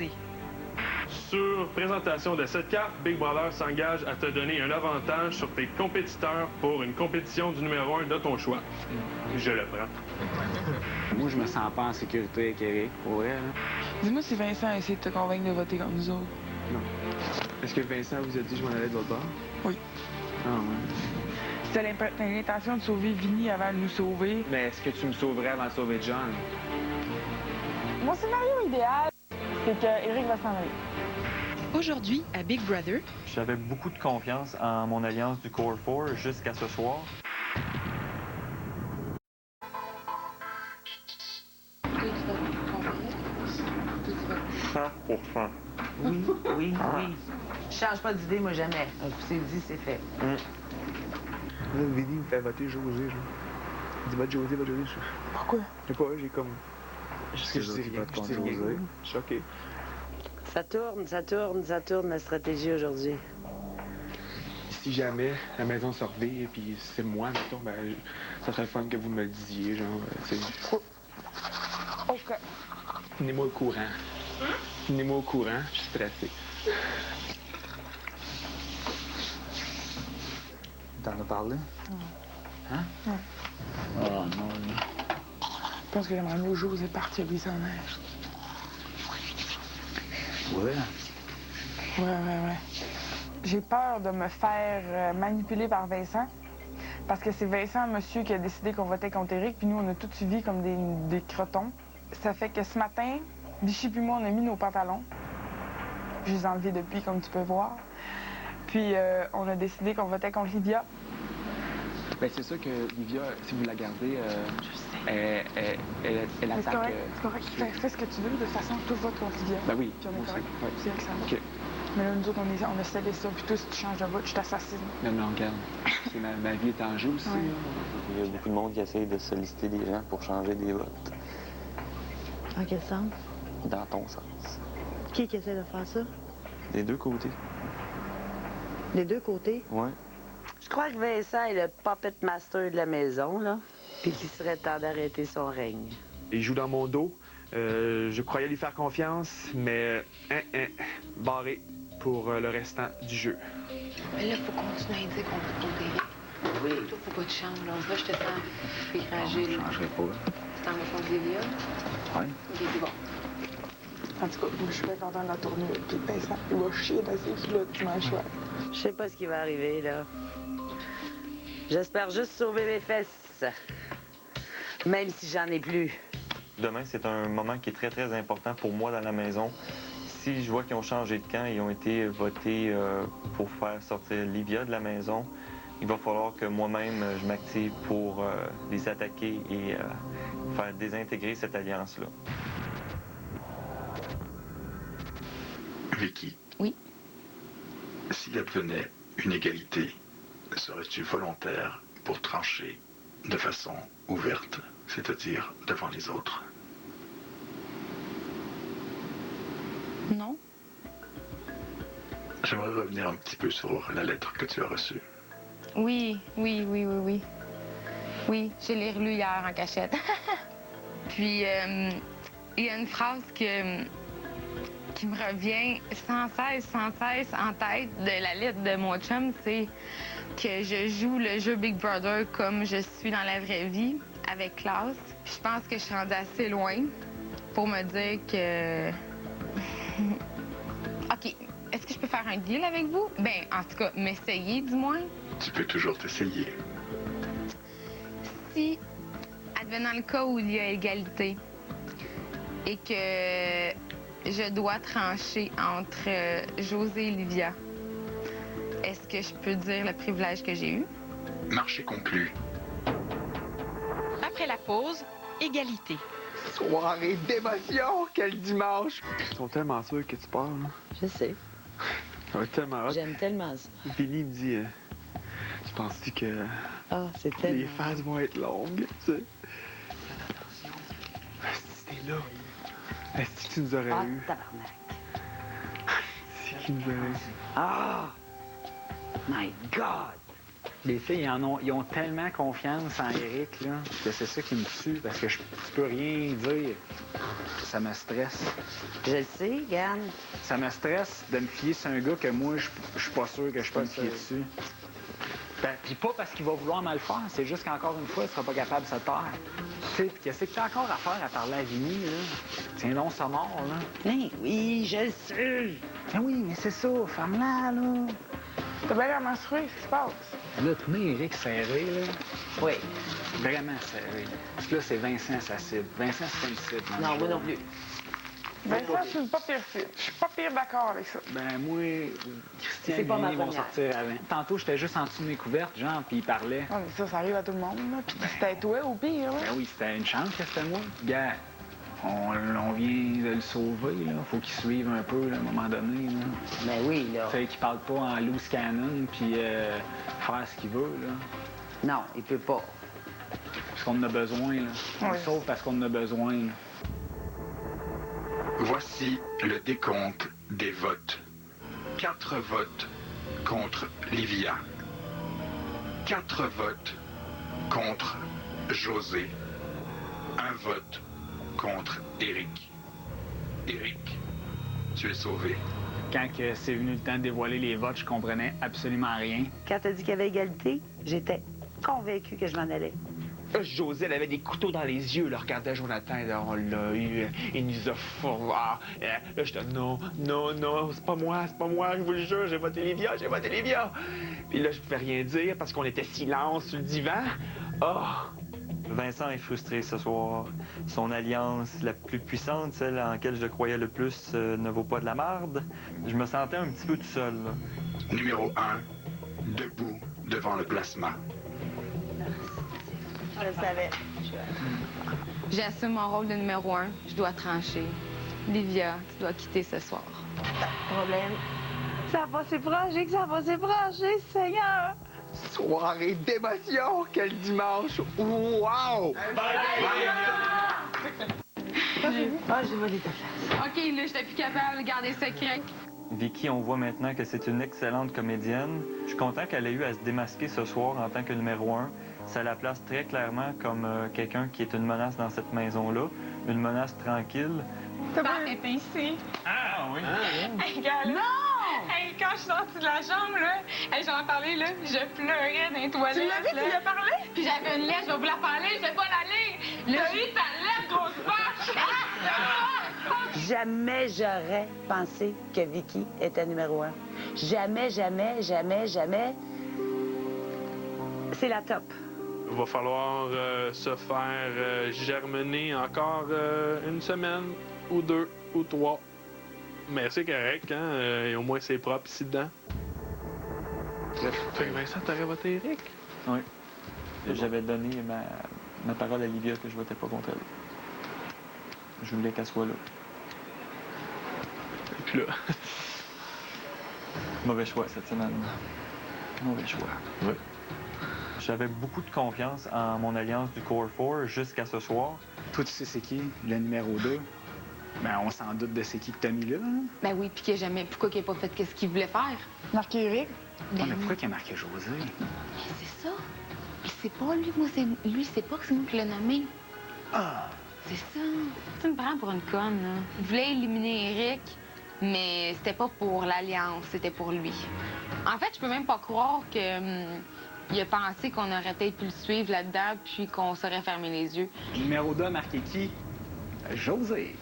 égalité. Sur présentation de cette carte, Big Brother s'engage à te donner un avantage sur tes compétiteurs pour une compétition du numéro 1 de ton choix. Je le prends. Moi, je me sens pas en sécurité avec Eric, pour vrai. Là. Dis-moi si Vincent a essayé de te convaincre de voter comme nous autres. Non. Est-ce que Vincent vous a dit que je m'en allais de votre bord? Oui. Ah ouais. C'était l'intention de sauver Vinny avant de nous sauver. Mais est-ce que tu me sauverais avant de sauver John? Mon scénario idéal, c'est que Eric va s'en aller. Aujourd'hui, à Big Brother, j'avais beaucoup de confiance en mon alliance du Core 4 jusqu'à ce soir. Oui. Je change pas d'idée, moi, jamais. Un coup, c'est dit, c'est fait. Là, Vinny me fait voter José, là. Il dit vote José, vote José. Pourquoi? Je sais pas, j'ai comme... Je dis rien, je dis rien. Je suis choqué. Ça tourne, la stratégie aujourd'hui. Si jamais la maison se revire, puis c'est moi, mettons, ben, ça serait fun que vous me le disiez, genre, tu sais. OK. Tenez-moi au courant. Tenez-moi au courant, je suis stressé. T'en as parlé? Hein? Ouais. Oh non. Je pense que j'aimerais mieux José partir, lui, s'en neige. Ouais. Ouais. J'ai peur de me faire manipuler par Vincent. Parce que c'est Vincent, monsieur, qui a décidé qu'on votait contre Eric, puis nous, on a tout suivi comme des crotons. Ça fait que ce matin, Vichy puis moi, on a mis nos pantalons. Je les ai enlevés depuis, comme tu peux voir. Puis on a décidé qu'on votait contre Livia. Ben, c'est sûr que Livia, si vous la gardez, elle Mais attaque... c'est correct. Fais ce que tu veux. De toute façon, tout vote contre Livia. Ben oui, Puis on moi est correct. aussi. Ouais. C'est Alexandre. OK. Mais là, nous autres, on a scellé ça. Puis toi, si tu changes de vote, je t'assassine. Non, regarde. Ma vie est en jeu aussi. Ouais. Là. Il y a beaucoup de monde qui essaye de solliciter des gens pour changer des votes. En quel sens? Dans ton sens. Qui essaie de faire ça? Des deux côtés. Les deux côtés? Ouais. Je crois que Vincent est le puppet master de la maison, là. Puis qu'il serait temps d'arrêter son règne. Il joue dans mon dos. Je croyais lui faire confiance, mais barré pour le restant du jeu. Mais là, faut continuer à dire qu'on va contre Eric. Oui. Toi, faut pas te changer. Là, je te sens découragé. Je changerai pas. Tu t'en vas contre Livia? Ouais. OK, c'est bon. En tout cas, moi, je suis bien content de la tournure. Puis Vincent, il va chier dans ses culottes dimanche soir. Je sais pas ce qui va arriver, là. J'espère juste sauver mes fesses. Même si j'en ai plus. Demain, c'est un moment qui est très, très important pour moi dans la maison. Si je vois qu'ils ont changé de camp et ont été votés pour faire sortir Livia de la maison, il va falloir que moi-même, je m'active pour les attaquer et faire désintégrer cette alliance-là. Vicky. Oui. S'il advenait une égalité, serais-tu volontaire pour trancher de façon ouverte, c'est-à-dire devant les autres? Non. J'aimerais revenir un petit peu sur la lettre que tu as reçue. Oui. Oui, je l'ai relu hier en cachette. Puis, il y a une phrase qui me revient sans cesse en tête de la lettre de mon chum, c'est que je joue le jeu Big Brother comme je suis dans la vraie vie, avec classe. Puis je pense que je suis rendue assez loin pour me dire que... OK, est-ce que je peux faire un deal avec vous? Ben, en tout cas, m'essayer du moins. Tu peux toujours t'essayer. Si, advenant le cas où il y a égalité et que je dois trancher entre José et Livia, est-ce que je peux dire le privilège que j'ai eu? Marché conclu. après la pause, égalité. Soirée d'émotion! Quel dimanche! Ils sont tellement sûrs que tu pars, là. Je sais. Ça va être tellement hot. J'aime tellement ça. Vinny me dit, tu penses-tu que Ah, c'est les tellement... phases vont être longues, tu sais? Si t'es là, est-ce que tu nous aurais Ah, eu? tabarnak. C'est qui nous aurait eu? Ah! My God! Les filles, ils ont tellement confiance en Éric, là, que c'est ça qui me tue, parce que je peux rien dire. Ça me stresse. Je le sais, Yann. Ça me stresse de me fier sur un gars que moi, je suis pas sûr que je peux me fier dessus. Ben, puis pas parce qu'il va vouloir mal faire, c'est juste qu'encore une fois, il sera pas capable de se taire. Tu sais, puis qu'est-ce que t'as encore à faire à parler à Vinny, là? Tiens donc ça mort, là. Ben oui, je le sais. Ben oui, mais c'est ça, femme-là, là. T'as bien l'air menstrué, qu'est-ce qui se passe? Là, trouver Éric serré, là. Oui. Vraiment serré. Parce que là, c'est Vincent, sa cible. Vincent, c'est pas une cible. dans Non, le moi show. non plus. Ben ça, je suis pas pire fit. Je suis pas pire d'accord avec ça. Ben moi, Christian C'est et pas ma Vinny vont première. sortir avant. Tantôt, j'étais juste en dessous de mes couvertes, genre, puis il parlait. Ouais, mais ça arrive à tout le monde, là. Puis c'était toi au pire, là. Ben oui, c'était une chance que c'était moi. Gars, on vient de le sauver, là. Faut qu'il suive un peu, là, à un moment donné, là. Ben oui, là. Fait qu'il parle pas en loose cannon, puis faire ce qu'il veut, là. Non, il peut pas. Parce qu'on en a besoin, là. On le Oui. sauve parce qu'on en a besoin, là. Voici le décompte des votes. 4 votes contre Livia. 4 votes contre José. 1 vote contre Éric. Éric, tu es sauvé. Quand que c'est venu le temps de dévoiler les votes, je comprenais absolument rien. Quand t'as dit qu'il y avait égalité, j'étais convaincue que je m'en allais. Là, José, elle avait des couteaux dans les yeux, là, regardait Jonathan, là, on l'a eu, il nous a fourré. Là, j'étais, non, c'est pas moi, je vous le jure, j'ai voté Livia. Puis là, je pouvais rien dire parce qu'on était silence sur le divan. Vincent est frustré ce soir. Son alliance la plus puissante, celle en laquelle je croyais le plus, ne vaut pas de la marde. Je me sentais un petit peu tout seul, là. Numéro 1, debout devant le plasma. Je le savais. J'assume mon rôle de numéro 1. Je dois trancher. Livia, tu dois quitter ce soir. Problème. Ça va s'ébrancher, Seigneur. Soirée d'émotion, quel dimanche! Wow! Ah, j'ai volé ta place. OK, là, j'étais plus capable de garder secret. Vicky, on voit maintenant que c'est une excellente comédienne. Je suis content qu'elle ait eu à se démasquer ce soir en tant que numéro 1. Ça la place très clairement comme quelqu'un qui est une menace dans cette maison-là, une menace tranquille. T'étais ici. Ah oui? Hey, gars, là. Hey, quand je suis sortie de la chambre, là, hey, j'en parlais, là, je pleurais dans les toilettes. Tu l'as vu, tu lui as parlé? Puis j'avais une lettre, je vais vous la parler, je vais pas la lire. Là, j'ai ta lettre, grosse vache! Jamais j'aurais pensé que Vicky était numéro 1. Jamais. C'est la top. Il va falloir se faire germiner encore une semaine, ou 2, ou 3. Mais c'est correct, hein? Et au moins, c'est propre ici dedans. Fait que Vincent, t'aurais voté Éric? Oui. J'avais donné ma parole à Livia que je votais pas contre elle. Je voulais qu'elle soit là. Et puis là, Mauvais choix cette semaine. Mauvais choix. Ouais. J'avais beaucoup de confiance en mon alliance du Core 4 jusqu'à ce soir. Toi, tu sais c'est qui, le numéro 2? Ben, on s'en doute de c'est qui que t'as mis là. Hein? Ben oui, puis pourquoi qu'il n'a pas fait qu'est-ce qu'il voulait faire? Marqué Éric. Ouais, mais pourquoi qu'il a marqué José? C'est ça. C'est pas lui, moi, c'est lui, c'est pas que c'est moi qui l'ai nommé. Ah! C'est ça. Tu me prends pour une conne, là. Il voulait éliminer Eric, mais c'était pas pour l'Alliance, c'était pour lui. En fait, je peux même pas croire que il a pensé qu'on aurait peut-être pu le suivre là-dedans, puis qu'on saurait fermer les yeux. Numéro 2 a marqué qui? José.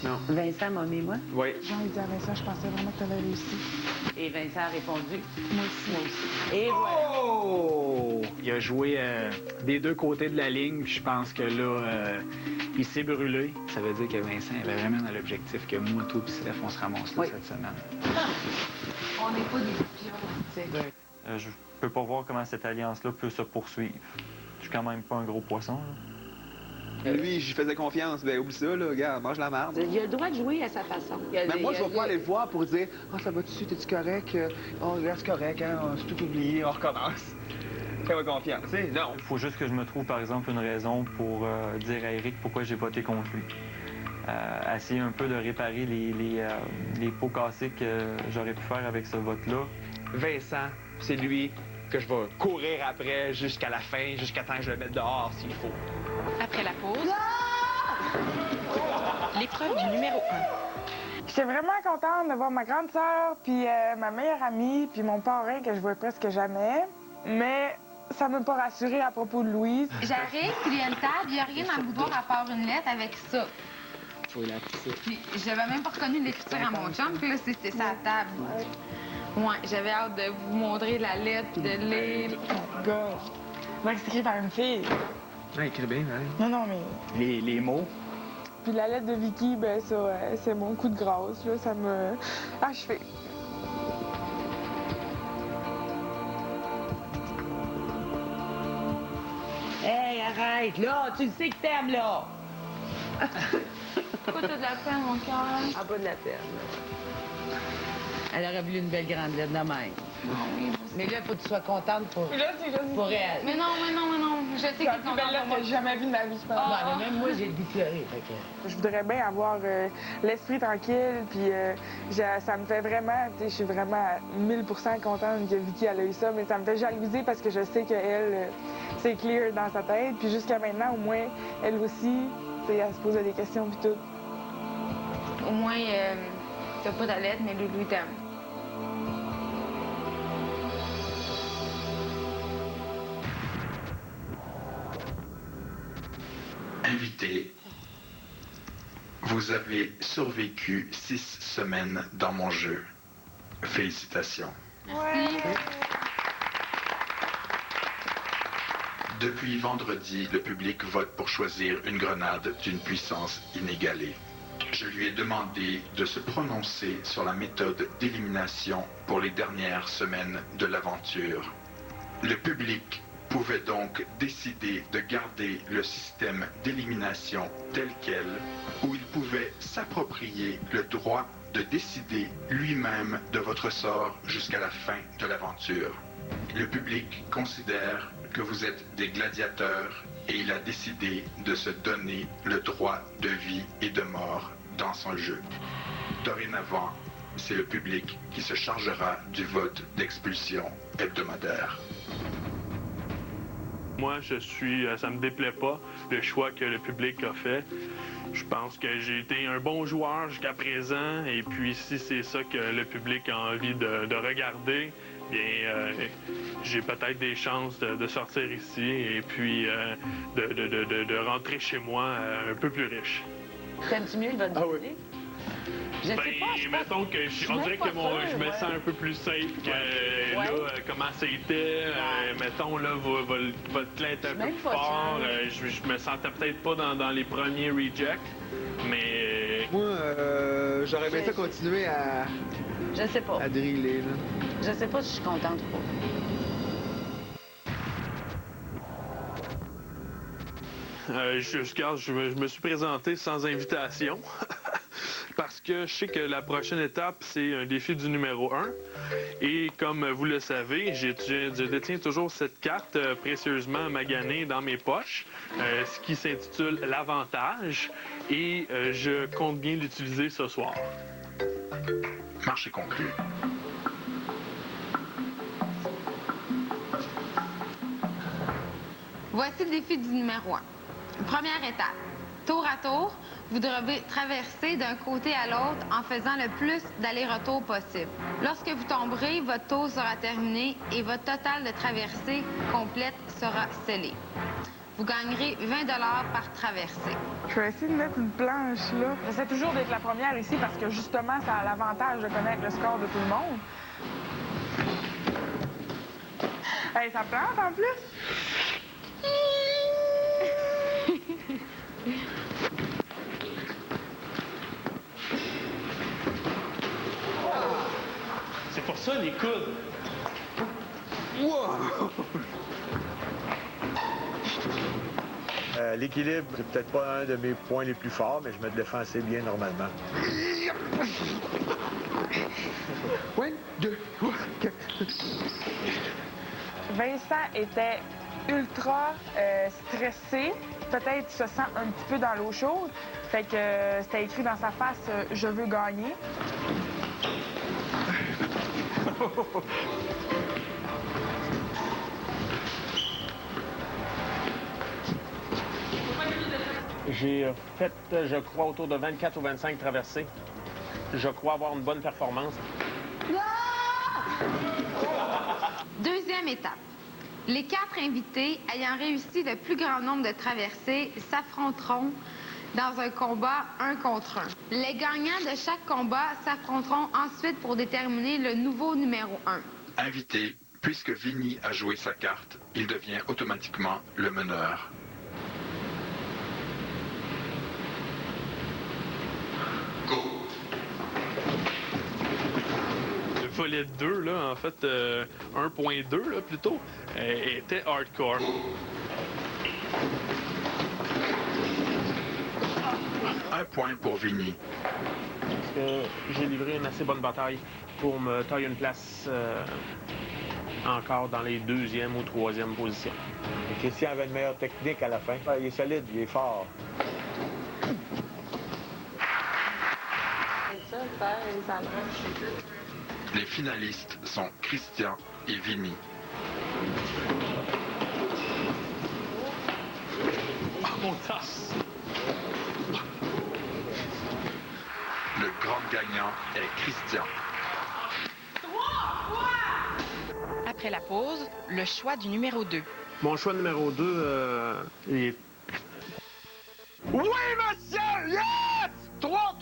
non. Vincent m'a mis moi. Oui. Jean, il dit à Vincent, je pensais vraiment que t'avais réussi. Et Vincent a répondu. Moi aussi. Et voilà. Oh! Il a joué des deux côtés de la ligne, puis je pense que là, il s'est brûlé. Ça veut dire que Vincent avait vraiment dans l'objectif que moi, toi, puis Steph, on se ramasse là Oui. cette semaine. On n'est pas des pions, Je peux pas voir comment cette alliance-là peut se poursuivre. Je suis quand même pas un gros poisson, là. Lui, j'y faisais confiance. Ben, oublie ça, là, regarde, mange la marde. Il a le droit de jouer à sa façon. Mais moi, je vais pas aller le voir pour dire « Ah, ça va-tu? T'es-tu correct? Oh, reste correct, hein? C'est tout oublié, on recommence. » Fais-moi confiance, tu sais? Non. Il faut juste que je me trouve, par exemple, une raison pour dire à Eric pourquoi j'ai voté contre lui. Essayer un peu de réparer les pots cassés que j'aurais pu faire avec ce vote-là. Vincent, c'est lui que je vais courir après jusqu'à la fin, jusqu'à temps que je le mette dehors s'il faut. Après la pause, l'épreuve du numéro 1. J'étais vraiment contente de voir ma grande sœur, puis ma meilleure amie, puis mon parrain que je vois presque jamais. Mais ça m'a pas rassurée à propos de Louise. J'arrive, puis il y a une table, il n'y a rien dans le boudoir à part une lettre avec ça. Puis j'avais même pas reconnu l'écriture à mon chum, puis là, c'était ça à table. Ouais, j'avais hâte de vous montrer la lettre, de lire. God. Donc, c'est écrit par une fille. Ouais, écrit bien, hein? Non, non, mais... Les mots. Puis la lettre de Vicky, ben ça, c'est mon coup de grâce, là. Ça m'a achevé. Hey, arrête, là! Tu le sais que t'aimes, là! Pourquoi t'as de la peine, mon cœur? Ah, pas de la peine. Elle aurait voulu une belle grande lettre de même. Mais là, il faut que tu sois contente pour elle. Mais non. Je sais C'est la plus belle lettre que j'ai jamais vue de ma vie, je pense. Bon, mais même moi, j'ai le goût de pleurer. Fait que... Je voudrais bien avoir l'esprit tranquille, puis ça me fait vraiment, tu sais, je suis vraiment à 1000% contente que Vicky elle a eu ça, mais ça me fait jalouser parce que je sais qu'elle, c'est clear dans sa tête, puis jusqu'à maintenant, au moins, elle aussi, tu sais, elle se posait des questions puis tout. Au moins, t'as pas ta lettre, mais Loulou t'aime. Invité, vous avez survécu 6 semaines dans mon jeu. Félicitations. Merci. Depuis vendredi, le public vote pour choisir une grenade d'une puissance inégalée. Je lui ai demandé de se prononcer sur la méthode d'élimination pour les dernières semaines de l'aventure. Le public pouvait donc décider de garder le système d'élimination tel quel, ou il pouvait s'approprier le droit de décider lui-même de votre sort jusqu'à la fin de l'aventure. Le public considère que vous êtes des gladiateurs et il a décidé de se donner le droit de vie et de mort dans son jeu. Dorénavant, c'est le public qui se chargera du vote d'expulsion hebdomadaire. Moi, ça me déplaît pas, le choix que le public a fait. Je pense que j'ai été un bon joueur jusqu'à présent, et puis si c'est ça que le public a envie de regarder, bien, j'ai peut-être des chances de sortir ici et puis de rentrer chez moi un peu plus riche. T'aimes-tu mieux le vote du public? Je sais pas, mettons que on dirait que je me sens un peu plus safe que là, comment c'était. Mettons, là, votre clan est un peu plus fort. Je me sentais peut-être pas dans les premiers rejects, mais... Moi, j'aurais bien fait continuer à... Je sais pas. À driller, là. Je sais pas si je suis contente ou pas. Je me suis présenté sans invitation parce que je sais que la prochaine étape, c'est un défi du numéro 1. Et comme vous le savez, je détiens toujours cette carte précieusement maganée dans mes poches, ce qui s'intitule l'Avantage, et je compte bien l'utiliser ce soir. Marché conclu. Voici le défi du numéro 1. Première étape. Tour à tour, vous devez traverser d'un côté à l'autre en faisant le plus d'allers-retours possible. Lorsque vous tomberez, votre tour sera terminé et votre total de traversée complète sera scellé. Vous gagnerez 20 $ par traversée. Je vais essayer de mettre une planche, là. J'essaie toujours d'être la première ici parce que, justement, ça a l'avantage de connaître le score de tout le monde. Hey, ça plante, en plus? C'est pour ça, les coudes. Wow! L'équilibre, c'est peut-être pas un de mes points les plus forts, mais je me défends assez bien normalement. 1, 2, 3, 4. Vincent était ultra stressé. Peut-être se sent un petit peu dans l'eau chaude. Fait que c'était écrit dans sa face « Je veux gagner ». J'ai fait, je crois, autour de 24 ou 25 traversées. Je crois avoir une bonne performance. Deuxième étape. Les 4 invités ayant réussi le plus grand nombre de traversées s'affronteront dans un combat 1 contre 1. Les gagnants de chaque combat s'affronteront ensuite pour déterminer le nouveau numéro 1. Invité, puisque Vinny a joué sa carte, il devient automatiquement le meneur. Go! Le volet 2, là, en fait, 1.2, là, plutôt, était hardcore. Un point pour Vinny. Parce que j'ai livré une assez bonne bataille pour me tailler une place encore dans les 2e ou 3e positions. Et Christian avait une meilleure technique à la fin. Il est solide, il est fort. Les finalistes sont Christian et Vinny. Ah, mon tasse! Le grand gagnant est Christian. Après la pause, le choix du numéro 2. Mon choix numéro 2 est... Oui, monsieur! Yes! 3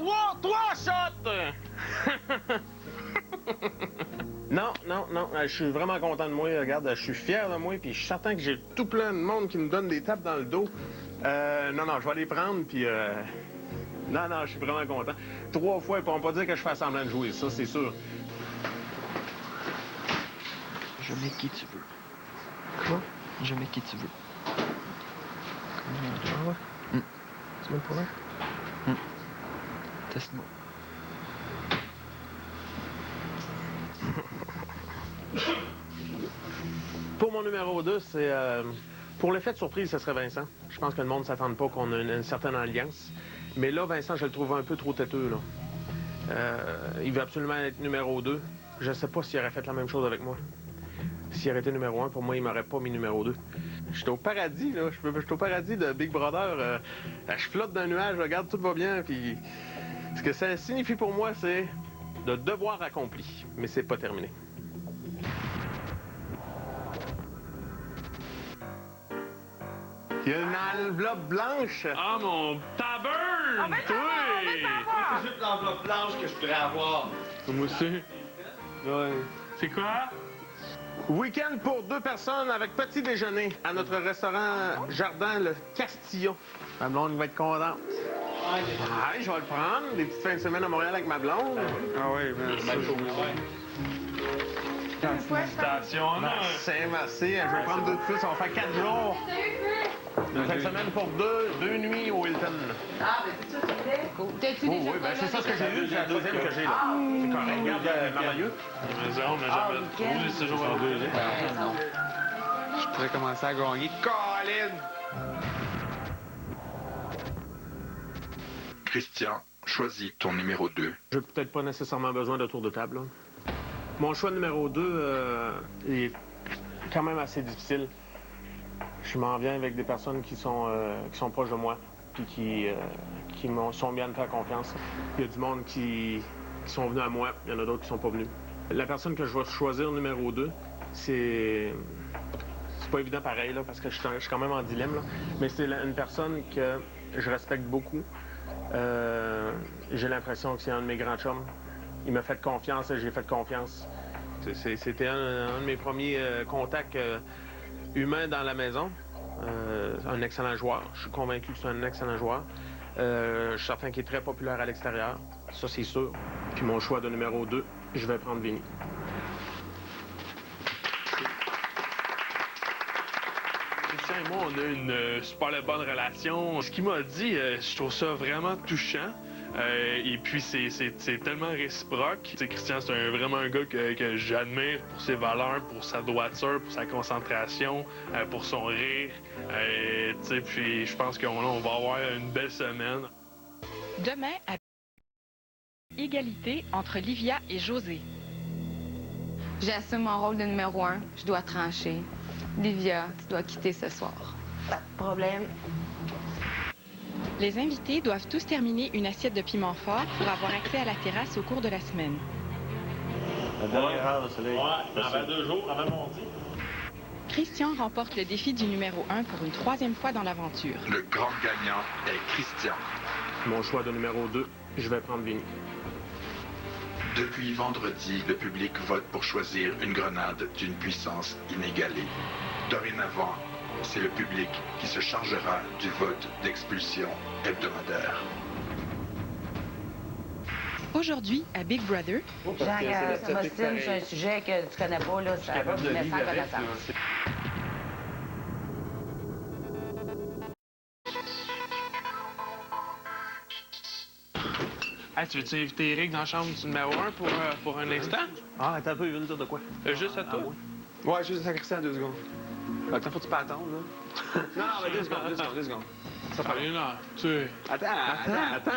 shots! Non, je suis vraiment content de moi. Regarde, je suis fier de moi, puis je suis certain que j'ai tout plein de monde qui me donne des tapes dans le dos. Non, je vais les prendre, puis... Non, je suis vraiment content. 3 fois, ils pourront pas dire que je fais semblant de jouer, ça, c'est sûr. Je mets qui tu veux. Quoi? Je mets qui tu veux. Comment? Tu mets pour là? Teste-moi. Pour mon numéro 2, c'est... pour l'effet de surprise, ce serait Vincent. Je pense que le monde ne s'attende pas qu'on ait une certaine alliance. Mais là, Vincent, je le trouve un peu trop têteux, là. Il veut absolument être numéro 2. Je ne sais pas s'il aurait fait la même chose avec moi. S'il aurait été numéro 1, pour moi, il m'aurait pas mis numéro 2. Je suis au paradis, là. Je suis au paradis de Big Brother. Je flotte dans un nuage, regarde, tout va bien. Puis ce que ça signifie pour moi, c'est de devoir accompli. Mais c'est pas terminé. Il y a une enveloppe blanche. Ah, mon taburn! C'est juste l'enveloppe blanche que je voudrais avoir. Moi aussi. Ouais. C'est quoi? Week-end pour 2 personnes avec petit déjeuner à notre restaurant Jardin Le Castillon. Ma blonde va être contente. Je vais le prendre. Des petites fins de semaine à Montréal avec ma blonde. Ah oui, Félicitations, Merci. Je vais prendre 2 de plus. Ça va faire 4 jours. Une fin de semaine pour 2 nuits au Hilton. Ah, ben c'est ça, tu voulais? Oh, oui, ben c'est ça ce que j'ai eu. C'est la deuxième que j'ai là. C'est correct. Regarde, merveilleux. On n'a jamais trouvé ce jour en 2. Je pourrais commencer à gagner. Colin! Christian, choisis ton numéro 2. J'ai peut-être pas nécessairement besoin de tour de table, là. Mon choix numéro 2 est quand même assez difficile. Je m'en viens avec des personnes qui sont proches de moi, puis qui sont bien de faire confiance. Il y a du monde qui sont venus à moi, il y en a d'autres qui sont pas venus. La personne que je vais choisir numéro 2, c'est pas évident pareil, là, parce que je suis quand même en dilemme, là. Mais c'est une personne que je respecte beaucoup. J'ai l'impression que c'est un de mes grands chums. Il m'a fait confiance et j'ai fait confiance. C'était un de mes premiers contacts humains dans la maison. Un excellent joueur. Je suis convaincu que c'est un excellent joueur. Je suis certain qu'il est très populaire à l'extérieur. Ça, c'est sûr. Puis mon choix de numéro 2, je vais prendre Vinny. Christian et moi, on a une super bonne relation. Ce qu'il m'a dit, je trouve ça vraiment touchant. Et puis, c'est tellement réciproque. T'sais, Christian, c'est vraiment un gars que j'admire pour ses valeurs, pour sa droiture, pour sa concentration, pour son rire. Puis, je pense qu'on va avoir une belle semaine. Demain, à égalité entre Livia et José. J'assume mon rôle de numéro 1. Je dois trancher. Livia, tu dois quitter ce soir. Pas de problème. Les invités doivent tous terminer une assiette de piment fort pour avoir accès à la terrasse au cours de la semaine. La dernière heure, le soleil. Ouais, avant 2 jours, avant mardi. Christian remporte le défi du numéro 1 pour une 3e fois dans l'aventure. Le grand gagnant est Christian. Mon choix de numéro 2, je vais prendre Vinny. Depuis vendredi, le public vote pour choisir une grenade d'une puissance inégalée. Dorénavant, c'est le public qui se chargera du vote d'expulsion hebdomadaire. Aujourd'hui, à Big Brother, Jean, ça m'ostine, c'est un sujet que tu connais pas, là, ça me met sans connaissance. Hey, tu veux-tu inviter Eric dans la chambre du numéro 1 pour un instant? Ah, attends un peu, il veut nous dire de quoi? Juste à toi? Ouais, juste à Christian 2 secondes. Attends, faut que tu pas attendre, là. Non, mais 2 secondes. Ça fait une heure, tu sais. Attends.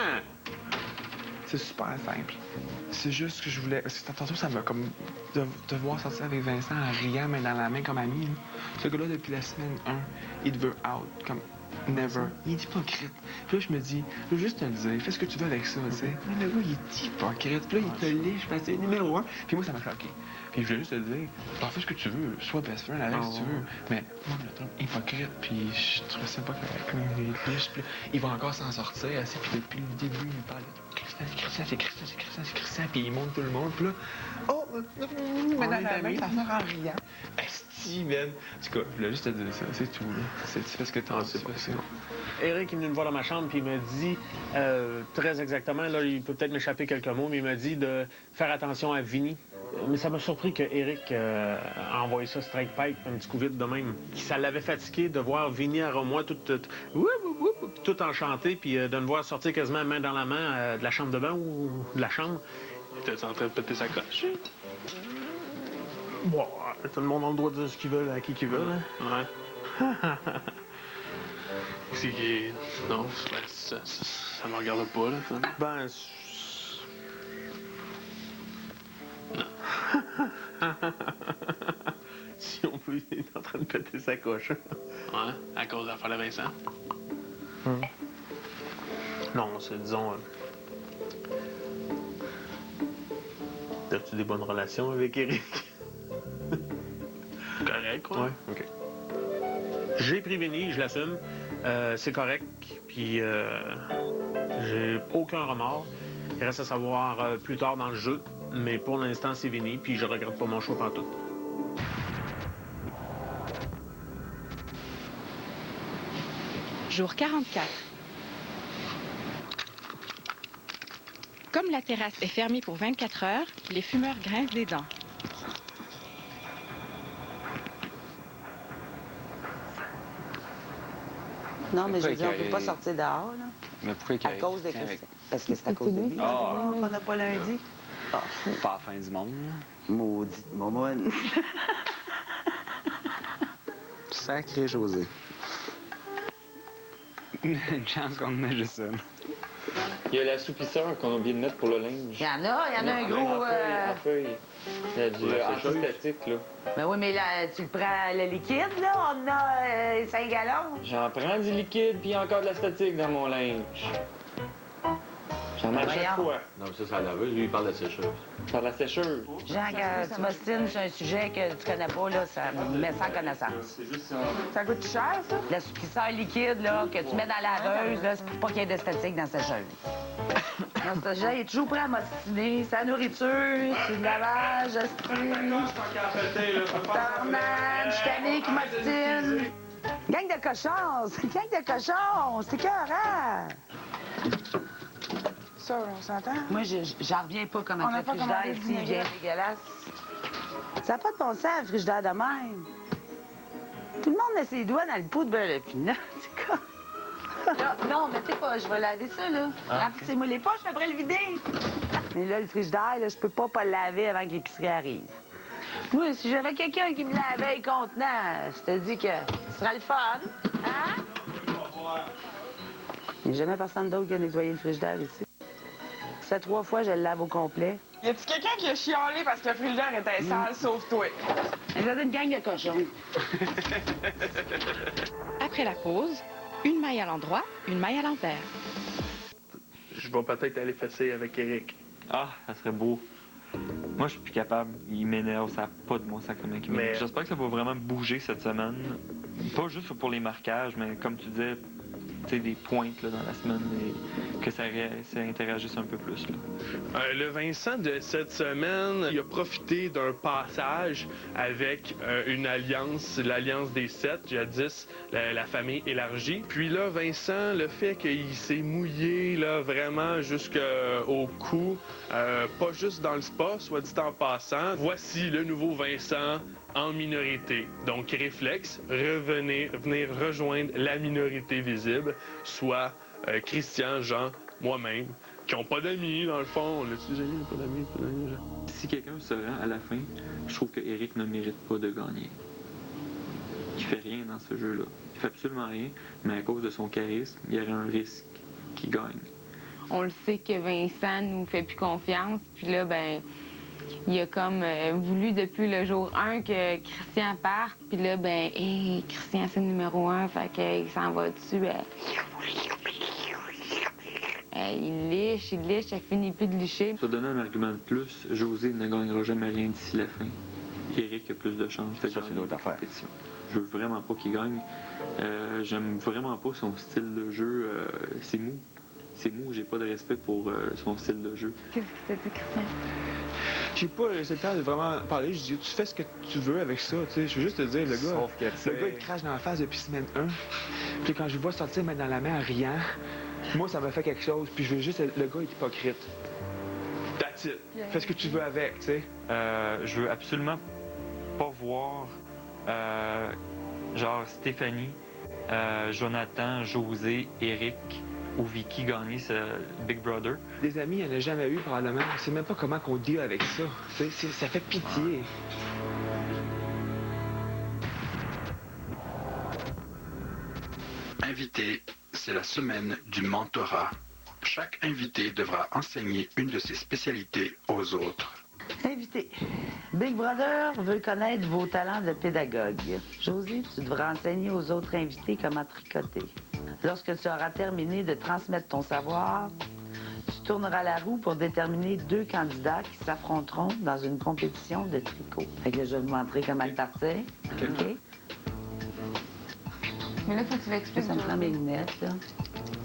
C'est super simple. C'est juste que je voulais... Parce que tantôt, ça m'a comme... De voir sortir avec Vincent en riant, main dans la main comme ami. Là. Ce gars-là, depuis la semaine 1, il veut out. Comme... Never. Il est hypocrite. Puis là, je me dis, je veux juste te le dire, fais ce que tu veux avec ça, tu sais. Mais le gars, il est hypocrite. Puis là, il te liche, parce que c'est numéro 1. Puis moi, ça m'a choqué. Puis je voulais juste te dire, fais ce que tu veux, sois best friend avec si tu veux. Mais moi, je le trouve hypocrite, puis je trouve ça pas correct. Il est liche, puis il va encore s'en sortir assez. Puis depuis le début, il parle de Christian, puis il monte tout le monde. Puis là, oh, mais dans la main, ça sort en riant. Esti, man. En tout cas, je voulais juste te dire ça, c'est tout, là. Tu fais ce que t'en sais pas, c'est bon. Eric est venu me voir dans ma chambre puis il m'a dit, très exactement, là, il peut peut-être m'échapper quelques mots, mais il m'a dit de faire attention à Vinny. Mais ça m'a surpris que Eric a envoyé ça straight pipe, un petit coup vite de même. Ça l'avait fatigué de voir Vinny à moi tout enchanté, puis de me voir sortir quasiment main dans la main de la chambre de bain ou de la chambre. Il était en train de péter sa coche? Bon, tout le monde a le droit de dire ce qu'ils veulent à qui qu'ils veulent, hein? Ouais. C'est qui... Non, ça me regarde pas, là. Ça. Ben... Si on peut, il est en train de péter sa coche. Ouais, à cause de l'affaire de Vincent. Non, c'est, disons... T'as-tu des bonnes relations avec Eric? Correct, quoi. Ouais, OK. J'ai pris Vinny, je l'assume. C'est correct, puis j'ai aucun remords. Il reste à savoir plus tard dans le jeu, mais pour l'instant, c'est Vinny, puis je regrette pas mon choix pantoute. Jour 44. Comme la terrasse est fermée pour 24 heures, les fumeurs grincent des dents. Non, mais je veux dire, on ne peut pas sortir dehors, là. Mais pourquoi qu'il y a... À cause de Christian. Parce que c'est à cause de lui. On n'a pas lundi. Pas à la fin du monde, là. Maudite momoine. Sacré José. Une chance qu'on met juste ça. Il y a l'assoupisseur qu'on a oublié de mettre pour le linge. Il y en a un gros... En feuille. Il y a du antistatique, là. Ben oui, mais là, tu le prends le liquide, là? On a 5 gallons. J'en prends du liquide, puis encore de la statique dans mon linge. J'en mets à chaque fois. Non, mais ça, c'est la laveuse. Lui, il parle de la sécheuse. Par la sécheuse. Jean, tu m'ostines sur un sujet que tu connais pas, là, ça me met sans connaissance. Ça coûte cher, ça? L'assouplisseur liquide, là, que tu mets dans la laveuse, là, c'est pour pas qu'il y ait de statique dans la sécheuse. Non, ce sujet, il est toujours prêt à m'ostiner. Sa nourriture, c'est de lavage, aspirine. Tornade, je t'avais qui m'ostine. Gang de cochons! C'est une gang de cochons! C'est écœurant! Ça, on s'entend? Moi, j'en reviens pas comme On un n'a pas frigidaire commandé ici, du il vient dégueulasse. Ça n'a pas de bon sens, un frigidaire de même. Tout le monde met ses doigts dans le pot de beurre de pinot. C'est quoi? Non, mais tu sais pas, je vais laver ça, là. Remplissez-moi les poches, après le vider. Mais là, le frigidaire, là, je peux pas le laver avant que l'épicerie arrive. Moi, si j'avais quelqu'un qui me lavait les contenants, je te dis que ce serait le fun. Hein? Il n'y a jamais personne d'autre qui a nettoyé le frigidaire ici. Ça fait 3 fois que je le lave au complet. Y a-tu quelqu'un qui a chialé parce que le frigidaire était sale, sauf toi? Vous êtes une gang de cochons. Après la pause, Une maille à l'endroit, une maille à l'envers. Je vais peut-être aller fesser avec Eric. Ah, ça serait beau. Moi, je suis plus capable. Il m'énerve, ça n'a pas de bon sacrement qui m'énerve. Mais- J'espère que ça va vraiment bouger cette semaine. Pas juste pour les marquages, mais comme tu disais, tu sais, des pointes là, dans la semaine et que ça interagisse un peu plus. Là. Le Vincent de cette semaine, il a profité d'un passage avec une alliance, l'Alliance des Sept, jadis la famille élargie. Puis là, Vincent, le fait qu'il s'est mouillé là, vraiment jusqu'au cou, pas juste dans le spa, soit dit en passant, voici le nouveau Vincent en minorité. Donc, réflexe, venir rejoindre la minorité visible, soit Christian, Jean, moi-même, qui n'ont pas d'amis, dans le fond. On a-tu gagné? Pas d'amis, pas d'amis, Jean? Si quelqu'un se rend à la fin, je trouve que Eric ne mérite pas de gagner. Il fait rien dans ce jeu-là. Il fait absolument rien, mais à cause de son charisme, il y aurait un risque qu'il gagne. On le sait que Vincent nous fait plus confiance, puis là, ben, il a comme voulu depuis le jour 1 que Christian parte, puis là, ben, hey, Christian c'est le numéro 1, fait qu'il s'en va dessus. Il liche, ça finit plus de licher. Pour te donner un argument de plus, José ne gagnera jamais rien d'ici la fin. Eric a plus de chances de gagner la compétition. Je veux vraiment pas qu'il gagne. J'aime vraiment pas son style de jeu. C'est mou. C'est mou, j'ai pas de respect pour son style de jeu. Qu'est-ce que t'as dit, Christian? J'ai pas laissé le temps de vraiment parler. Je dis, tu fais ce que tu veux avec ça, tu sais. Je veux juste te dire, le gars, il crache dans la face depuis semaine 1. Puis quand je le vois sortir, mettre dans la main en riant, moi, ça me fait quelque chose. Puis je veux juste, le gars est hypocrite. That's it. Fais ce que tu veux avec, tu sais. Je veux absolument pas voir, genre, Stéphanie, Jonathan, José, Eric ou Vicky gagner ce Big Brother. Des amis, il n'y en a jamais eu, probablement. Je sais même pas comment qu'on deal avec ça. Ça fait pitié. Invité, c'est la semaine du mentorat. Chaque invité devra enseigner une de ses spécialités aux autres. Invité. Big Brother veut connaître vos talents de pédagogue. Josie, tu devras enseigner aux autres invités comment tricoter. Lorsque tu auras terminé de transmettre ton savoir, tu tourneras la roue pour déterminer 2 candidats qui s'affronteront dans une compétition de tricot. Fait que là, je vais vous montrer comment le partir. OK? Mais là, faut que tu l'expliques. Ça me prend mes lunettes, là.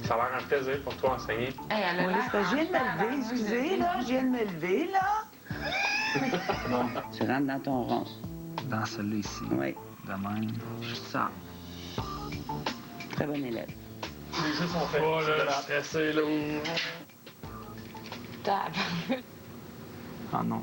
Ça a l'air un plaisir pour toi enseigner. Hey, elle a Oui, l'air c'est parce que je viens de me lever, excusez, là. Je viens de me lever, là. Tu rentres dans ton rond. Dans celui-là ici. Oui. De même. Je sors. Très bon élève. Les jeux sont faits. Oh là, stressé, là. Ah non.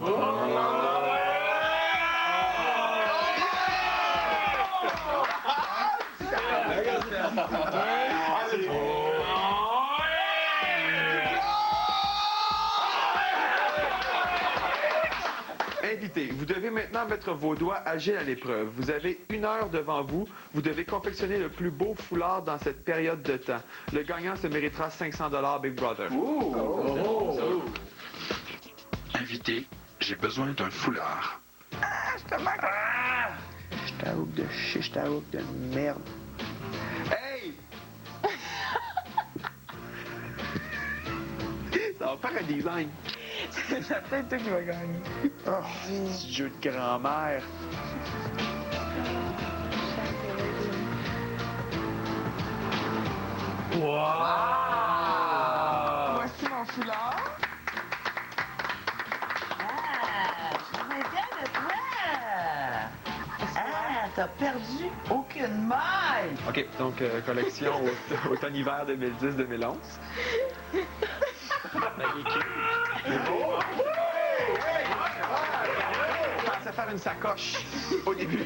Invité, vous devez maintenant mettre vos doigts agiles à l'épreuve. Vous avez 1 heure devant vous. Vous devez confectionner le plus beau foulard dans cette période de temps. Le gagnant se méritera 500 $, Big Brother. Invité, j'ai besoin d'un foulard. Je t'avoue de merde. Hey! Ça va faire un design. C'est peut-être toi qui vas gagner. Oh, ce jeu de grand-mère. Voici mon foulard. Ah, je suis bien fière de toi. Ah, t'as perdu aucune maille. OK, donc collection automne-hiver 2010-2011. Ça faire une sacoche au début.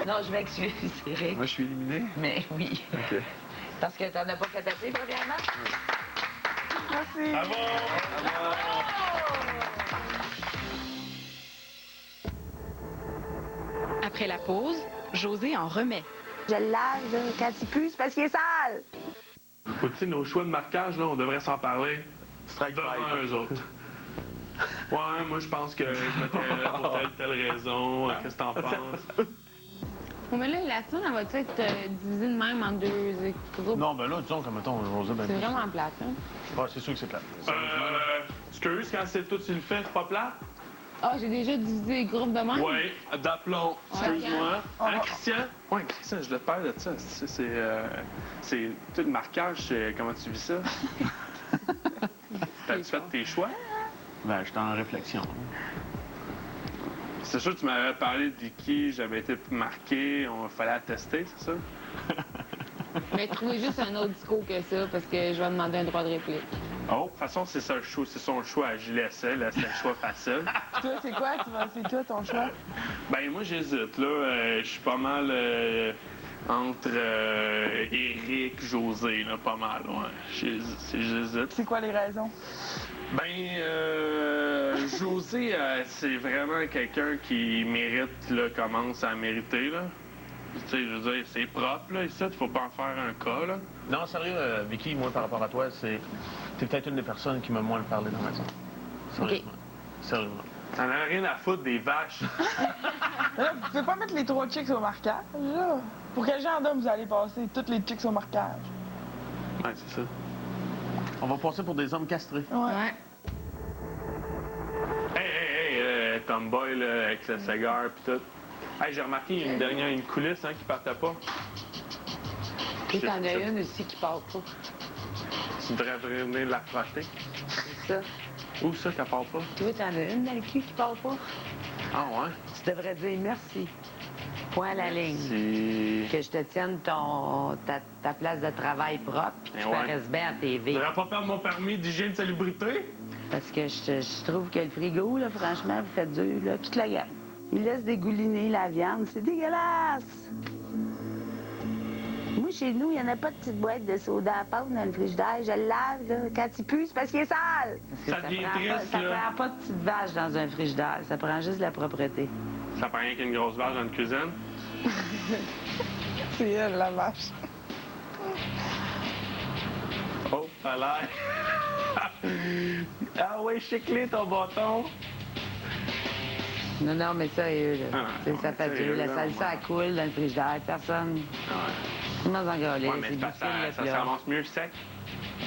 Non, je m'excuse, Eric. Moi, je suis éliminé. Mais oui. OK. Parce que t'en as pas catapé, premièrement. Merci. Après la pause, José en remet. Je le lave, là, quand il pue, c'est parce qu'il est sale. Faut-il nos choix de marquage, là, on devrait s'en parler. Strike devant eux autres. Ouais, moi je pense que je mettrais là pour telle raison. Qu'est-ce que t'en penses? Oh, mais là, la scène, elle va-tu être divisée de même en deux groupes? Non, ben là, disons que, mettons, José, ben... C'est vraiment plate, hein? Ouais, c'est sûr que c'est plate. Excuse, quand c'est toi qui le fais, c'est pas plate? Ah, j'ai déjà divisé les groupes de même? Oui, d'aplomb. Excuse-moi. Hein, Christian? Oui, Christian, je te parle de ça. C'est tout le marquage. Comment tu vis ça? T'as-tu fait tes choix? Ben, j'étais en réflexion. C'est sûr que tu m'avais parlé de qui j'avais été marqué. On fallait attester, c'est ça? Mais trouvez juste un autre discours que ça, parce que je vais demander un droit de réplique. Oh, de toute façon, c'est son choix à JLSL, là, c'est un choix facile. Toi, c'est quoi? C'est quoi ton choix? Ben, moi, j'hésite, là. Je suis pas mal entre Éric, José, là, pas mal, ouais. J'hésite. C'est quoi les raisons? Ben, José, c'est vraiment quelqu'un qui mérite, là, commence à mériter, là. Tu sais, je veux dire, c'est propre, là, ici, faut pas en faire un cas, là. Non, sérieux, Vicky, moi, par rapport à toi, t'es peut-être une des personnes qui m'a moins parlé dans la maison. Sérieusement. Sérieusement. T'en as rien à foutre des vaches. Là, vous pouvez pas mettre les 3 chicks au marquage, là. Pour quel genre d'homme vous allez passer toutes les chicks au marquage? Ouais, c'est ça. On va passer pour des hommes castrés. Ouais. Hey, Tomboy, là, avec sa cigare pis tout. Hey, j'ai remarqué une coulisse, hein, qui partait pas. Puis t'en as une aussi qui part pas. Tu devrais venir la frotter. C'est ça. Où ça, qu'elle part pas? Toi, t'en as une dans le cul qui part pas. Ah ouais? Tu devrais dire merci. Point à la ligne. Merci. Que je te tienne ta place de travail propre puis que tu paraisses bien à TV. Je devrais pas perdre mon permis d'hygiène de salubrité? Parce que je trouve que le frigo, là, franchement, vous faites dur, là, toute la gamme. Il laisse dégouliner la viande. C'est dégueulasse! Moi, chez nous, il n'y en a pas de petite boîte de soda à pâte dans le frigidaire. Je le lave, là. Quand il pue, c'est parce qu'il est sale! Parce que Ça devient triste, ça là. prend pas de petite vache dans un frigidaire. Ça prend juste de la propreté. Ça prend rien qu'une grosse vache dans une cuisine. C'est elle, la vache. Oh, ça a l'air. Ah oui, chic-lé ton bâton. Non, mais sérieux, là. Ah, Ça fait sérieux, dur. La là, salsa, elle coule dans le frigidaire. Personne. Ouais. Tout le monde s'en galait. Ouais, mais C'est parce que difficile, ça là. s'avance mieux sec.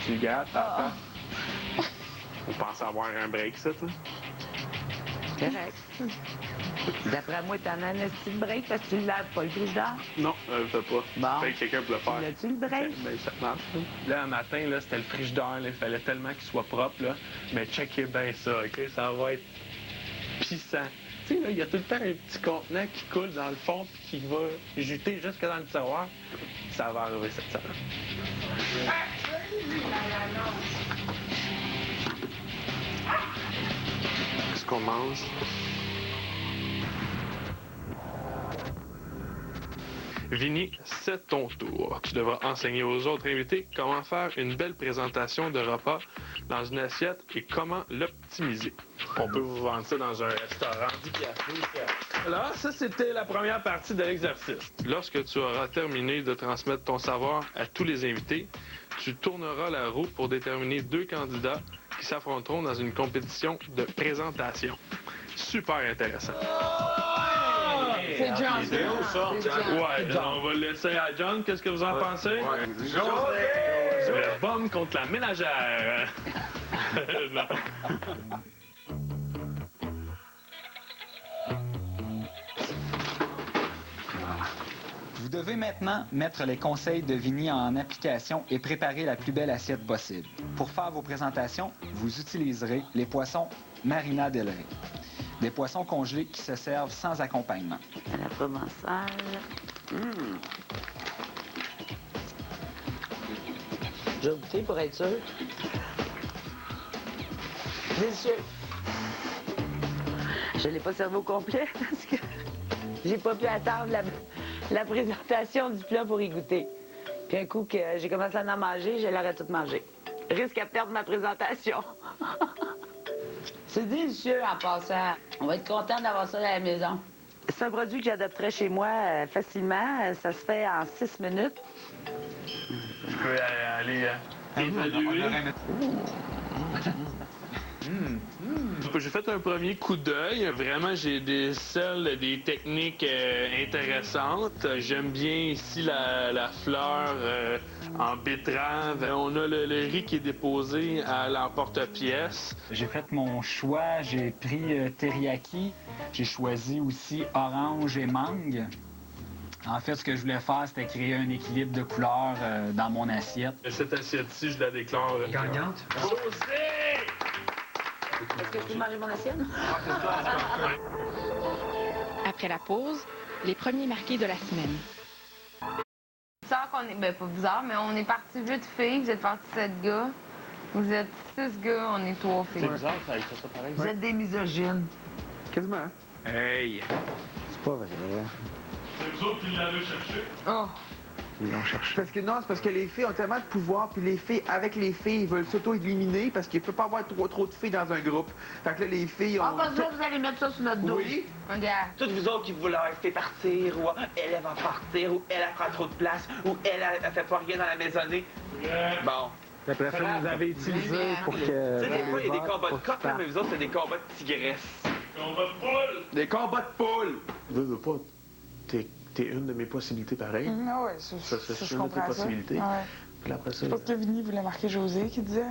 Tu le gardes, t'as On pense avoir un break, ça, toi. Correct. D'après moi, t'en as un petit break parce que tu ne laves pas le frigidaire. Non, je le fais pas. Bon. Fait que quelqu'un peut le faire. L'as-tu le break? Ben, ça marche. Là, un matin, là, c'était le frigidaire. Là, il fallait tellement qu'il soit propre. Là. Mais checkez bien ça, OK? Ça va être pissant. Tu sais, là, il y a tout le temps un petit contenant qui coule dans le fond puis qui va juter jusque dans le tiroir. Ça va arriver cette semaine. Qu'est-ce qu'on mange? Vinny, c'est ton tour. Tu devras enseigner aux autres invités comment faire une belle présentation de repas dans une assiette et comment l'optimiser. On peut vous vendre ça dans un restaurant. 10 piastres, 12 piastres. Alors, ça, c'était la première partie de l'exercice. Lorsque tu auras terminé de transmettre ton savoir à tous les invités, tu tourneras la roue pour déterminer 2 candidats qui s'affronteront dans une compétition de présentation. Super intéressant. C'est John. C'est John. Ouais, on va le laisser à John. Qu'est-ce que vous en pensez? Le bum contre la ménagère. Non. Vous devez maintenant mettre les conseils de Vinny en application et préparer la plus belle assiette possible. Pour faire vos présentations, vous utiliserez les poissons Marina Del Rey. Des poissons congelés qui se servent sans accompagnement. À la provençale. J'ai goûté pour être sûr. Délicieux. Je ne l'ai pas servi au complet parce que j'ai pas pu attendre la présentation du plat pour y goûter. Puis un coup que j'ai commencé à en manger, je l'aurais tout mangé. Risque à perdre ma présentation. C'est délicieux en passant. On va être content d'avoir ça à la maison. C'est un produit que j'adopterais chez moi facilement. Ça se fait en 6 minutes. Je peux aller évaluer. J'ai fait un premier coup d'œil. Vraiment, j'ai des techniques intéressantes. J'aime bien ici la fleur en betterave. On a le riz qui est déposé à l'emporte-pièce. J'ai fait mon choix, j'ai pris teriyaki. J'ai choisi aussi orange et mangue. En fait, ce que je voulais faire, c'était créer un équilibre de couleurs dans mon assiette. Cette assiette-ci, je la déclare gagnante. Est-ce que je peux manger mon assiette? Après la pause, les premiers marqués de la semaine. Bizarre qu'on est. Ben, pas bizarre, mais on est parti 8 filles, vous êtes parti 7 gars. Vous êtes 6 gars, on est 3 filles. C'est bizarre, ça fait ça pareil. Vous êtes des misogynes. Quasiment. Hey! C'est pas vrai. C'est vous autres qui l'avez cherché? Oh! Ils l'ont cherché. Parce que non, c'est parce que les filles ont tellement de pouvoir, puis les filles, avec les filles, ils veulent s'auto-éliminer parce qu'il ne peut pas avoir trop de filles dans un groupe. Fait que là, les filles ont... Ah, parce que là, vous allez mettre ça sur notre dos. Oui. Regarde. Toutes vous autres qui vous l'avez fait partir, ou elle va partir, ou elle prend trop de place, ou elle fait pas rien dans la maisonnée. Bon. Après ça, vous avez utilisé pour que... Tu sais, des fois, il y a des combats de coq, là, mais vous autres, c'est des combats de tigresses. Combats de poule! Des combats de poules! Veux pas, t'es une de mes possibilités pareilles. Ah ouais, Ça, je c'est une de tes comprends ça. possibilités. Ouais. Puis après ça... Je pense que Vinny voulait marquer José, qui disait.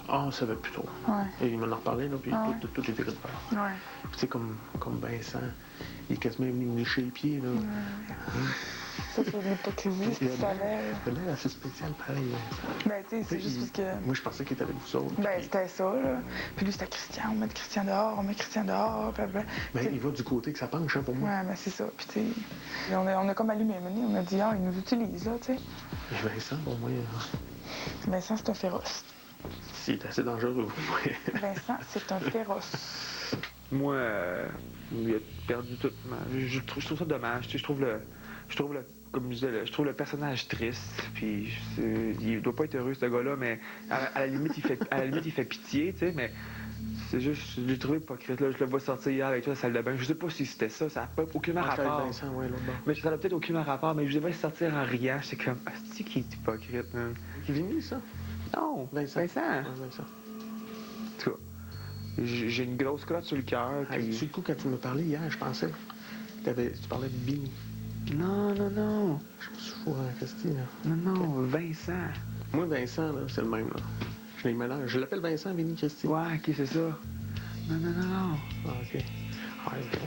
Ah, ça va plus tôt. Ouais. Et il m'en a reparlé, là, puis Ouais. tout était de faire. Ouais. Puis tu sais, comme Vincent, il est quasiment venu me lécher les pieds, là. Ça, c'est de l'hypocrisie, ce que ça avait. Il a l'air assez spécial, pareil. Ben, tu sais, c'est juste parce que. Moi, je pensais qu'il était avec vous autres. Ben, c'était ça, là. Puis lui, c'était Christian. On met Christian dehors, on met Christian dehors. Blablabla. Ben, il va du côté que ça penche, hein, pour moi. Ouais, mais c'est ça. Puis, tu sais, on a comme allumé un moment donné, on a dit, ah, il nous utilise, là, tu sais. Mais Vincent, pour moi, Vincent, c'est un féroce. s'il est assez dangereux, moi. Vincent, c'est un féroce. Moi, il a perdu tout. Je trouve ça dommage. Tu sais, je trouve comme je disais, je trouve le personnage triste. Puis il doit pas être heureux, ce gars-là, mais à la limite, il fait pitié, tu sais, mais c'est juste, je l'ai trouvé hypocrite. Là, je le vois sortir hier avec toi à la salle de bain. Je sais pas si c'était ça, ça n'a pas aucunement rapport. Vincent, ouais, là-bas. Mais ça n'a peut-être aucunement rapport, mais je devais sortir en riant. J'étais comme, c'est qui est hypocrite, man? Qui est venu, ça? Non, Vincent. Ouais, Vincent. En tout cas, j'ai une grosse crotte sur le cœur. Hey, sur le coup, quand tu me parlais hier, je pensais que tu parlais de Vinny. Non. Je me suis fou en Christy, là. Non, Vincent. Moi, Vincent, là, c'est le même, là. Je les mélange. Je l'appelle Vincent, Vinny, Christy. Ouais, ok, c'est ça. Non. Ah, ok. Ouais,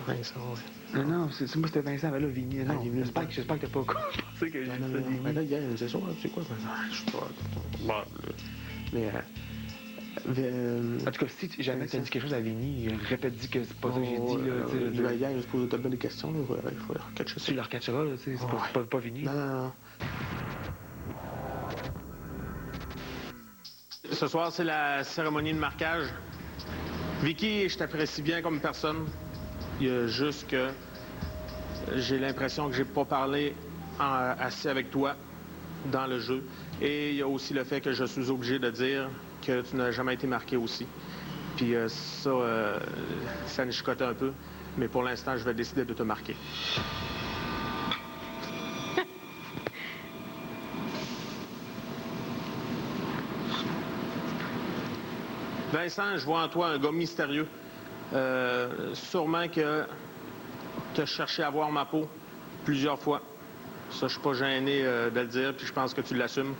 Vincent, ouais. Non, moi c'était Vincent, mais là, Vinny, non. Vinny, J'espère que t'as pas pensé que j'ai dit ça, Vinny. Mais là, hier, c'est ça, c'est quoi, Vincent? Je sais pas. Bon, mais... En tout cas, si jamais tu as dit quelque chose à Vinny, répète-dis que c'est pas ça que j'ai dit, là, tu sais. Hier, il se pose des questions, là, il faut leur catcher ça. Tu leur catcheras, là, tu sais, c'est pas Vinny. Non. Ce soir, c'est la cérémonie de marquage. Vicky, je t'apprécie bien comme personne. Il y a juste que j'ai l'impression que j'ai pas parlé assez avec toi dans le jeu. Et il y a aussi le fait que je suis obligé de dire que tu n'as jamais été marqué aussi. Puis ça me chicote un peu. Mais pour l'instant, je vais décider de te marquer. Vincent, je vois en toi un gars mystérieux. Sûrement que tu as cherché à voir ma peau plusieurs fois. Ça, je suis pas gêné de le dire, puis je pense que tu l'assumes.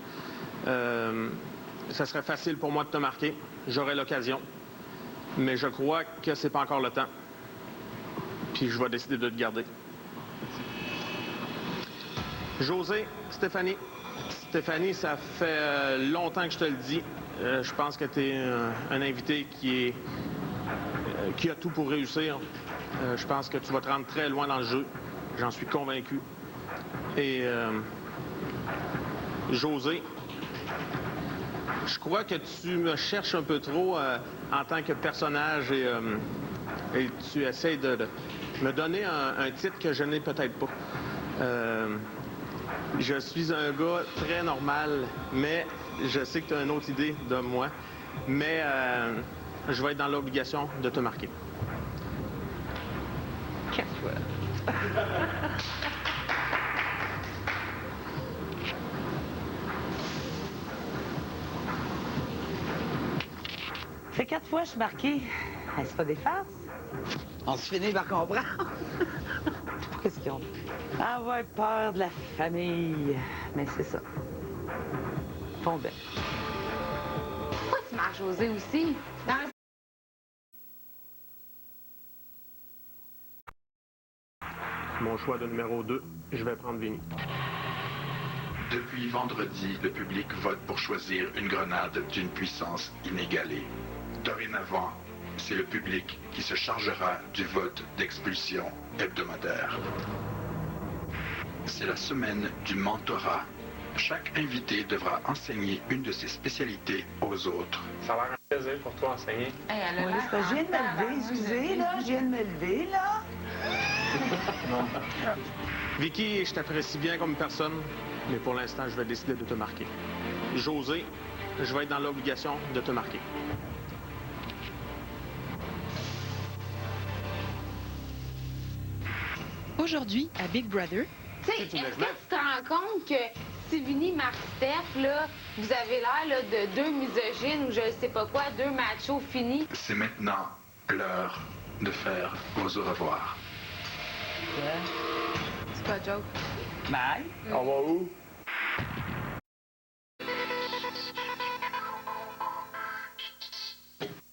Ça serait facile pour moi de te marquer. J'aurai l'occasion. Mais je crois que c'est pas encore le temps. Puis je vais décider de te garder. José, Stéphanie. Stéphanie, ça fait longtemps que je te le dis. Je pense que tu es un invité qui a tout pour réussir. Je pense que tu vas te rendre très loin dans le jeu. J'en suis convaincu. Et José, je crois que tu me cherches un peu trop en tant que personnage et tu essaies de me donner un titre que je n'ai peut-être pas. Je suis un gars très normal, mais je sais que tu as une autre idée de moi. Mais je vais être dans l'obligation de te marquer. Ça fait 4 fois que je suis marquée. C'est pas des farces. On se finit par comprendre. Qu'est-ce qu'ils ont? Avoir peur de la famille. Mais c'est ça. Fond bête. Pourquoi tu marches José aussi? Dans le... Mon choix de numéro 2, je vais prendre Vinny. Depuis vendredi, le public vote pour choisir une grenade d'une puissance inégalée. Dorénavant, c'est le public qui se chargera du vote d'expulsion hebdomadaire. C'est la semaine du mentorat. Chaque invité devra enseigner une de ses spécialités aux autres. Ça a l'air un plaisir pour toi d'enseigner. Oui, c'est parce que je viens de me lever, excusez, là. Je viens de me lever, là. Vicky, je t'apprécie bien comme personne, mais pour l'instant, je vais décider de te marquer. José, je vais être dans l'obligation de te marquer. Aujourd'hui, à Big Brother... Tu sais, est-ce que tu te rends compte que si Vinny marque Steph, là, vous avez l'air là, de deux misogynes ou je sais pas quoi, deux machos finis? C'est maintenant l'heure de faire vos au revoir. C'est pas joke. Bye. On va où?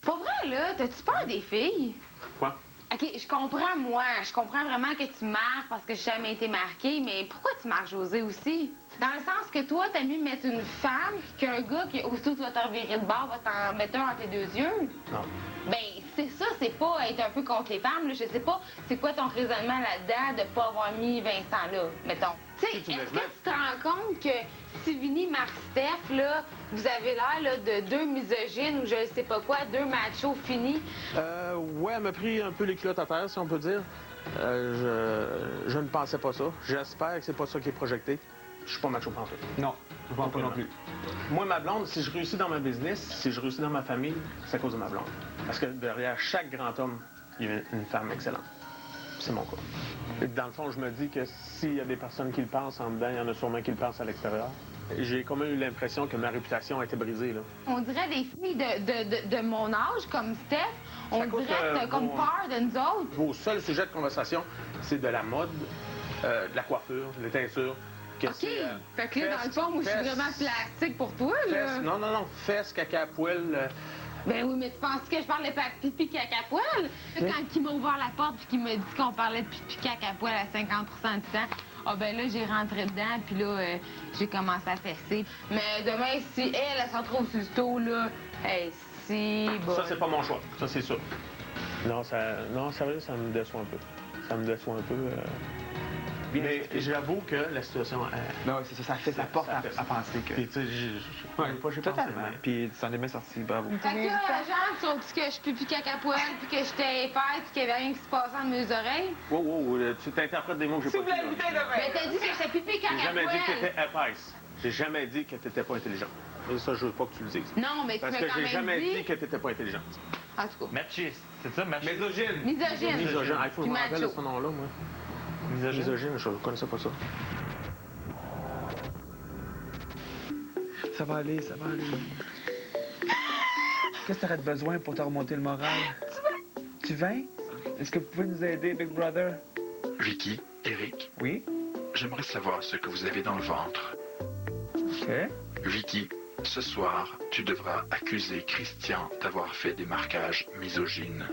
Pas vrai, là? T'as-tu peur des filles? Quoi? OK, je comprends, moi. Je comprends vraiment que tu marques parce que j'ai jamais été marquée, mais pourquoi tu marques José aussi? Dans le sens que toi, t'as mieux mettre une femme qu'un gars qui, aussitôt tu vas t'en virer de bord, va t'en mettre un entre tes deux yeux. Non. Ben, c'est ça, c'est pas être un peu contre les femmes, là. Je sais pas, c'est quoi ton raisonnement là-dedans de pas avoir mis Vincent là, mettons. Tu sais, est-ce que tu te rends compte que si Vinny marque Steph, là, vous avez l'air là, de deux misogynes ou je sais pas quoi, deux machos finis? Ouais, elle m'a pris un peu les culottes à terre, si on peut dire. Je ne pensais pas ça. J'espère que c'est pas ça qui est projeté. Je suis pas macho pantoute. Non, je pense pas non plus. Moi, ma blonde, si je réussis dans ma business, si je réussis dans ma famille, c'est à cause de ma blonde. Parce que derrière chaque grand homme, il y a une femme excellente. C'est mon cas. Et dans le fond, je me dis que s'il y a des personnes qui le pensent en dedans, il y en a sûrement qui le pensent à l'extérieur. J'ai quand même eu l'impression que ma réputation a été brisée, là. On dirait des filles de mon âge, comme Steph, on dirait que t'as comme peur de nous autres. Vos seuls sujets de conversation, c'est de la mode, de la coiffure, de les teintures. OK. Fait que là, dans le fond, moi, je suis vraiment plastique pour toi, là. Non, fesses, caca, poêle. Ben oui, mais tu penses que je parle de pipi caca poêle? Quand il m'a ouvert la porte puis qu'il m'a dit qu'on parlait de pipi caca poêle à 50% du temps, ah ben là, j'ai rentré dedans puis là, j'ai commencé à fesser. Mais demain, si elle s'en trouve sur le dos, là, hey, si... Bon. Ça, c'est pas mon choix. Ça, c'est sûr. Non, sérieux, ça me déçoit un peu. Ça me déçoit un peu. Mais j'avoue que la situation... Non, c'est ça, ça porte à penser que... Puis, tu sais, j'ai totalement. Puis, tu t'en es bien sorti, bravo. Fait que là, genre, tu ont dit que je suis pipi caca poêle, puis que j'étais épaisse, puis qu'il y avait rien qui se passait dans mes oreilles. Wow, tu t'interprètes des mots que j'ai pas dit. Ben, t'as dit que j'étais pipi caca poêle. J'ai jamais dit que t'étais épaisse. J'ai jamais dit que t'étais pas intelligente. Et ça, je veux pas que tu le dises. Non, mais tu m'as quand même dit... Parce que j'ai jamais dit que t'étais pas intelligente. En tout cas. Machiste, c'est ça, machiste? Misogyne. Misogyne. Il faut que je me rappelle de ce nom-là, moi. Misogyne, je connaissais pas ça. Ça va aller, ça va aller. Qu'est-ce que t'aurais de besoin pour te remonter le moral? Tu viens? Est-ce que vous pouvez nous aider, Big Brother? Vicky, Eric. Oui? J'aimerais savoir ce que vous avez dans le ventre. OK. Vicky, ce soir, tu devras accuser Christian d'avoir fait des marquages misogynes.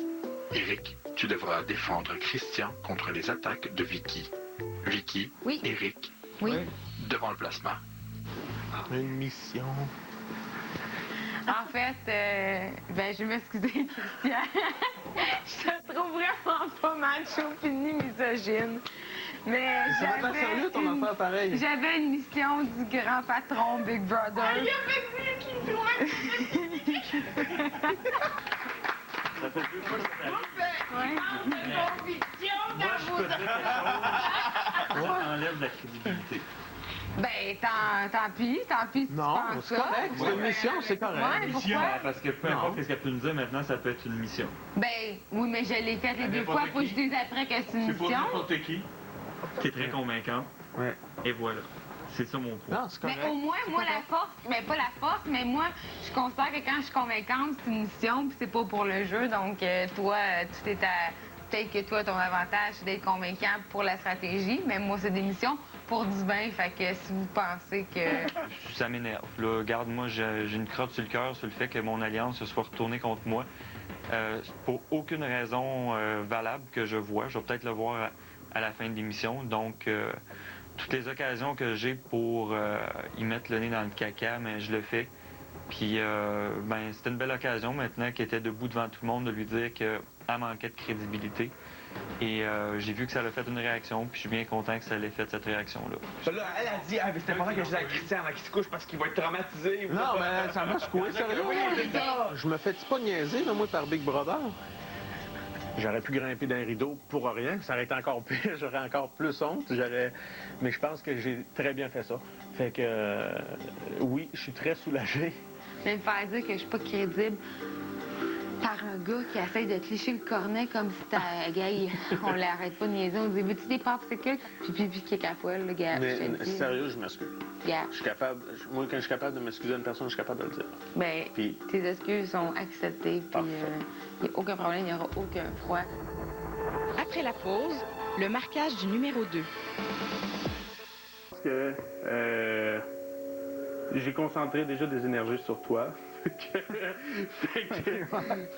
Eric, tu devras défendre Christian contre les attaques de Vicky. Vicky, oui. Eric, oui. Devant le plasma. Une mission. En fait, ben, je vais m'excuser, Christian. Je te trouve vraiment pas macho fini misogyne. Mais ça va pas sérieux ton affaire pareil. J'avais une mission du grand patron Big Brother. Ah, il a fait qu'il doit. Ça fait plus fois que Moi, enlève la crédibilité. Ben, tant pis, non, c'est correct. C'est une mission, c'est correct. Ouais, mission, parce que peu importe ce qu'elle peut nous dire maintenant, ça peut être une mission. Ben, oui, mais je l'ai faite les deux fois, faut que je dise après que c'est une mission. C'est pas n'importe qui. Qui est très convaincant. Ouais. Et voilà. C'est ça mon point. Non, c'est correct. Mais au moins, moi, la force, mais pas la force, mais moi, je considère que quand je suis convaincante, c'est une mission, puis c'est pas pour le jeu. Donc, toi, tout est à. Peut-être que toi, ton avantage, c'est d'être convaincant pour la stratégie, mais moi, c'est des missions pour du bien. Fait que si vous pensez que. Ça m'énerve. Là, regarde, moi, j'ai une crotte sur le cœur sur le fait que mon alliance se soit retournée contre moi. Pour aucune raison valable que je vois. Je vais peut-être le voir à la fin de l'émission. Donc, toutes les occasions que j'ai pour y mettre le nez dans le caca, mais je le fais. Puis, ben, c'était une belle occasion maintenant qu'elle était debout devant tout le monde de lui dire qu'elle manquait de crédibilité. Et j'ai vu que ça a fait une réaction, puis je suis bien content que ça ait fait cette réaction-là. Là, elle a dit, ah, mais c'était important que je dise à Christian avant qu'il se couche parce qu'il va être traumatisé. Non, mais ça m'a secoué, sérieux. Je me fais pas niaiser, là, moi, par Big Brother. J'aurais pu grimper d'un rideau pour rien, ça aurait été encore pire, j'aurais encore plus honte, mais je pense que j'ai très bien fait ça. Fait que, oui, je suis très soulagé. Mais me faire dire que je suis pas crédible par un gars qui essaye de te lécher le cornet comme si t'as gay. On l'arrête pas de niaiser. On dit, veux-tu des popsicles? Puis kick à poil, le gars. Mais sérieux, je m'excuse. Yeah. Je suis capable, moi, quand je suis capable de m'excuser à une personne, je suis capable de le dire. Ben, puis... tes excuses sont acceptées, puis il n'y a aucun problème, il n'y aura aucun froid. Après la pause, le marquage du numéro 2. Parce que j'ai concentré déjà des énergies sur toi.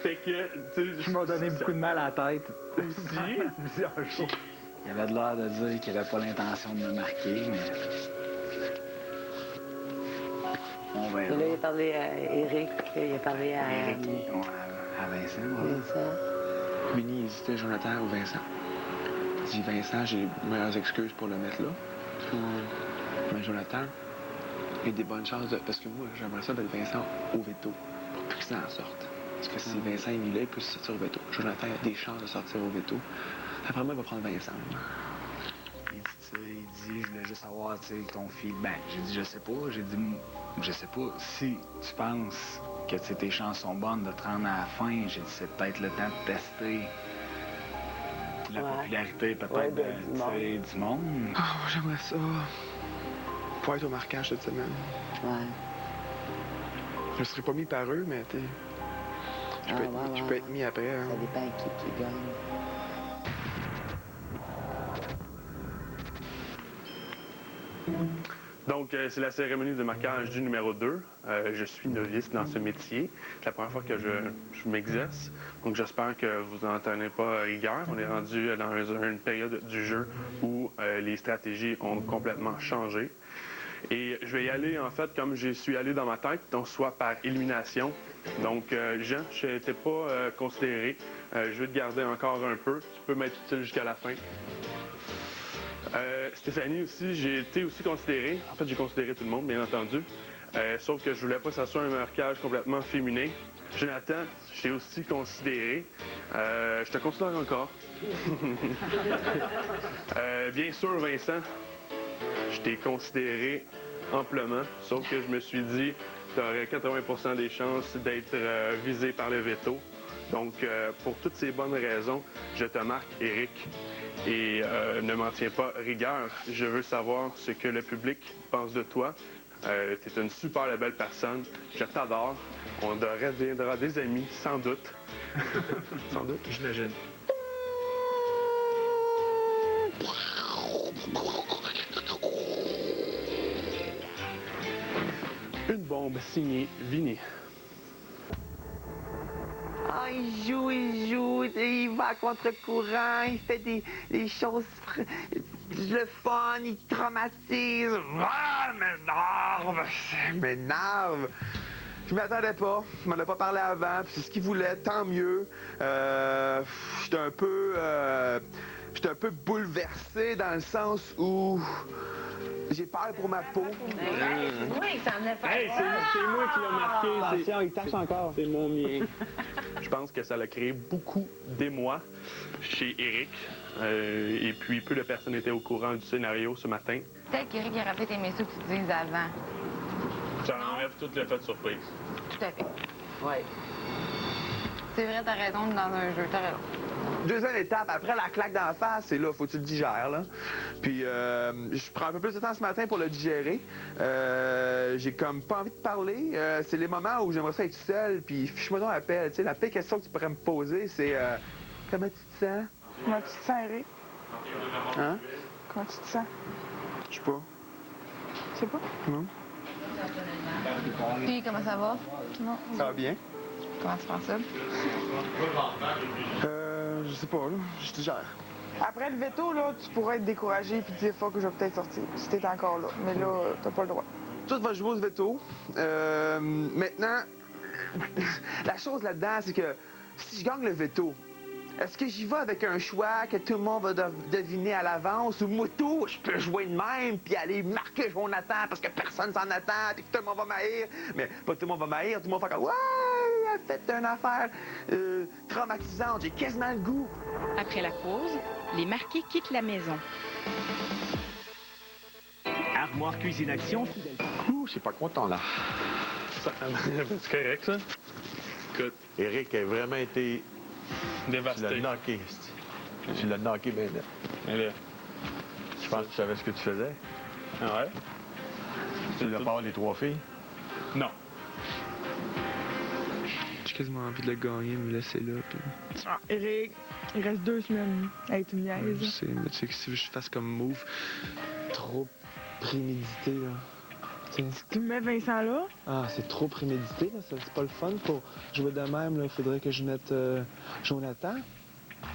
Fait que tu m'as donné beaucoup de mal à la tête. Aussi. Il avait de l'air de dire qu'il n'avait pas l'intention de me marquer, mais. On verra. Et là, il a parlé à Eric, il a parlé à. Eric, à Vincent. Vincent. Vinny hésitait, Jonathan ou Vincent. Il dit Vincent, j'ai meilleures excuses pour le mettre là. Mais Jonathan, il y a des bonnes chances de. Parce que moi, j'aimerais ça mettre Vincent au veto pour que Christian en sorte. Parce que si Vincent est mis là, il peut sortir au veto. Jonathan a des chances de sortir au veto. Après moi, il va prendre Vincent. Il dit ça, il dit, je voulais juste savoir, tu sais, ton feedback. J'ai dit, je sais pas. J'ai dit, je sais pas. Si tu penses que tes chances sont bonnes de te rendre à la fin, j'ai dit, c'est peut-être le temps de tester la popularité, peut-être, du monde. Ah, j'aimerais ça. Faut être au marquage cette semaine. Ouais. Je ne serais pas mis par eux, mais tu je peux être mis après. Ça dépend qui gagne. Donc, c'est la cérémonie de marquage du numéro 2. Je suis novice dans ce métier. C'est la première fois que je m'exerce. Donc, j'espère que vous n'en tenez pas rigueur. On est rendu dans une période du jeu où les stratégies ont complètement changé. Et je vais y aller, en fait, comme je suis allé dans ma tête, donc soit par élimination. Donc, Jean, je n'étais pas considéré. Je vais te garder encore un peu. Tu peux m'être utile jusqu'à la fin. Stéphanie aussi, j'ai été aussi considéré. En fait, j'ai considéré tout le monde, bien entendu. Sauf que je voulais pas que ça soit un marquage complètement féminin. Jonathan, je t'ai aussi considéré. Je te considère encore. Bien sûr, Vincent, je t'ai considéré amplement. Sauf que je me suis dit, tu aurais 80% des chances d'être visé par le veto. Donc, pour toutes ces bonnes raisons, je te marque, Eric. Et ne m'en tiens pas rigueur. Je veux savoir ce que le public pense de toi. Tu es une super belle personne. Je t'adore. On deviendra des amis, sans doute. Sans doute, j'imagine. Une bombe signée Vinny. Ah, il joue, il va à contre-courant, il fait des choses, le fun, il traumatise. Ah, m'énerve. Je m'y attendais pas, il m'en a pas parlé avant, puis c'est ce qu'il voulait, tant mieux. J'étais un peu bouleversé dans le sens où j'ai peur pour ma peau. Oui, ça en a fait. Hey, c'est moi qui l'ai marqué. Attention, il tâche encore. C'est mon mien. Je pense que ça a créé beaucoup d'émoi chez Eric. Et puis, peu de personnes étaient au courant du scénario ce matin. Peut-être qu'Éric aurait peut-être aimé ça que tu dises avant. Ça enlève tout l'effet de surprise. Tout à fait. Oui. C'est vrai, t'as raison, dans un jeu, t'as raison. Deuxième étape, après la claque d'en face, c'est là, faut que tu le digères, là. Puis, je prends un peu plus de temps ce matin pour le digérer. J'ai comme pas envie de parler. C'est les moments où j'aimerais ça être seul, puis fiche-moi donc la paix. Tu sais, la pire question que tu pourrais me poser, c'est comment tu te sens? Comment tu te sens, Eric? Hein? Comment tu te sens? Je sais pas. Tu sais pas? Non. Puis, comment ça va? Non. Ça va bien? Comment tu prends ça? Je sais pas, là. Je digère. Après le veto, là, tu pourrais être découragé puis te dire fuck, je vais peut-être sortir si t'es encore là. Mais là, t'as pas le droit. Tout va jouer au veto. Maintenant, la chose là-dedans, c'est que si je gagne le veto, est-ce que j'y vais avec un choix que tout le monde va deviner à l'avance ou moto, je peux jouer de même puis aller marquer Jonathan parce que personne s'en attend puis que tout le monde va m'haïr. Mais pas tout le monde va m'haïr, tout le monde va faire comme « Ouais, elle a fait une affaire traumatisante, j'ai quasiment le goût. » Après la pause, les Marquis quittent la maison. Armoire Cuisine Action. Ouh, c'est pas content, là. C'est correct, ça? Écoute. Eric a vraiment été... dévasté. Tu l'as knocké. Tu l'as knocké bien net. Je pense que tu savais ce que tu faisais. Ah ouais? Tu l'as pas les 3 filles? Non. J'ai quasiment envie de le gagner, me laisser là. Puis... Ah, Eric, il reste 2 semaines. Hey, tu me niaises. Je sais, mais tu sais que si je fasse comme move, trop prémédité, là. Tu me mets Vincent là? Ah, c'est trop prémédité, là. C'est pas le fun. Pour jouer de même, là, il faudrait que je mette Jonathan.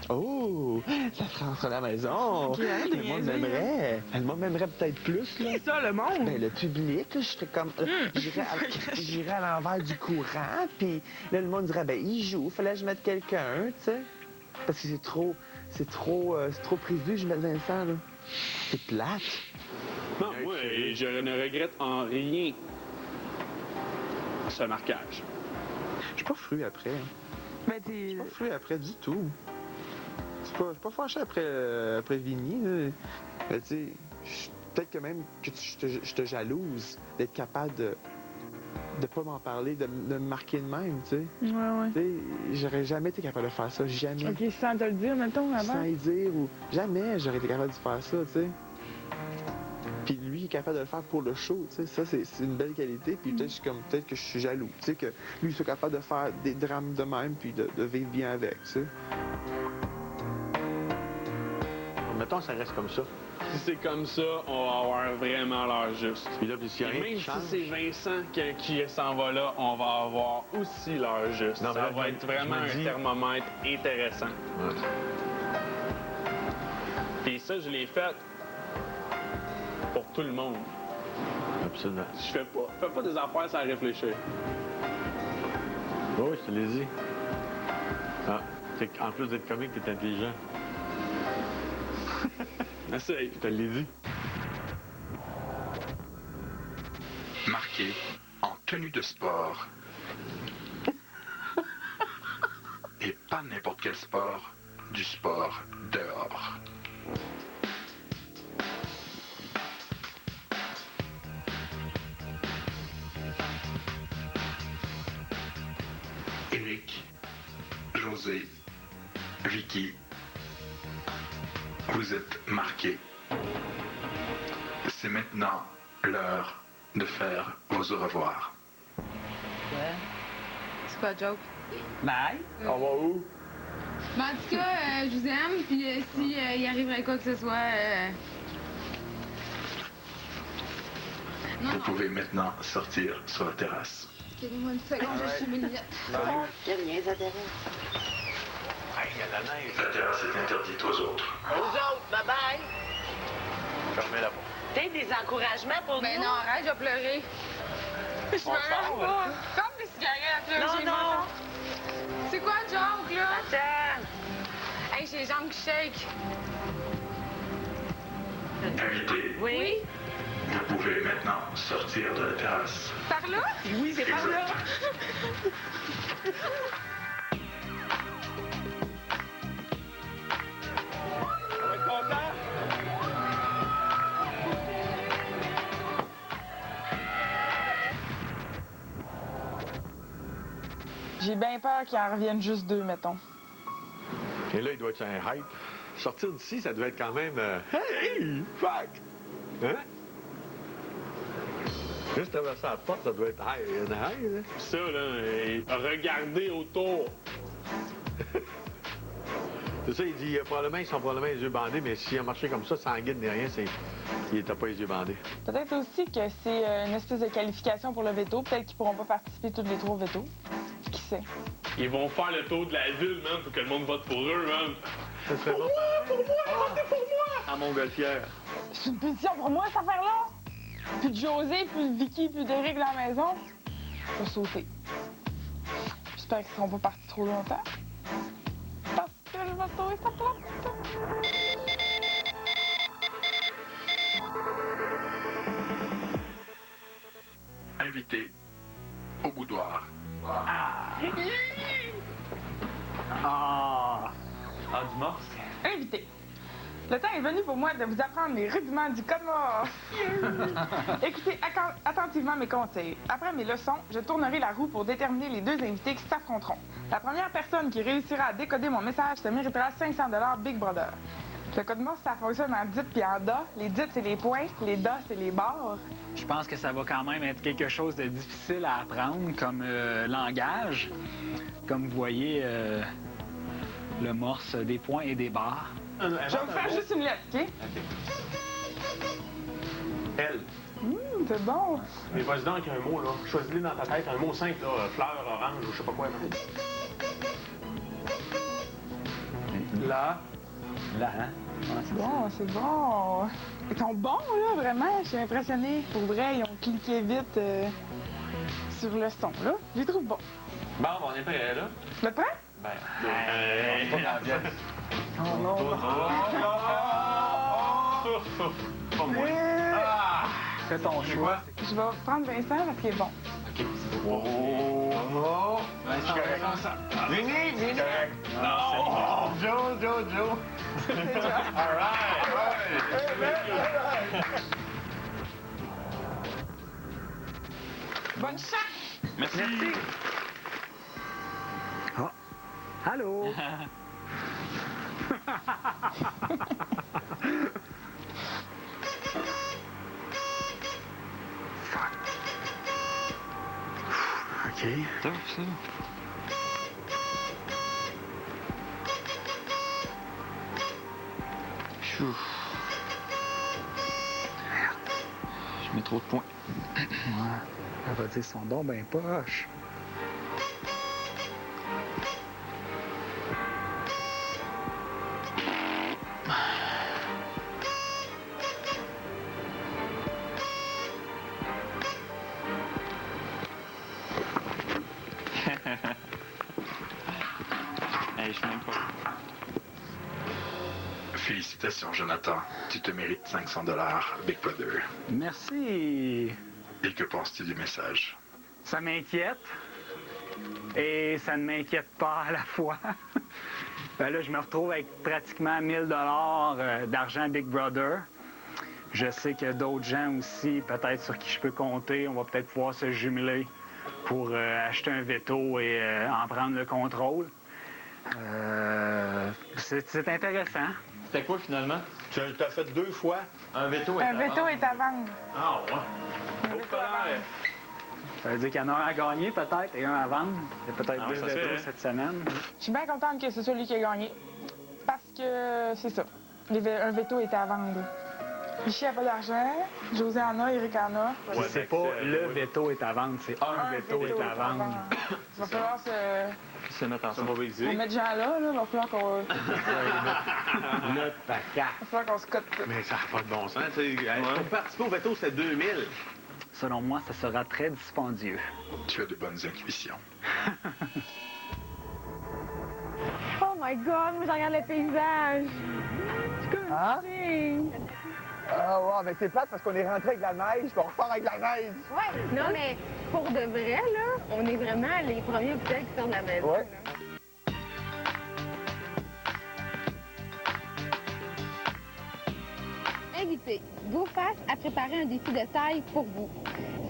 Oh! Ça ferait rentrer à la maison! Okay, le monde m'aimerait! Le monde m'aimerait peut-être plus, là. Qui ça, le monde? Ben, le public, là, je ferais comme... J'irais à l'envers du courant, puis là, le monde dirait, ben, il joue, fallait que je mette quelqu'un, tu sais. Parce que c'est trop prévu que je mette Vincent, là. C'est plate. Non, moi, je ne regrette en rien ce marquage. Je suis pas fru après. Ben, t'es... Je suis pas fru après du tout. Je suis pas fâché après Vinny, là. Mais tu sais, peut-être que même que je te jalouse d'être capable de pas m'en parler, de me marquer de même, tu sais. Ouais. Tu sais, j'aurais jamais été capable de faire ça, jamais. OK, sans te le dire, mettons, avant. Sans y dire, ou jamais j'aurais été capable de faire ça, tu sais. Puis lui, il est capable de le faire pour le show, tu sais. Ça, c'est une belle qualité. Puis peut-être que je suis jaloux, tu sais, que lui, il soit capable de faire des drames de même, puis de vivre bien avec, tu sais. Mettons, ça reste comme ça. Si c'est comme ça, on va avoir vraiment l'heure juste. Puis là, puis s'il y a rien même qui change... si c'est Vincent qui s'en va là, on va avoir aussi l'heure juste. Non, ça va être vraiment un thermomètre intéressant. Ouais. Puis ça, je l'ai fait pour tout le monde. Absolument. Je fais pas des affaires sans réfléchir. Oui, je te l'ai dit. Ah, en plus d'être comique, t'es intelligent. Essaye. Je te l'ai dit. Marqué en tenue de sport. Et pas n'importe quel sport, du sport dehors. Eric, José, Vicky, vous êtes marqués. C'est maintenant l'heure de faire vos au revoir. C'est quoi, joke? Bye! On va où? Ben, en tout cas, je vous aime, puis si il arriverait quoi que ce soit... Vous pouvez maintenant sortir sur la terrasse. Donnez-moi une seconde, je suis mes lunettes. Il n'y a rien, ça t'arrête. Hey, il y a la neige. La terrasse est interdite aux autres. Aux autres, bye-bye. Fermez la porte. T'as des encouragements pour Ben nous? non, arrête, je vais pleurer. Je me lève pas. Comme des cigarettes, là. Non, j'ai non. mal. C'est quoi le joke, là? Attends. Hey, j'ai les jambes qui shake. Invité, Oui? vous pouvez maintenant sortir de la terrasse. Par là? Oui, c'est par là. On va être content? J'ai bien peur qu'il en revienne juste 2, mettons. OK. Et là, il doit être un hype. Sortir d'ici, ça devait être quand même... Hey! Fuck! Hein? Juste traverser la porte, ça doit être high, là. Ça, là, regardez autour. C'est ça, il dit, probablement, ils sont probablement les yeux bandés, mais s'il a marché comme ça, sans guide ni rien, il n'était pas les yeux bandés. Peut-être aussi que c'est une espèce de qualification pour le veto. Peut-être qu'ils pourront pas participer tous les 3 veto. Qui sait? Ils vont faire le tour de la ville, man, pour que le monde vote pour eux, man. Ça serait bon. Pour moi, votez pour moi! À Montgolfière. C'est une pétition pour moi, cette affaire-là! Plus de José, plus de Vicky, plus d'Éric dans la maison. Je vais sauter. J'espère qu'ils seront pas partis trop longtemps. Parce que je vais sauver sa place. Invité au boudoir. Du morse. Invité. Le temps est venu pour moi de vous apprendre les rudiments du code morse. Écoutez attentivement mes conseils. Après mes leçons, je tournerai la roue pour déterminer les 2 invités qui s'affronteront. La première personne qui réussira à décoder mon message se méritera 500 $ Big Brother. Le code morse, ça fonctionne en dit puis en da. Les dits, c'est les points. Les da, c'est les barres. Je pense que ça va quand même être quelque chose de difficile à apprendre comme langage. Comme vous voyez, le morse des points et des barres. Je vais vous faire juste une lettre, OK? Elle. C'est bon. Mais vas-y donc avec un mot, là. Choisis-le dans ta tête, un mot simple, là. Fleur, orange, ou je sais pas quoi. Là. Là, hein? Ouais, C'est bon, c'est bon. Ils sont bons, là, vraiment. Je suis impressionnée. Pour vrai, ils ont cliqué vite sur le son, là. Je les trouve bons. Bon, on est prêt, là. Vous êtes prêts? Ben, pas dans la pièce. Oh non. Pas moi. Fais ton choix. Je vais prendre Vincent parce qu'il est bon. OK, c'est bon. Oh! Vincent, Vini! Non! Joe! All right! Bonne chance! Merci. Ah. Allô? OK. Tough, ça. Chou. Je mets trop de points. Ouais. Elle va dire son don ben poche. Hey, je sais même pas. Félicitations, Jonathan. Tu te mérites 500 $ Big Brother. Merci. Et que penses-tu du message? Ça m'inquiète. Et ça ne m'inquiète pas à la fois. Ben là, je me retrouve avec pratiquement 1000 $ d'argent Big Brother. Je sais que d'autres gens aussi, peut-être sur qui je peux compter, on va peut-être pouvoir se jumeler pour acheter un veto et en prendre le contrôle. C'est intéressant. C'était quoi finalement? Tu as fait 2 fois. Un veto Un veto est à vendre. Ah, ouais. Un veto à vendre. Ça veut dire qu'il y en a un à gagner peut-être et un à vendre. Il y a peut-être Ah ouais, 2 ça se fait, vetos hein? cette semaine. Je suis bien contente que ce soit lui qui a gagné. Parce que c'est ça. Un veto est à vendre. Michi n'a pas d'argent. José en a, Eric en a. Puis c'est pas le veto est à vendre, c'est un veto est à vendre. Il va falloir Se mettre ensemble. Pour mettre Jean là, il va falloir qu'on... Le paquet. Il va falloir qu'on se cote tout. Mais ça n'a pas de bon sens. Pour participer au veto, c'est 2000. Selon moi, ça sera très dispendieux. Tu as de bonnes intuitions. Oh my God, moi, je regarde le paysage. Hein? Ah ouais, mais c'est plate parce qu'on est rentré avec la neige, puis on repart avec la neige. Ouais, non, mais pour de vrai, là, on est vraiment les premiers hôpitaux qui sortent de la maison. Ouais. Là. Invité, GoFast a préparé un défi de taille pour vous.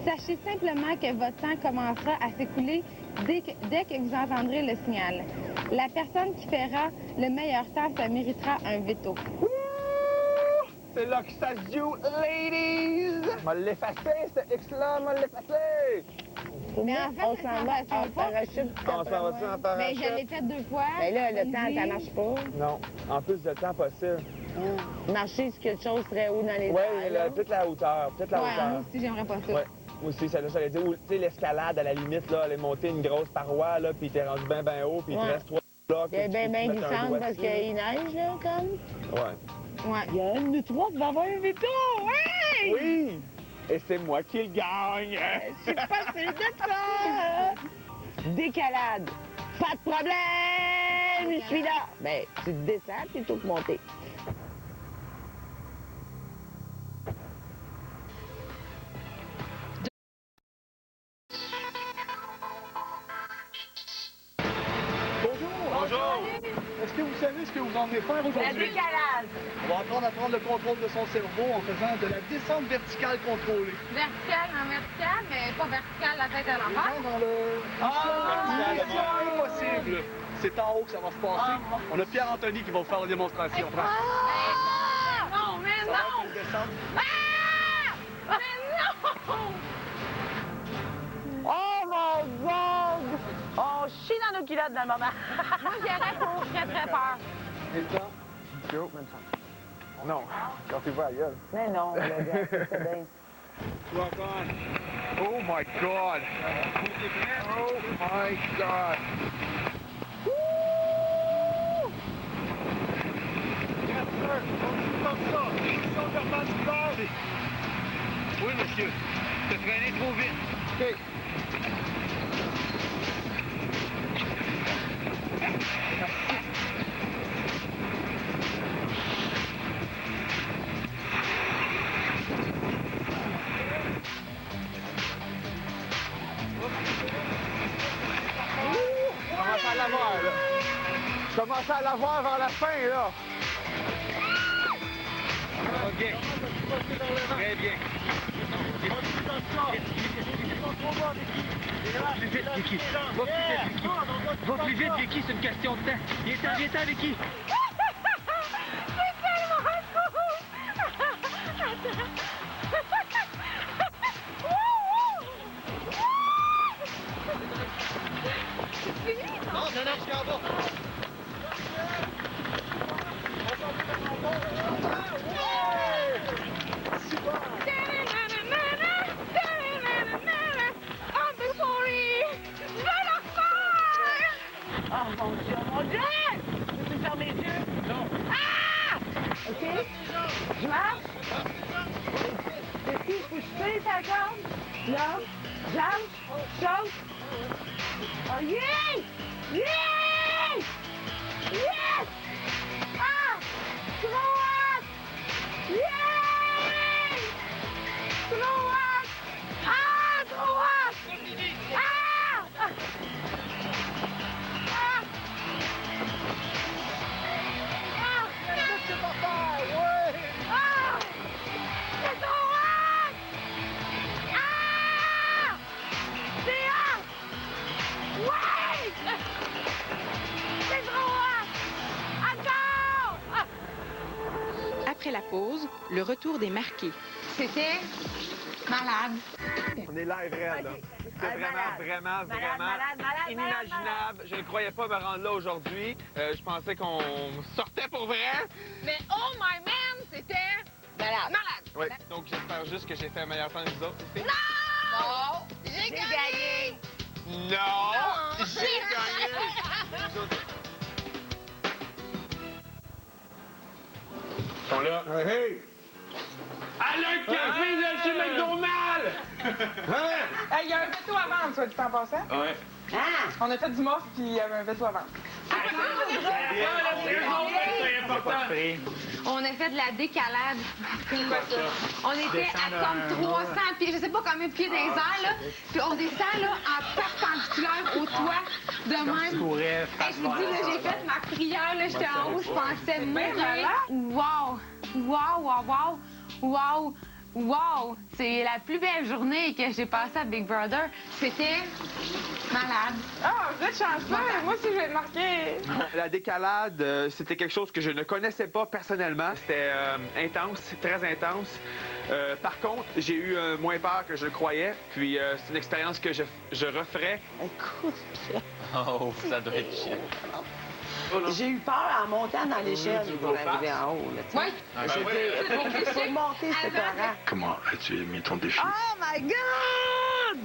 Sachez simplement que votre temps commencera à s'écouler dès que vous entendrez le signal. La personne qui fera le meilleur temps, ça méritera un veto. C'est là que ça se joue, ladies! M'a l'effacer, ce X-là, m'a l'effacer! Mais en fait, on s'en va en parachute. On s'en va-tu en parachute? Mais je l'ai fait 2 fois. Mais là, le temps, ça marche pas. Non. En plus de temps possible. Marcher sur quelque chose très haut dans les Oui, airs. peut-être la hauteur. Peut-être la hauteur. Moi aussi, j'aimerais pas ça. Ouais. Moi aussi, ça j'allais dire, tu sais, l'escalade, à la limite, là, aller monter une grosse paroi, là, puis t'es rendu bien haut, puis il te reste 3 blocs. Il est bien glissante parce qu'il neige, là, comme. Ouais. Il y a un de 3 qui va avoir un veto! Oui! Oui! Et c'est moi qui le gagne! Je suis pas sûre de ça! Décalade! Pas de problème! Je suis là! Ben, tu te descends plutôt que monter. Bonjour! Est-ce que vous savez ce que vous en venez faire aujourd'hui? La décalade! On va apprendre à prendre le contrôle de son cerveau en faisant de la descente verticale contrôlée. Verticale en verticale, mais pas verticale la tête à l'envers. Dans le... c'est impossible! C'est en haut que ça va se passer. On a Pierre-Anthony qui va vous faire la démonstration. Non, mais Ça va être une descente. Mais non! Oh mon God! On chie dans nos culottes dans le moment. Moi, j'irais pour très peur. Et ça? Non, quand tu vois la gueule. Mais non, le gars, c'est bien. Rock on. Oh my God! Oh my God! Yes, sir. Continue comme ça. Position perpendiculaire. Oui, monsieur. T'as traîné trop vite. OK. Je commence à la voir vers la fin, là. OK. Très bien. Plus vite, Vicky. Va plus vite, Vicky, c'est une question de temps. Viens-t'en, Vicky. C'est tellement cool! Non, je suis en bas. Oh mon Dieu, mon Dieu! Peux-tu fermer les yeux? Non. Ah! OK? Je marche. Ici, faut que je pèse ta jambe. Là, jambe, saute. Oh yeah! Yeah! Yes! Ah! Droite! Yeah! Droite! Ah! Droite! Ah! Après la pause, le retour des marqués. C'était malade. On est live réel, là. C'était vraiment inimaginable. Je ne croyais pas me rendre là aujourd'hui. Je pensais qu'on sortait pour vrai. Mais oh my man, c'était malade. Oui, donc j'espère juste que j'ai fait un meilleur temps que vous autres ici. Non! J'ai gagné! Non! J'ai gagné! Ils sont là. Hey! Elle a un café de chez McDonald's! Il y a un veto à vendre, soit dit en passant. Ouais. On a fait du morph, puis il y avait un veto à vendre. On a fait de la décalade. On était à comme 300 pieds, je sais pas combien de pieds dans les airs, là. Puis on descend, là, en perpendiculaire au toit, de même. Je vous dis, là, j'ai fait ma prière, là, j'étais en haut, je pensais mourir. Wow! Wow, wow, wow! Wow! wow, c'est la plus belle journée que j'ai passée à Big Brother. C'était malade. Ah, vous êtes chanceux. Moi aussi, je vais être marquée. La décalade, c'était quelque chose que je ne connaissais pas personnellement. C'était intense, très intense. Par contre, j'ai eu moins peur que je le croyais. Puis c'est une expérience que je referais. Écoute, Pierre. Oh, ça doit être chiant. J'ai eu peur en montant dans l'échelle pour arriver en haut. Là, oui. Faut monter, c'est correct. Comment as-tu aimé ton défi? Oh my God!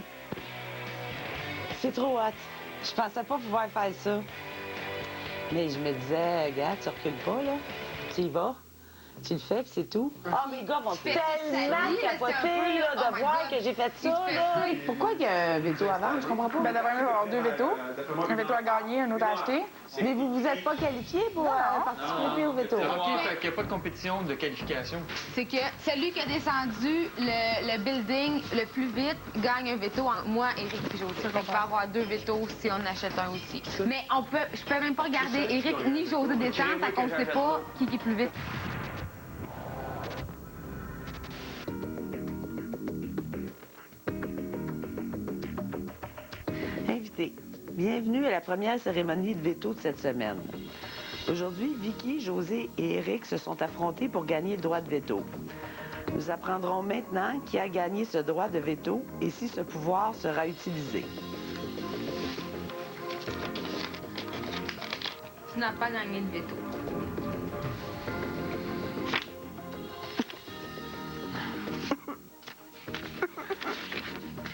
C'est trop hot. Je pensais pas pouvoir faire ça. Mais je me disais, regarde, tu recules pas, là. Tu y vas. Tu le fais, puis c'est tout. Oh, mes gars vont tellement capoter, là, de voir que j'ai fait ça, là. Pourquoi il y a un veto à vendre? Je comprends pas. Ben, d'après moi, il va y avoir 2 vétos. Un veto à gagner, un autre à acheter. Mais vous vous êtes pas qualifié pour participer au veto. OK, fait qu'il n'y a pas de compétition de qualification. C'est que celui qui a descendu le building le plus vite gagne un veto entre moi, Éric et José. On peut avoir 2 vétos si on achète un aussi. Mais je peux même pas regarder Éric ni José descendre, fait qu'on ne sait pas qui est plus vite. Invités, bienvenue à la première cérémonie de veto de cette semaine. Aujourd'hui, Vicky, José et Éric se sont affrontés pour gagner le droit de veto. Nous apprendrons maintenant qui a gagné ce droit de veto et si ce pouvoir sera utilisé. Tu n'as pas gagné le veto.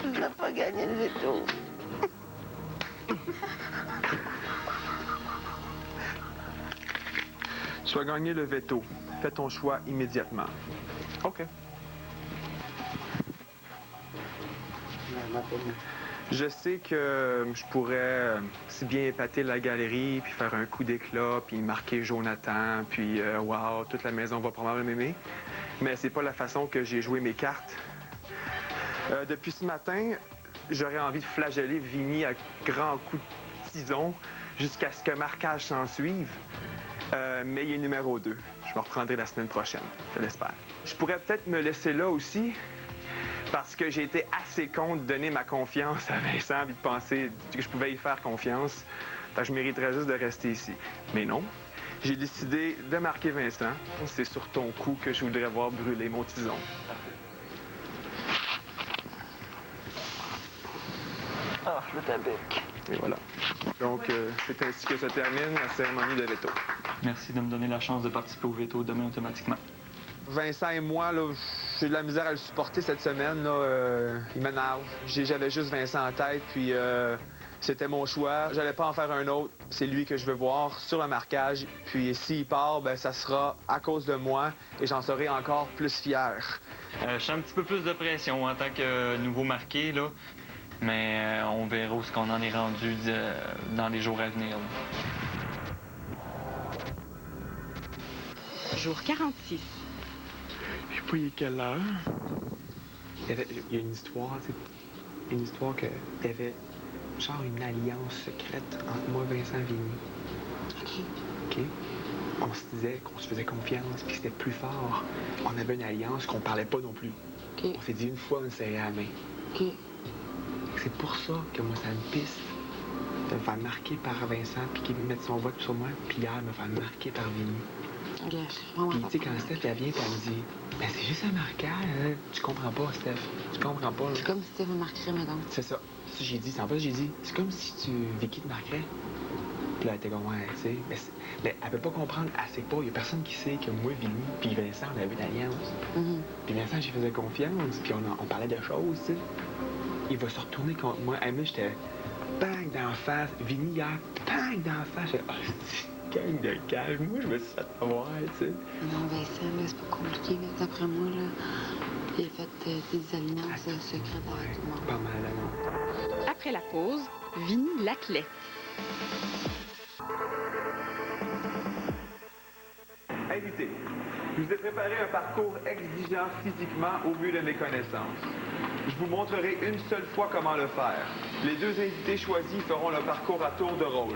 Tu n'as pas gagné le veto. Tu as gagné le veto. Fais ton choix immédiatement. OK. Je sais que je pourrais si bien épater la galerie, puis faire un coup d'éclat, puis marquer Jonathan, puis wow, toute la maison va probablement m'aimer. Mais c'est pas la façon que j'ai joué mes cartes. Depuis ce matin, j'aurais envie de flageller Vinny à grands coups de tison jusqu'à ce que marquage s'en suive. Mais il est numéro 2. Je me reprendrai la semaine prochaine, je l'espère. Je pourrais peut-être me laisser là aussi, parce que j'ai été assez con de donner ma confiance à Vincent et de penser que je pouvais y faire confiance. Fait que je mériterais juste de rester ici. Mais non, j'ai décidé de marquer Vincent. C'est sur ton coup que je voudrais voir brûler mon tison. Ah, je veux ta bec. Et voilà. Donc, c'est ainsi que se termine la cérémonie de veto. Merci de me donner la chance de participer au veto demain automatiquement. Vincent et moi, là, j'ai de la misère à le supporter cette semaine. Là, il m'énerve. J'avais juste Vincent en tête, puis c'était mon choix. J'allais pas en faire un autre. C'est lui que je veux voir sur le marquage. Puis s'il part, ben ça sera à cause de moi et j'en serai encore plus fier. Je sens un petit peu plus de pression en tant que nouveau marqué, là. Mais on verra où ce qu'on en est rendu dans les jours à venir. Là. Jour 46. Je sais pas il est quelle heure. Il y a une histoire, qu'il y avait genre une alliance secrète entre moi, Vincent et Vinny. OK. On se disait qu'on se faisait confiance, puis c'était plus fort. On avait une alliance qu'on parlait pas non plus. OK. On s'est dit une fois, on serrait la main. OK. C'est pour ça que moi, ça me pisse de me faire marquer par Vincent, puis qu'il mette son vote sur moi, puis hier, me faire marquer par Vinny. Puis, tu sais, quand Steph, elle vient, puis elle me dit, ben, c'est juste un marquage, hein. Tu comprends pas, Steph. Tu comprends pas. C'est comme si Steph me marquerait, madame. C'est ça. Ça, j'ai dit. En fait, j'ai dit, c'est comme si Vicky te marquerait. Puis là, elle était comme, ouais, tu sais. Mais elle peut pas comprendre, elle sait pas. Il y a personne qui sait que moi, Vinny, puis Vincent, on avait une alliance. Puis Vincent, j'y faisais confiance, puis on parlait de choses, tu sais. Il va se retourner contre moi. Et moi, j'étais bang d'en face. Vinny, hier, bang d'en face. J'étais, gang de calme. Moi, je me suis fait avoir, tu sais. Non, Vincent, mais c'est pas compliqué, mais d'après moi, là, il a fait des alliances secrètes avec tout le monde. Pas mal, non. Après la pause, Vinny Laclais. Invité, je vous ai préparé un parcours exigeant physiquement au vu de mes connaissances. Je vous montrerai une seule fois comment le faire. Les 2 invités choisis feront le parcours à tour de rôle.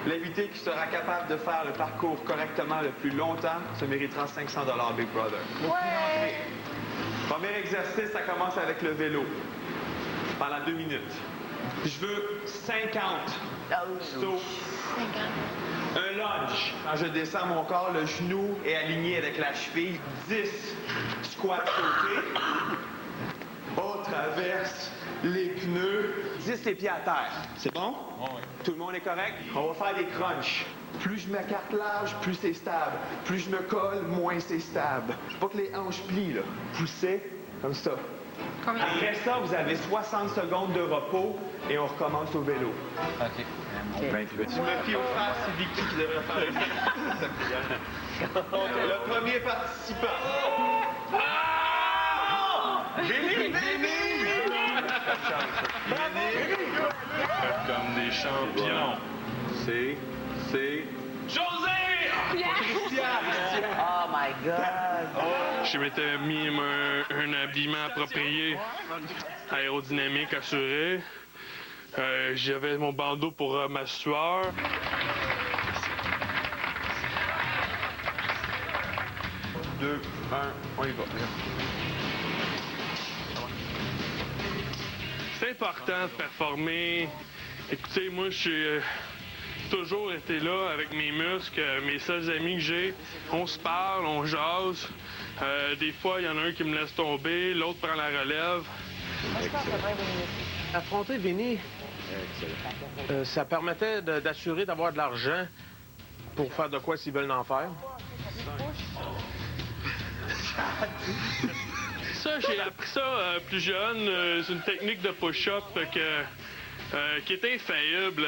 L'invité qui sera capable de faire le parcours correctement le plus longtemps se méritera 500 $ Big Brother. Ouais! Premier exercice, ça commence avec le vélo. Pendant 2 minutes. Puis je veux 50 sauts. Un lunge. Quand je descends mon corps, le genou est aligné avec la cheville. 10 squats sautés. On traverse les pneus. 10 les pieds à terre. C'est bon? Oui. Tout le monde est correct? On va faire des crunchs. Plus je m'écarte large, plus c'est stable. Plus je me colle, moins c'est stable. Pas que les hanches plient, là. Poussez comme ça. Après ça, vous avez 60 secondes de repos et on recommence au vélo. OK. Tu me fies aux frères, c'est Vicky qui devrait faire OK, le premier participant. Véné! Comme des champions. C'est José! Oh my God! Je m'étais mis un habillement approprié, aérodynamique assuré. J'avais mon bandeau pour ma sueur. Deux, un, on y va. C'est important de performer. Écoutez, moi, j'ai toujours été là avec mes muscles, mes seuls amis que j'ai. On se parle, on jase. Des fois, il y en a un qui me laisse tomber, l'autre prend la relève. Affronter Vinny, ça permettait d'assurer d'avoir de l'argent pour faire de quoi s'ils veulent en faire. Ça, j'ai appris ça plus jeune. C'est une technique de push-up qui est infaillible.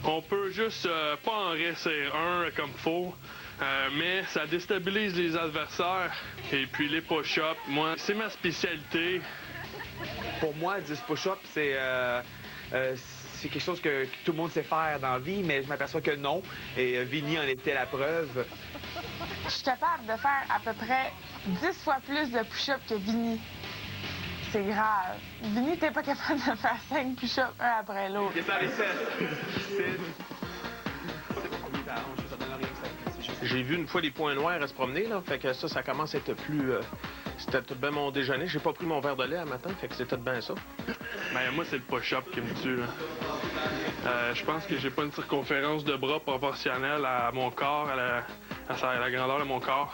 On peut juste pas en rester un comme faut, mais ça déstabilise les adversaires. Et puis les push-ups, moi, c'est ma spécialité. Pour moi, 10 push-ups, c'est quelque chose que tout le monde sait faire dans la vie, mais je m'aperçois que non. Et Vinny en était la preuve. Je suis capable de faire à peu près 10 fois plus de push-ups que Vinny. C'est grave. Vinny, t'es pas capable de faire 5 push-ups un après l'autre. Il est par les fesses. J'ai vu une fois les points noirs à se promener, là. Fait que ça commence à être plus... C'était tout bien mon déjeuner. J'ai pas pris mon verre de lait à matin, fait que c'était bien ça. Ben, moi, c'est le push-up qui me tue, là. Je pense que j'ai pas une circonférence de bras proportionnelle à mon corps, à la grandeur de mon corps.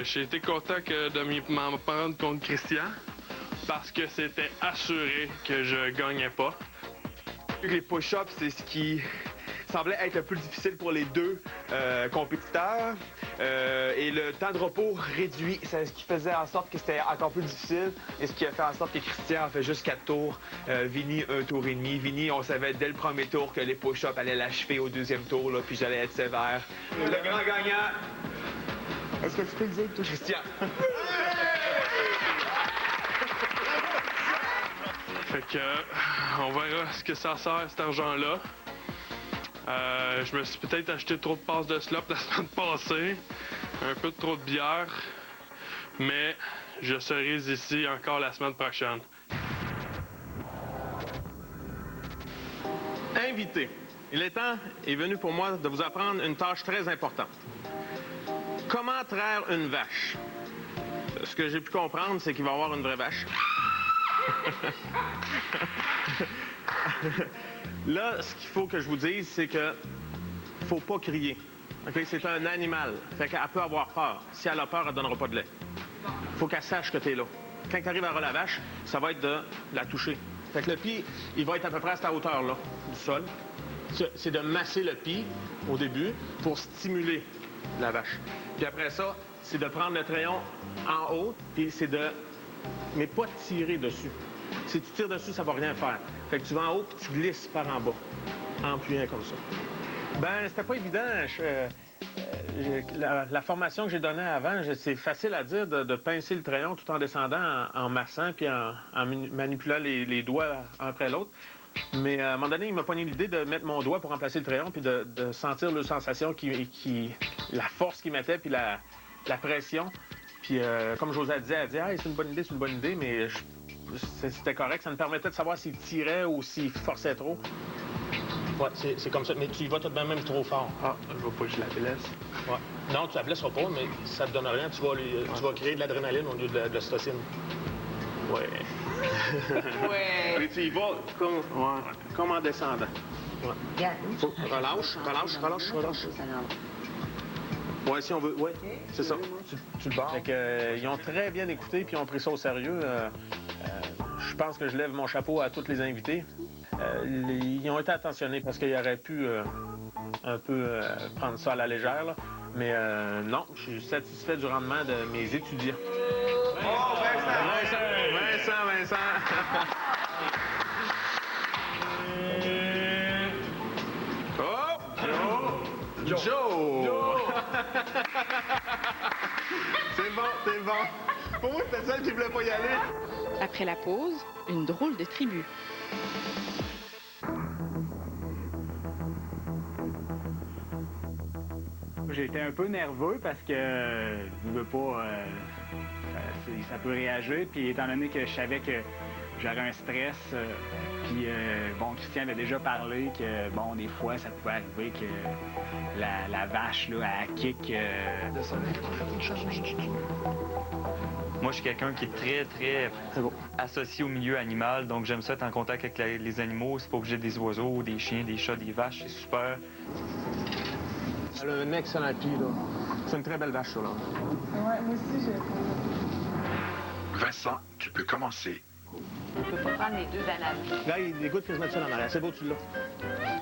J'ai été content de m'en prendre contre Christian parce que c'était assuré que je gagnais pas. Les push-ups, c'est ce qui semblait être le plus difficile pour les deux compétiteurs. Et le temps de repos réduit, c'est ce qui faisait en sorte que c'était encore plus difficile. Et ce qui a fait en sorte que Christian a fait juste 4 tours, Vinny 1 tour et demi. Vinny, on savait dès le premier tour que les push-ups allaient l'achever au deuxième tour, là, puis j'allais être sévère. Le grand gagnant, est-ce que tu peux le dire, toi, Christian? Fait que, on verra ce que ça sert, cet argent-là. Je me suis peut-être acheté trop de passes de slop la semaine passée, un peu trop de bière, mais je serai ici encore la semaine prochaine. Invité, il est temps est venu pour moi de vous apprendre une tâche très importante. Comment traire une vache? Ce que j'ai pu comprendre, c'est qu'il va y avoir une vraie vache. Là, ce qu'il faut que je vous dise, c'est que faut pas crier. Okay? C'est un animal. Fait qu'elle peut avoir peur. Si elle a peur, elle donnera pas de lait. Faut qu'elle sache que tu es là. Quand tu arrives à la vache, ça va être de la toucher. Fait que le pied, il va être à peu près à cette hauteur-là du sol. C'est de masser le pied au début pour stimuler la vache. Puis après ça, c'est de prendre le crayon en haut, puis c'est de... mais pas tirer dessus. Si tu tires dessus, ça va rien faire. Fait que tu vas en haut, puis tu glisses par en bas, en appuyant comme ça. Ben, c'était pas évident. La formation que j'ai donnée avant, c'est facile à dire de pincer le crayon tout en descendant, en massant, puis en manipulant les doigts un après l'autre. Mais à un moment donné, il m'a pogné l'idée de mettre mon doigt pour remplacer le crayon, puis de sentir la sensation, la force qu'il mettait, puis la pression. Puis comme José disait, elle dit « Ah, c'est une bonne idée, mais c'était correct. Ça me permettait de savoir s'il tirait ou s'il forçait trop. » Ouais, c'est comme ça. Mais tu y vas tout de même trop fort. Ah, je veux pas que je la blesse. Ouais. Non, tu la blesseras pas, mais ça te donne rien. Tu vas créer de l'adrénaline au lieu de l'ocytocine. Ouais. Ouais. Et tu y vas comme en descendant. Ouais. Relâche. Ouais, si on veut. Ouais, c'est ça. Tu le barres. Fait que, ils ont très bien écouté puis ils ont pris ça au sérieux. Je pense que je lève mon chapeau à tous les invités. Ils ont été attentionnés parce qu'ils auraient pu un peu prendre ça à la légère. Là. Mais non, je suis satisfait du rendement de mes étudiants. Oh, Vincent! Joe! C'est bon. Pour moi, c'était celle qui voulait pas y aller. Après la pause, une drôle de tribu. J'ai été un peu nerveux parce que je veux pas... ça peut réagir. Puis étant donné que je savais que j'aurais un stress, puis bon, Christian avait déjà parlé que, bon, des fois, ça pouvait arriver que la vache, là, elle kick... Moi, je suis quelqu'un qui est très, très associé au milieu animal, donc j'aime ça être en contact avec les animaux. C'est pas obligé des oiseaux, des chiens, des chats, des vaches, c'est super. Elle a un excellent pied, là. C'est une très belle vache, ça, là. Ouais, moi aussi, j'ai... Vincent, tu peux commencer. On peut pas prendre les deux à la main. Là, il goûte quasiment de ça dans l'arrière. C'est beau, tu l'as.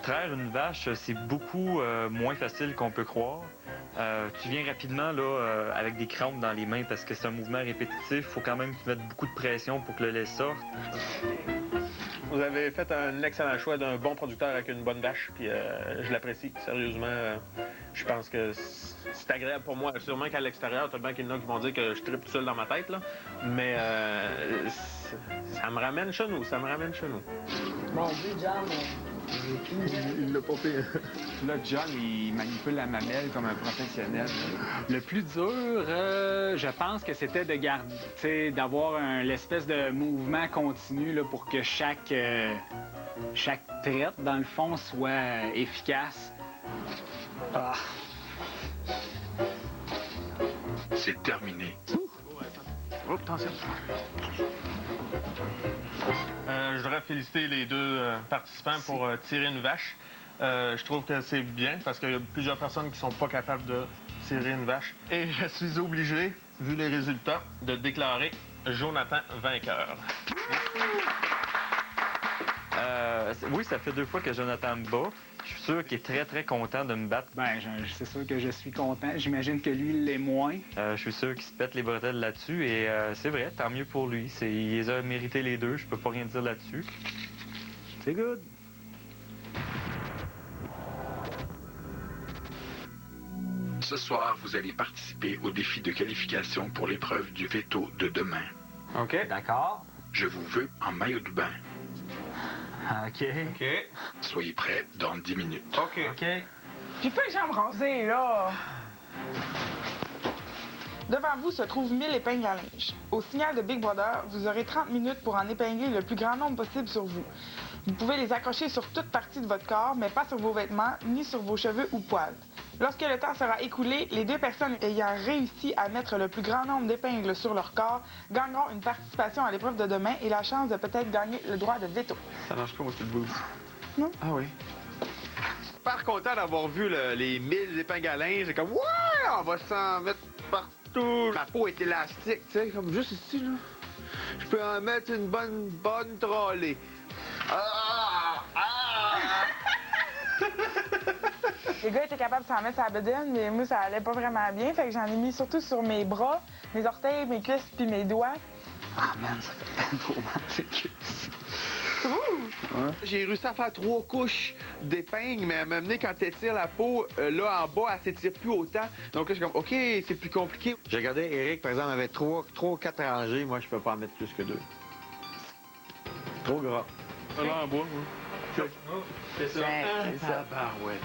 Traire une vache, c'est beaucoup moins facile qu'on peut croire. Tu viens rapidement là, avec des crampes dans les mains parce que c'est un mouvement répétitif. Il faut quand même que tu mettes beaucoup de pression pour que le lait sorte. Vous avez fait un excellent choix d'un bon producteur avec une bonne vache, puis je l'apprécie. Sérieusement, je pense que c'est agréable pour moi. Sûrement qu'à l'extérieur, tout le monde qu'il y en a qui vont dire que je tripe tout seul dans ma tête, là. Mais ça me ramène chez nous, Mon Dieu, John, Il l'a pas fait. Là, John, il manipule la mamelle comme un professionnel. Le plus dur, je pense que c'était de garder, d'avoir l'espèce de mouvement continu là, pour que chaque traite, dans le fond, soit efficace. Ah. C'est terminé. Oh, attention. Je voudrais féliciter les deux participants pour tirer une vache. Je trouve que c'est bien parce qu'il y a plusieurs personnes qui sont pas capables de tirer une vache. Et je suis obligé, vu les résultats, de déclarer Jonathan vainqueur. Oui, ça fait 2 fois que Jonathan me bat. Je suis sûr qu'il est très, très content de me battre. Ben, c'est sûr que je suis content. J'imagine que lui, il l'est moins. Je suis sûr qu'il se pète les bretelles là-dessus et c'est vrai, tant mieux pour lui. Il les a mérités les deux, je peux pas rien dire là-dessus. C'est good. Ce soir, vous allez participer au défi de qualification pour l'épreuve du veto de demain. OK. D'accord. Je vous veux en maillot de bain. OK. Soyez prêts dans 10 minutes. OK. J'ai pas les jambes rasées, là! Devant vous se trouvent 1000 épingles à linge. Au signal de Big Brother, vous aurez 30 minutes pour en épingler le plus grand nombre possible sur vous. Vous pouvez les accrocher sur toute partie de votre corps, mais pas sur vos vêtements, ni sur vos cheveux ou poils. Lorsque le temps sera écoulé, les 2 personnes ayant réussi à mettre le plus grand nombre d'épingles sur leur corps gagneront une participation à l'épreuve de demain et la chance de peut-être gagner le droit de veto. Ça marche pas, moi, c'est le boost. Non? Ah oui. Super content d'avoir vu les 1000 épingles à linge. J'ai comme, ouais, on va s'en mettre partout. Ma peau est élastique, tu sais, comme juste ici, là. Je peux en mettre une bonne trollée. Les gars étaient capables de s'en mettre sur la bedaine, mais moi, ça allait pas vraiment bien. Fait que j'en ai mis surtout sur mes bras, mes orteils, mes cuisses puis mes doigts. Ah, man, ça fait trop mal, ces cuisses. Ouais. J'ai réussi à faire 3 couches d'épingles, mais à m'amener quand t'étires la peau, là en bas, elle s'étire plus autant. Donc là, je suis comme, OK, c'est plus compliqué. J'ai regardé, Eric, par exemple, avait 3 ou 4 rangées. Moi, je peux pas en mettre plus que 2. Trop gras. Là, en bois, oui. C'est ça. C'est ça. Ah, ouais.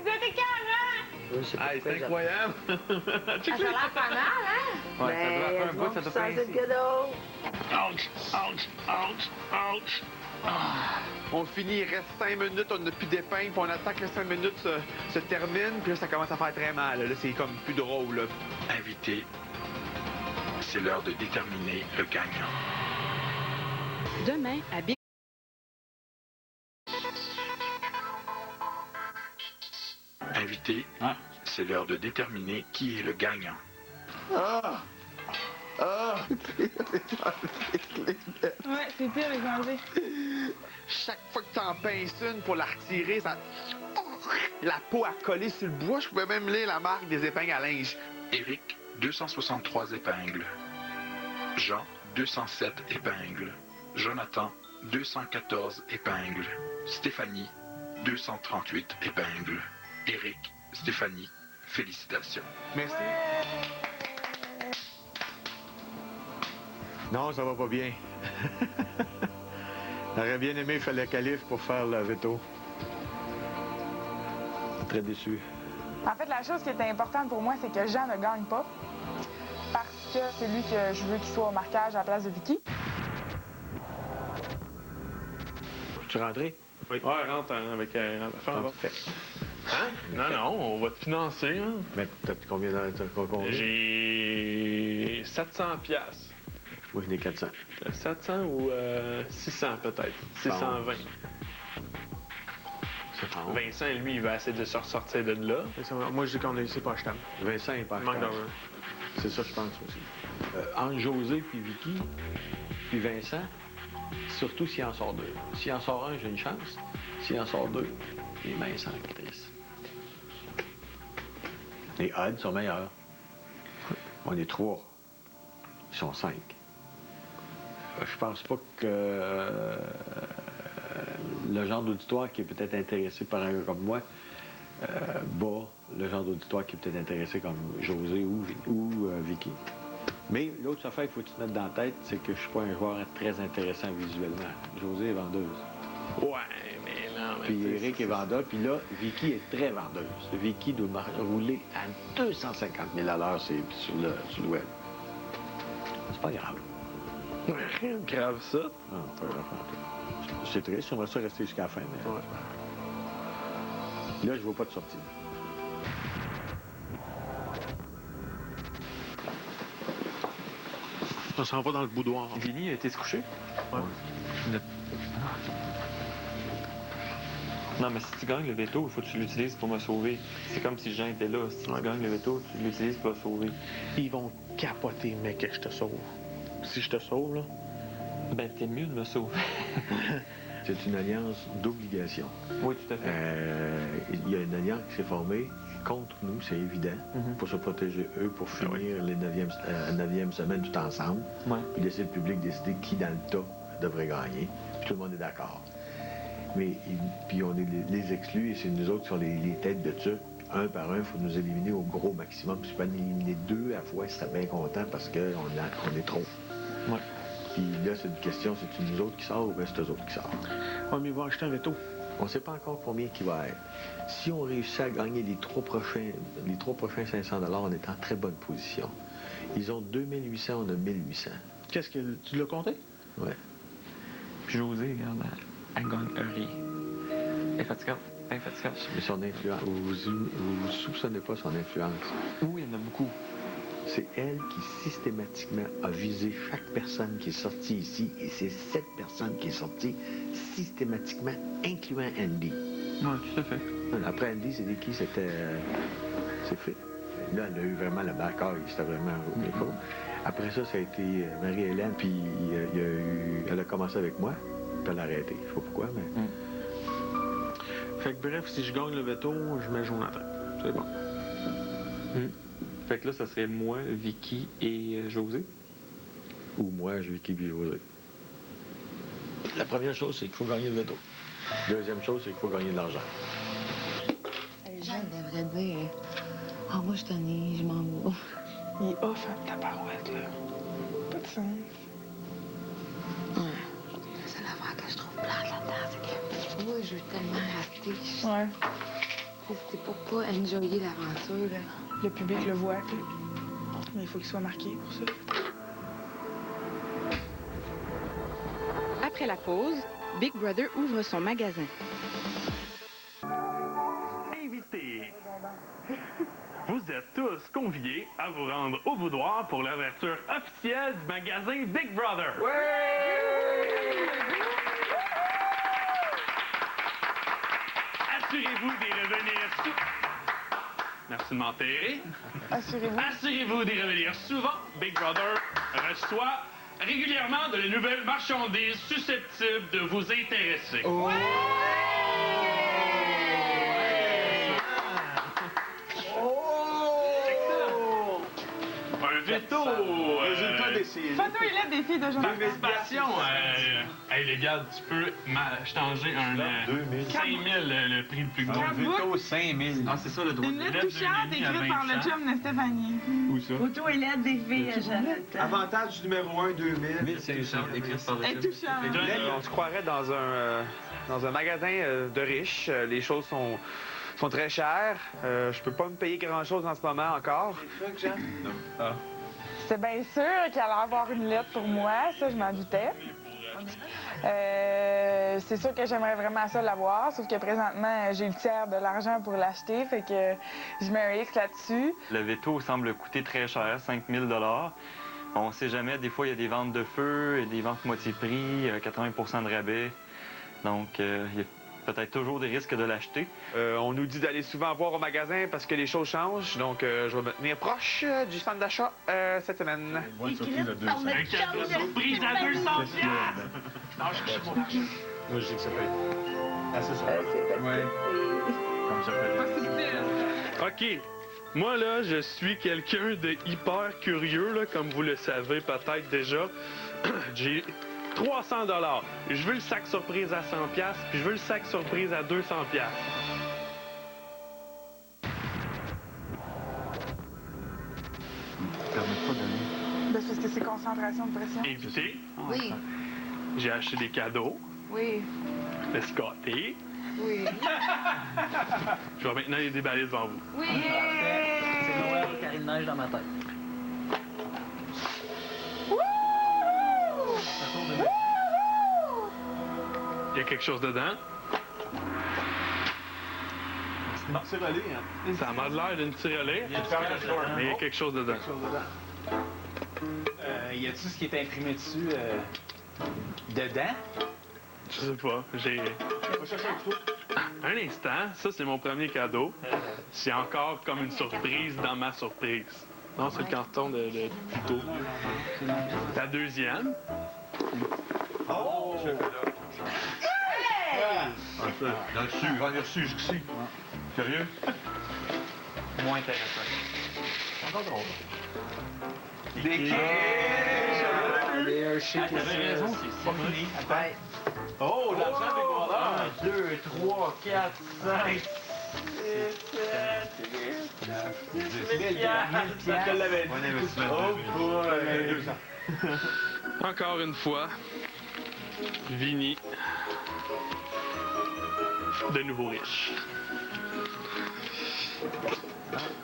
Vous êtes écœurants! c'est incroyable! Ça a l'air pas mal, hein? Ouais, ça doit faire un bout, ça doit faire le cadeau. Ouch! Ouch! Ouch! Ouch! On finit, il reste 5 minutes, on n'a plus d'épingle, puis on attend que les 5 minutes se terminent, puis là, ça commence à faire très mal. Là, c'est comme plus drôle. Là. Invité, c'est l'heure de déterminer le gagnant. Demain, à Big... Invité, c'est l'heure de déterminer qui est le gagnant. Ah! Ah! Ouais, c'est pire les enlever. Chaque fois que tu en pinces une pour la retirer, ça... la peau a collé sur le bois. Je pouvais même lire la marque des épingles à linge. Éric, 263 épingles. Jean, 207 épingles. Jonathan, 214 épingles. Stéphanie, 238 épingles. Éric, Stéphanie, félicitations. Merci. Non, ça va pas bien. J'aurais bien aimé faire le calife pour faire le veto. Très déçu. En fait, la chose qui était importante pour moi, c'est que Jean ne gagne pas. Parce que c'est lui que je veux qu'il soit au marquage à la place de Vicky. Tu rentres? Oui. Ouais, rentre avec la fin. Hein? Non, on va te financer. Hein? Mais peut-être combien d'heures? J'ai 700 piastres. Moi, j'en ai 400. 700 ou 600 peut-être. 620. Vincent, lui, il va essayer de se ressortir de là. Moi, je dis qu'on c'est pas achetable. Vincent est pas achetable. C'est ça, je pense aussi. Entre José puis Vicky, puis Vincent, surtout s'il en sort deux. S'il en sort un, j'ai une chance. S'il en sort deux, les mains sont tristes. Les odds sont meilleurs. On est 3. Ils sont 5. Je pense pas que le genre d'auditoire qui est peut-être intéressé par un gars comme moi bat le genre d'auditoire qui est peut-être intéressé comme José ou Vicky. Mais l'autre affaire qu'il faut que tu te mettes dans la tête, c'est que je suis pas un joueur très intéressant visuellement. José est vendeuse. Ouais, mais non. Mais puis Éric est vendeur, puis là, Vicky est très vendeuse. Vicky doit rouler à 250 000 à l'heure sur le web. C'est pas grave. Rien de grave, ça. Non, pas grave. C'est triste, j'aimerais ça rester jusqu'à la fin, mais... Ouais. Là, je vois pas de sortie. On s'en va dans le boudoir. Vinny, t'es couché? Ouais. Non, mais si tu gagnes le veto, il faut que tu l'utilises pour me sauver. C'est comme si Jean était là. Si tu gagnes le veto, tu l'utilises pour me sauver. Ils vont capoter, mec, que je te sauve. Si je te sauve, là... Ben, t'es mieux de me sauver. C'est une alliance d'obligation. Oui, tout à fait. Il y a une alliance qui s'est formée contre nous, c'est évident, pour se protéger eux, pour finir les 9e semaine tout ensemble, puis laisser le public décider qui, dans le tas, devrait gagner. Puis tout le monde est d'accord. Mais puis on est les exclus, et c'est nous autres qui sont les têtes de ça. Un par un, il faut nous éliminer au gros maximum. Si je peux en éliminer 2 à la fois, je serais bien content parce qu'on est trop. Ouais. Puis là, c'est une question, c'est-tu nous autres qui sort ou bien c'est eux autres qui sortent? Ouais, mais ils vont acheter un veto. On ne sait pas encore combien qui va être. Si on réussit à gagner les trois prochains 500 $, on est en très bonne position. Ils ont 2800, on a 1800. Qu'est-ce que... Tu l'as compté? Oui. Puis José, regarde, elle gagne rien. Elle est fatigante. Mais son influence, vous soupçonnez pas son influence. Oui, il y en a beaucoup. C'est elle qui systématiquement a visé chaque personne qui est sortie ici, et c'est cette personne qui est sortie systématiquement, incluant Andy. Oui, tout à fait. Après Andy, c'était qui? C'était... c'est fait. Là, elle a eu vraiment le backer, c'était vraiment un gros. Après ça, ça a été Marie-Hélène, puis elle a commencé avec moi, puis elle a arrêté. Je sais pas pourquoi, mais... Fait que bref, si je gagne le veto, je mets Jonathan. C'est bon. Fait que là, ça serait moi, Vicky et José? Ou moi, Vicky et José. La première chose, c'est qu'il faut gagner le veto. Deuxième chose, c'est qu'il faut gagner de l'argent. Les gens devraient dire « Ah, moi, je t'en ai, je m'en vais. » Il est off à ta parouette, là. Pas de sens. C'est l'affaire que je trouve plate là-dedans, c'est que moi, je veux tellement rester. Ouais. C'est pour pas enjoyer l'aventure, là. Le public le voit, là. Mais il faut qu'il soit marqué pour ça. Après la pause, Big Brother ouvre son magasin. Invités, vous êtes tous conviés à vous rendre au boudoir pour l'ouverture officielle du magasin Big Brother. Assurez-vous d'y revenir Merci de m'enterrer. Assurez-vous d'y revenir souvent. Big Brother reçoit régulièrement de nouvelles marchandises susceptibles de vous intéresser. Un veto! Résultat décidé. Photo et lettre des filles de Jonathan. Participation! Hey, les gars, tu peux changer un 5 000 le prix le plus gros. Un veto, 5 000. Ah, c'est ça le droit. Une lettre touchante écrite par le chum de Stéphanie. Où ça? Photo et lettre des filles à Jonathan. Avantage numéro 1, 2000. 1500 écrite par le Elle est touchante. On se croirait dans un magasin de riches. Les choses sont très chères. Je peux pas me payer grand-chose en ce moment encore. C'était bien sûr qu'elle allait avoir une lettre pour moi, ça, je m'en doutais. C'est sûr que j'aimerais vraiment ça l'avoir, sauf que présentement, j'ai le tiers de l'argent pour l'acheter, fait que je mets un X là-dessus. Le veto semble coûter très cher, 5 000 $. On sait jamais, des fois, il y a des ventes de feu, et des ventes moitié prix, 80 % de rabais. Donc, il y a peut-être toujours des risques de l'acheter. On nous dit d'aller souvent voir au magasin parce que les choses changent. Donc, je vais me tenir proche du centre d'achat cette semaine. Un cadeau surprise à 200 $! Non, je sais pas. Moi, je dis que ça peut être assez ça. Ouais. Comme ça peut être. OK. Moi, là, je suis quelqu'un de hyper curieux, là, comme vous le savez peut-être déjà. J'ai 300 $. Je veux le sac surprise à 100 $, puis je veux le sac surprise à 200 $. Ben, c'est parce que c'est concentration de pression. Invité. Oui. J'ai acheté des cadeaux. Oui. Escorté. Oui. Je vais maintenant les déballer devant vous. Oui. C'est Noël, carré de neige dans ma tête. Il y a quelque chose dedans. C'est une tirelire, hein? Ça m'a l'air d'une tirelire, mais il y a quelque chose dedans. Y a-tu ce qui est imprimé dessus dedans? Je sais pas. J'ai... Un instant, ça c'est mon premier cadeau. C'est encore comme une surprise dans ma surprise. Non, c'est le carton de couteau. La deuxième. Oh! J'en ai reçu jusqu'ici. Sérieux? Moins intéressant. Encore drôle. Des kids! Des Hershey. T'avais raison, c'est pas fini. Attends. Oh, l'argent des vendeurs! 1, 2, 3, 4, 5, 6, 7, 8, 10 000 piastres. Je l'avais dit. Bon investissement. Oh, boy! Encore une fois, Vinny, de nouveau riche.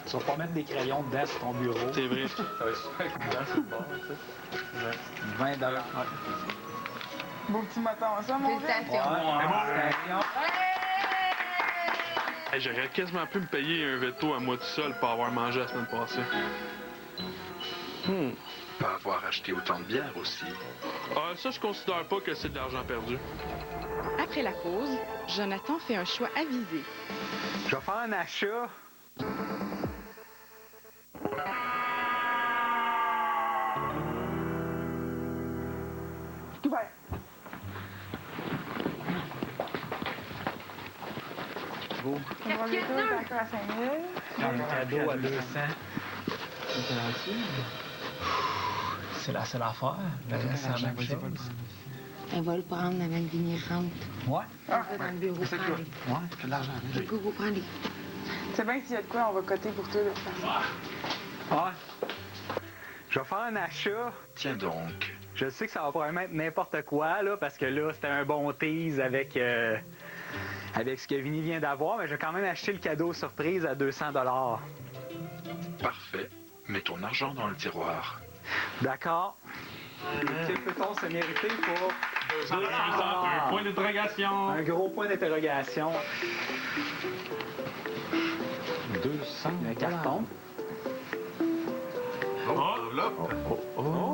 Tu vas pas mettre des crayons dedans sur ton bureau. C'est vrai. Ça va être super cool sur le bord, ça. 20 $. Ouais. Beau petit moton, ça, mon gars. Félicitations. Hey, j'aurais quasiment pu me payer un veto à moi tout seul pour avoir mangé la semaine passée. Pas avoir acheté autant de bière aussi. Ah, ça, je considère pas que c'est de l'argent perdu. Après la pause, Jonathan fait un choix avisé. Je vais faire un achat. Tout va. Beau. On va bientôt être encore à 5 000. Un cadeau à 200. C'est la seule affaire. Le reste, c'est la même chose. On va le prendre avant que Vinny rentre. Ouais. On va dans le bureau prendre. Ouais, t'as de l'argent. Le goût, prends-les. C'est bien que s'il y a de quoi, on va coter pour toi, de toute façon. Ouais. Je vais faire un achat. Tiens donc. Je sais que ça va probablement être n'importe quoi, là, parce que là, c'était un bon tease avec avec ce que Vinny vient d'avoir, mais je vais quand même acheter le cadeau surprise à 200 $. Parfait. Mets ton argent dans le tiroir. D'accord. Quel peut-on se mériter pour 200 $? Un point d'interrogation. Un gros point d'interrogation. 200 Un carton.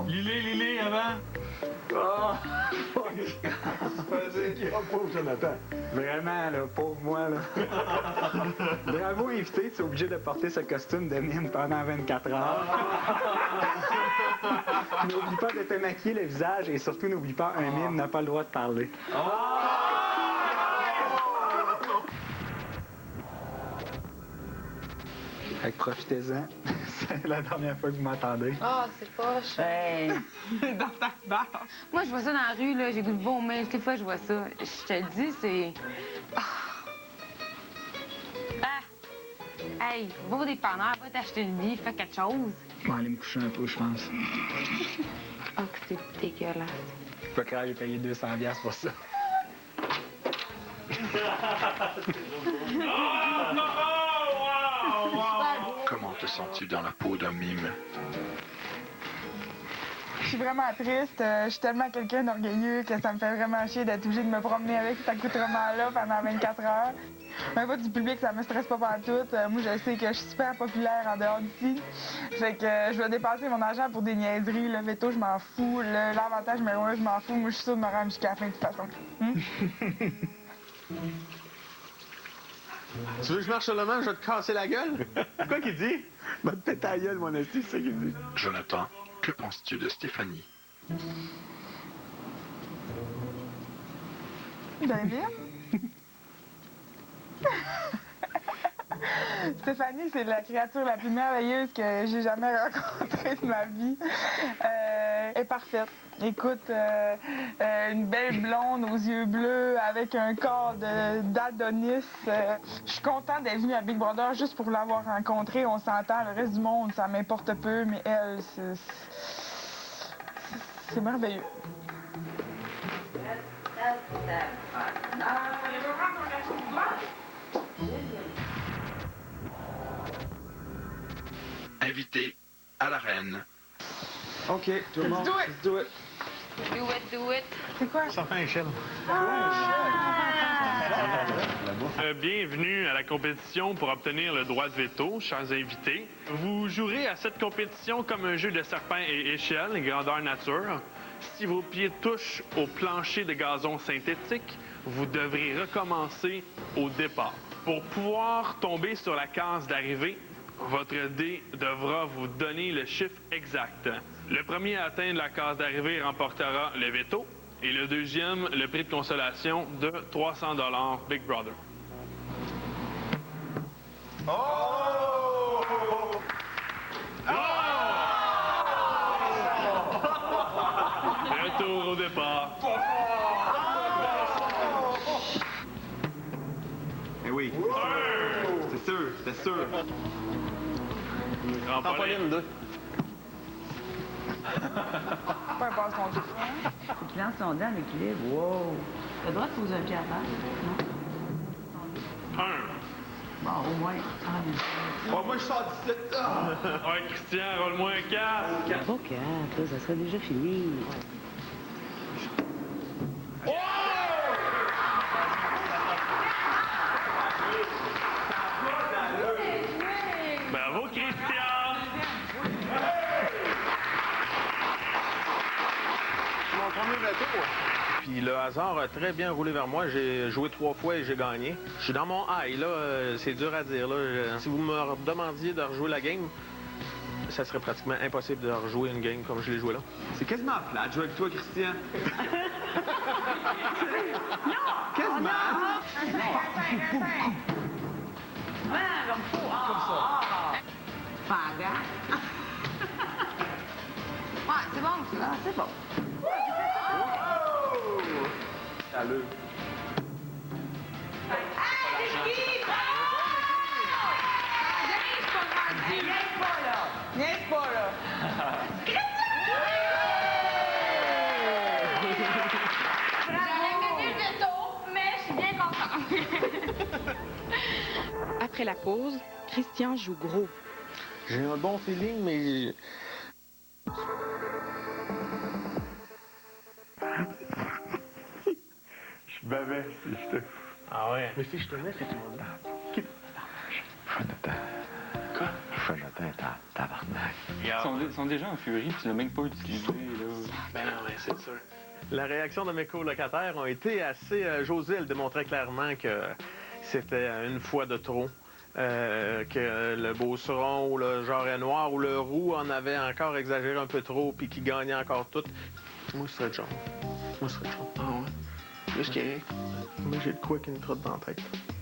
Lilé, avant. Oh! Pauvre Jonathan. Vraiment, là, pauvre moi, là. Bravo, invité, tu es obligé de porter ce costume de mime pendant 24 heures. N'oublie pas de te maquiller le visage et surtout n'oublie pas, un mime n'a pas le droit de parler. Fait que profitez-en. C'est la dernière fois que vous m'entendez. Ah, c'est poche. Hey. Dans ta barre. Moi, je vois ça dans la rue, là. J'ai goût de vomir. Des fois, je vois ça. Je te le dis, c'est... Ah! Hey, va au dépanneur, va t'acheter une vie, fais quelque chose. Je vais aller me coucher un peu, je pense. Oh, que c'est dégueulasse. Pas grave, j'ai payé 200$ pour ça. Comment te sens-tu dans la peau d'un mime? Je suis vraiment triste. Je suis tellement quelqu'un d'orgueilleux que ça me fait vraiment chier d'être obligée de me promener avec cet accoutrement-là pendant 24 heures. Même pas du public, ça me stresse pas partout. Moi, je sais que je suis super populaire en dehors d'ici. Fait que je vais dépenser mon argent pour des niaiseries. Le veto, je m'en fous. L'avantage numéro 1, je m'en fous. Moi, je suis sûre de me rendre jusqu'à la fin de toute façon. Tu veux que je marche sur le vent, je vais te casser la gueule? C'est quoi qu'il dit? Va te péter la gueule, mon esti, c'est ça qu'il dit. Jonathan, que penses-tu de Stéphanie? Ben bien. Stéphanie, c'est la créature la plus merveilleuse que j'ai jamais rencontrée de ma vie. Elle est parfaite. Écoute, une belle blonde aux yeux bleus avec un corps d'Adonis. Je suis contente d'être venue à Big Brother juste pour l'avoir rencontrée. On s'entend, le reste du monde, ça m'importe peu, mais elle, c'est merveilleux. Invité à l'arène. OK, tout le monde, let's do it. Do it. C'est quoi? Ça fait un échelle. Bienvenue à la compétition pour obtenir le droit de veto, chers invités. Vous jouerez à cette compétition comme un jeu de serpent et échelle, grandeur nature. Si vos pieds touchent au plancher de gazon synthétique, vous devrez recommencer au départ. Pour pouvoir tomber sur la case d'arrivée, votre dé devra vous donner le chiffre exact. Le premier à atteindre la case d'arrivée remportera le veto et le deuxième, le prix de consolation de 300 $ Big Brother. Retour au départ. Eh oui, c'est sûr, c'est sûr. Trampoline 2. Peu importe son tour. Faut qu'il lance son dent à l'équilibre. Wow! T'as le droit de poser un pied à terre? Non? Bon, au moins. Oh, moi, je sors d'ici. Ouais, Christian, roule-moi un 4. Pas 4, là, ça serait déjà fini. Bravo, Christian! Mon premier veto. Puis le hasard a très bien roulé vers moi. J'ai joué 3 fois et j'ai gagné. Je suis dans mon high, là. C'est dur à dire, là. Si vous me demandiez de rejouer la game, ça serait pratiquement impossible de rejouer une game comme je l'ai joué là. C'est quasiment plat de jouer avec toi, Christian. Non! Quasiment. Ouais, c'est bon, ça. Ah, c'est bon. Salut. Niaise pas, là! J'aurais aimé mieux le veto, mais je suis bien contente. Après la pause, Christian joue gros. J'ai un bon feeling, mais... Je bavais si je te... Ah ouais? Mais si je te mets, c'est tout le monde. Quoi? Jonathan est en tabarnak. Ils sont déjà en furie, puis tu l'as même pas utilisé, là. Ben non, mais c'est sûr. La réaction de mes colocataires ont été assez... Josée, elle démontrait clairement que c'était une fois de trop. Que le Beauceron ou le Jarret Noir ou le Roux en avait encore exagéré un peu trop puis qui gagnait encore tout. Moi, ce serait John. Moi, ce serait John. Ah ouais? Juste qu'il moi, j'ai de quoi qui me trotte dans la tête.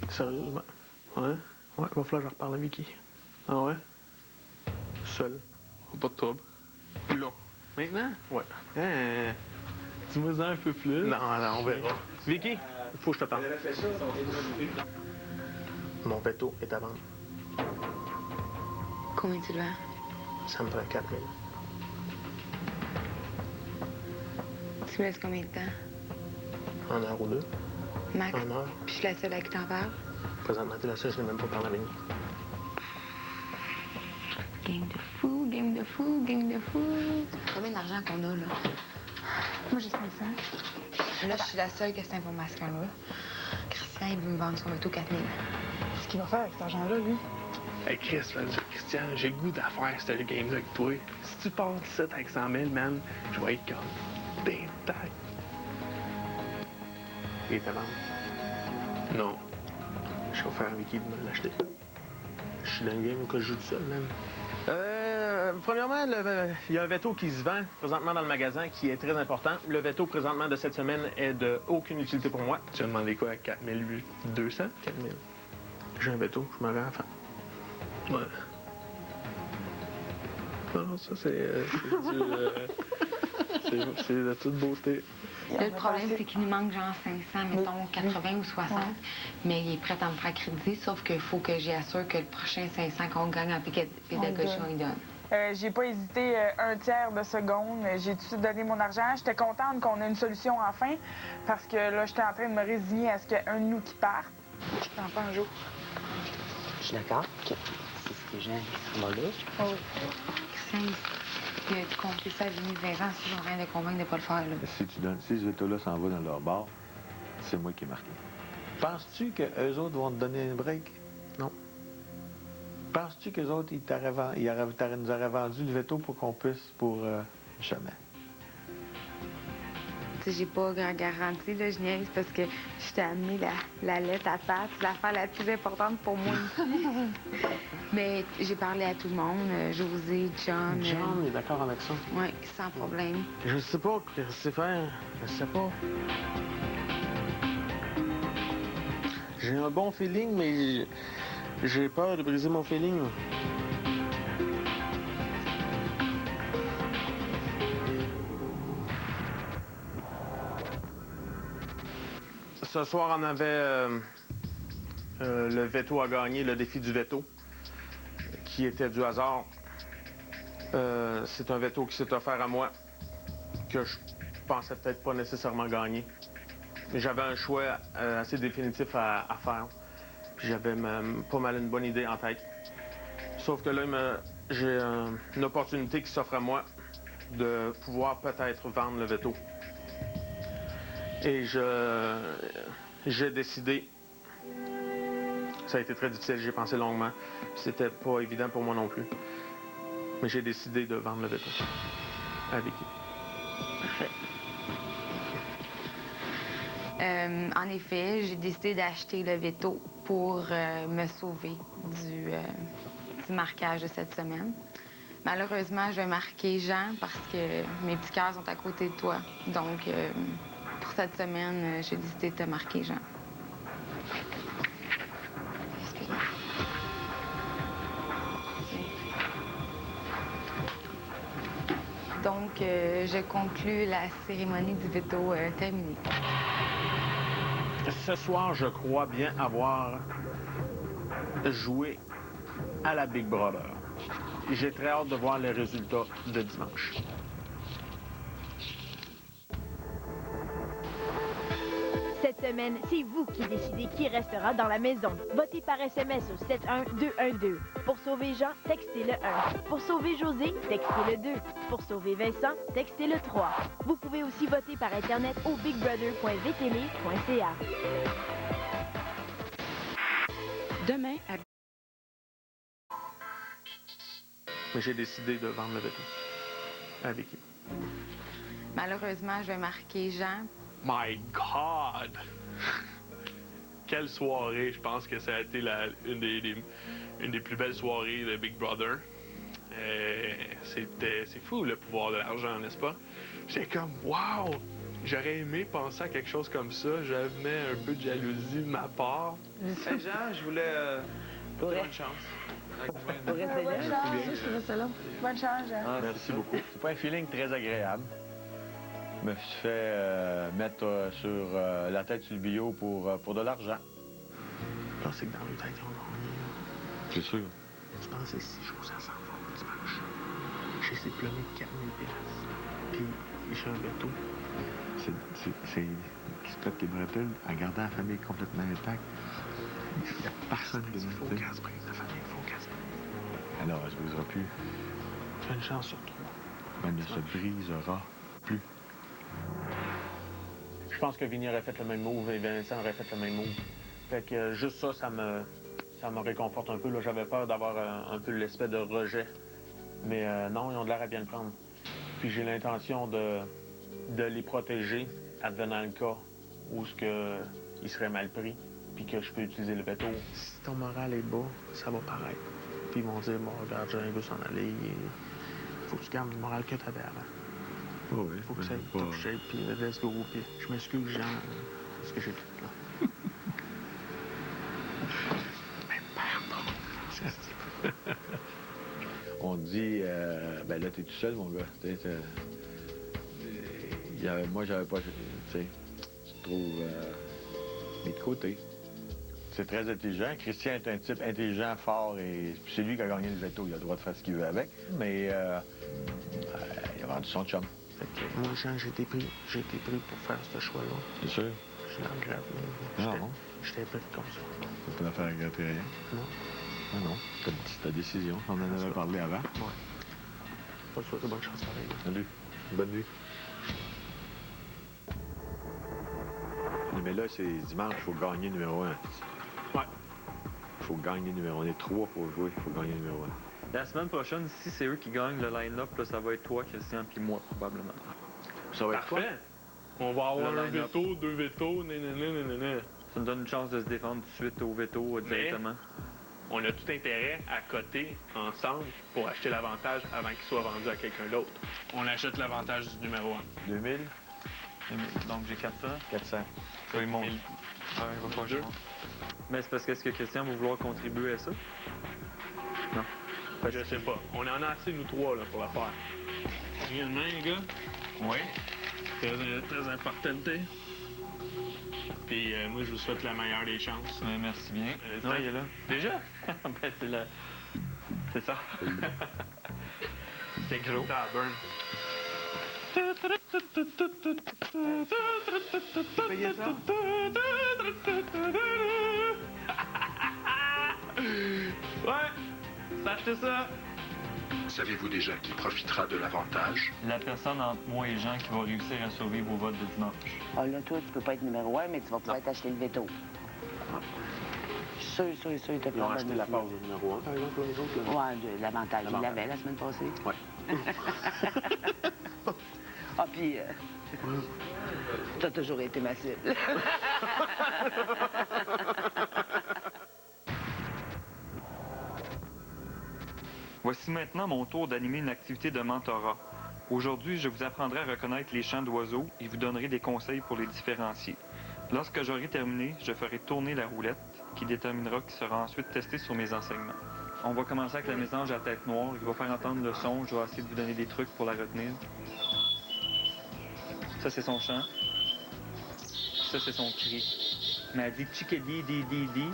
Sérieusement. Ouais? Ouais, il va falloir que je reparle à Vicky. Ah ouais? Seul. Pas de trouble. Là. Maintenant? Ouais. Dis-moi un peu plus. Non, on verra. Vicky, il faut que je te parle. Mon veto est à vendre. Combien tu le vends? Ça me prend 4 000. Tu me laisses combien de temps? 1 heure ou 2. Max? 1 heure. Puis je suis la seule à qui t'en parle? Présentement, t'es la seule, je n'ai même pas parlé avec. Game de fou, game de fou, game de fou. Combien d'argent qu'on a, là? Moi, j'ai 500. Là, je suis la seule qui a cette information-là. Christian, il veut me vendre son auto 4 000. Qu'est-ce qu'il va faire avec cet argent-là, lui? Hey Chris, Christian, j'ai le goût d'affaire cette game-là avec toi. Si tu pars de ça avec 100 000, man, je vais être comme des tailles. Il est à vendre. Non. Je vais faire Vicky de me l'acheter. Je suis dans une game que je joue tout seul, même. Premièrement, il y a un veto qui se vend présentement dans le magasin qui est très important. Le veto présentement de cette semaine est de aucune utilité pour moi. Tu as demandé quoi? 4 200? 4 000. J'ai un veto, je me rends à fin. Ouais. Non, ça, c'est de toute beauté. Là, le problème, c'est qu'il nous manque genre 500, mettons 80 ou 60. Ouais. Mais il est prêt à me faire créditer, sauf qu'il faut que j'y assure que le prochain 500 qu'on gagne en pédagogie, on y donne. J'ai pas hésité un tiers de seconde. J'ai tout de suite donné mon argent. J'étais contente qu'on ait une solution enfin, parce que là, j'étais en train de me résigner à ce qu'il y ait un de nous qui parte. Je t'en pas un jour. Je suis d'accord que c'est ce que j'aime qui sont là. Oh oui. Christian, il a compris ça à Vinny de 20 ans, si j'en rien de convaincre de pas le faire. Là. Si tu donnes, si ce veto-là s'en va dans leur bar, c'est moi qui ai marqué. Penses-tu qu'eux autres vont te donner un break? Non. Penses-tu qu'eux autres, nous auraient vendu le veto pour qu'on puisse pour jamais? Tu sais, j'ai pas grand garantie, là, je niaise, parce que je t'ai amené la lettre à Pat, c'est l'affaire la plus importante pour moi ici. Mais j'ai parlé à tout le monde, José, John. John est d'accord avec ça? Oui, sans problème. Je sais pas ce que c'est faire. Je sais pas. J'ai un bon feeling, mais j'ai peur de briser mon feeling. Ce soir, on avait le veto à gagner, le défi du veto, qui était du hasard. C'est un veto qui s'est offert à moi, que je pensais peut-être pas nécessairement gagner. J'avais un choix assez définitif à faire. J'avais pas mal une bonne idée en tête. Sauf que là, j'ai une opportunité qui s'offre à moi de pouvoir peut-être vendre le veto. Et j'ai décidé. Ça a été très difficile, j'ai pensé longuement. C'était pas évident pour moi non plus. Mais j'ai décidé de vendre le veto. À Vicky. En effet, j'ai décidé d'acheter le veto pour me sauver du marquage de cette semaine. Malheureusement, je vais marquer Jean parce que mes petits cœurs sont à côté de toi. Donc, pour cette semaine, j'ai décidé de te marquer Jean. Donc, je conclus la cérémonie du veto terminée. Ce soir, je crois bien avoir joué à la Big Brother. J'ai très hâte de voir les résultats de dimanche. Cette semaine, c'est vous qui décidez qui restera dans la maison. Votez par SMS au 71212. Pour sauver Jean, textez le 1. Pour sauver José, textez le 2. Pour sauver Vincent, textez le 3. Vous pouvez aussi voter par Internet au bigbrother.vtele.ca. Demain, à... Mais j'ai décidé de vendre le veto. Avec qui? Malheureusement, je vais marquer Jean. My God! Quelle soirée! Je pense que ça a été une des plus belles soirées de Big Brother. C'est fou le pouvoir de l'argent, n'est-ce pas? J'étais comme, wow! J'aurais aimé penser à quelque chose comme ça. J'avais un peu de jalousie de ma part. Hey Jean, je voulais bonne chance. Bonne chance. Bonne chance, Jean. Ah, merci beaucoup. C'est pas un feeling très agréable. Je me suis fait mettre sur la tête sur le bio pour de l'argent. Je pensais que dans le tête, ils ont gagné. C'est sûr. Je pensais 6 choses à 100 fois dimanche. J'ai essayé de plomber 4000 $. Puis j'ai un veto. C'est qui se pète tes bretelles en gardant la famille complètement intacte. Il n'y a personne qui Il faut qu'elle se brise la famille, il faut qu'elle se brise. Alors, elle se brisera plus. Tu as une chance sur 3. Elle ne se brisera plus. Je pense que Vinny aurait fait le même move et Vincent aurait fait le même move. Fait que juste ça me réconforte un peu. J'avais peur d'avoir un peu l'espèce de rejet. Mais non, ils ont de l'air à bien le prendre. Puis j'ai l'intention de les protéger, advenant le cas où ils seraient mal pris, puis que je peux utiliser le veto. Si ton moral est bas, ça va paraître. Puis ils vont dire, bon, regarde, Jean veut s'en aller, il faut que tu gardes le moral que tu avais avant. Oh oui, faut que ça aille top shape, puis let's go, puis je m'excuse, Jean, ce que j'ai fait là. Mais pardon. On dit, ben là, t'es tout seul, mon gars. Moi, j'avais pas, tu sais, je trouve, mis de côté. C'est très intelligent. Christian est un type intelligent, fort, et c'est lui qui a gagné le veto. Il a le droit de faire ce qu'il veut avec, mais il a vendu son chum. Moi, Jean, j'ai été pris pour faire ce choix-là. C'est sûr? Je l'en regrette. Non. J'étais pris comme ça. Tu peux pas faire regretter rien? Non. Ah non. C'est ta décision. On en avait parlé avant. Ouais. Pas de souhaiter bonne chance pareil. Salut. Bonne nuit. Mais là, c'est dimanche, il faut gagner numéro 1. Ouais. Il faut gagner numéro 1. On est 3 pour jouer, il faut gagner numéro 1. La semaine prochaine, si c'est eux qui gagnent le line-up, là, ça va être toi, Christian, puis moi, probablement. Ça va être parfait. Quoi? On va avoir le un veto, 2 vétos, nanana. Ça nous donne une chance de se défendre tout de suite au veto directement. Mais on a tout intérêt à coter ensemble pour acheter l'avantage avant qu'il soit vendu à quelqu'un d'autre. On achète l'avantage du numéro 1. 2000? Donc j'ai 400. 400. Oui, mon. Il va pas jouer. Mais c'est parce que est-ce que Christian va vouloir contribuer à ça? Non. Je sais pas. On en a assez, nous trois, là, pour la faire. Réellement, les gars? Oui. Très important. Puis moi, je vous souhaite la meilleure des chances. Merci bien. Non, il est là. Déjà? Ben, c'est là. C'est ça. C'est gros. Ça burn. Payez ça? Ouais! Sachez ça! Savez-vous déjà qui profitera de l'avantage? La personne entre moi et Jean qui va réussir à survivre au vote de dimanche. Ah là, toi, tu peux pas être numéro 1, mais tu vas pouvoir t'acheter le veto. Sûr, il te Ils ont acheté la part du numéro 1, par exemple, les autres? Ouais, l'avantage. Il l'avait la semaine passée. Ouais. Ah, puis, t'as toujours été ma cible. Voici maintenant mon tour d'animer une activité de mentorat. Aujourd'hui, je vous apprendrai à reconnaître les chants d'oiseaux et vous donnerai des conseils pour les différencier. Lorsque j'aurai terminé, je ferai tourner la roulette qui déterminera qui sera ensuite testé sur mes enseignements. On va commencer avec la mésange à tête noire. Il va faire entendre le son. Je vais essayer de vous donner des trucs pour la retenir. Ça, c'est son chant. Ça, c'est son cri. Mais elle dit chickadee-dee-dee-dee.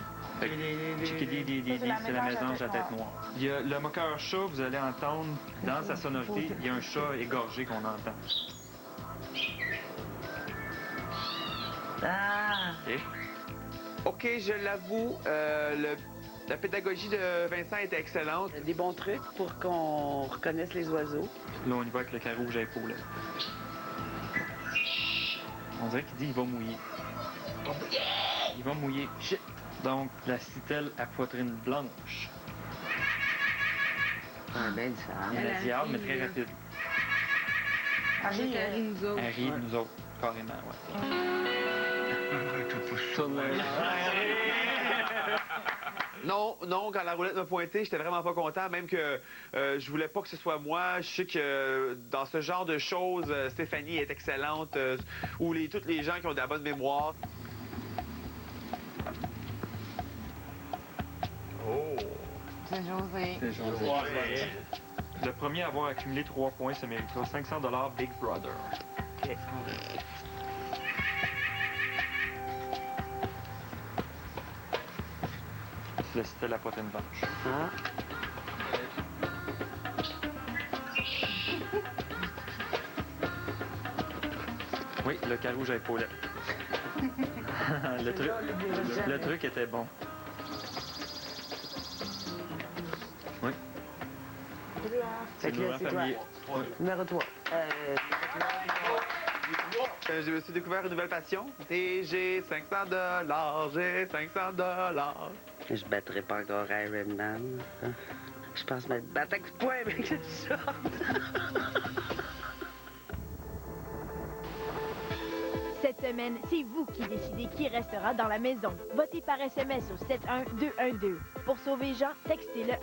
Chickadee-dee-dee-dee, c'est la mésange à tête noire. Il y a le moqueur chat, vous allez entendre dans sa sonorité, il y a un chat égorgé qu'on entend. Ah! OK, je l'avoue, la pédagogie de Vincent était excellente. Des bons trucs pour qu'on reconnaisse les oiseaux. Là, on y va avec le carreau rouge à épaules. On dirait qu'il dit qu'il va mouiller. Il va mouiller. Shit! Donc, la citelle à poitrine blanche. Ah, bien différent. Elle a diable, mais très rapide. Elle rit nous autres. Elle rit de nous autres, carrément, ouais. Non, quand la roulette m'a pointé, j'étais vraiment pas content, même que je voulais pas que ce soit moi. Je sais que dans ce genre de choses, Stéphanie est excellente, ou tous les gens qui ont de la bonne mémoire. Oh! C'est José. C'est José. Ouais. Le premier à avoir accumulé 3 points se méritera 500 $ Big Brother. OK. C'était la poitrine blanche. Ah. Oui, le carreau rouge à épaulettes. le truc était bon. Oui. C'est toi. Numéro 3. Je me suis découvert une nouvelle passion. Et j'ai 500 $, j'ai 500 $. Je battrai pas encore Iron Man. Je pense me battre avec ce point avec cette sorte. Cette semaine, c'est vous qui décidez qui restera dans la maison. Votez par SMS au 71212. Pour sauver Jean, textez le 1.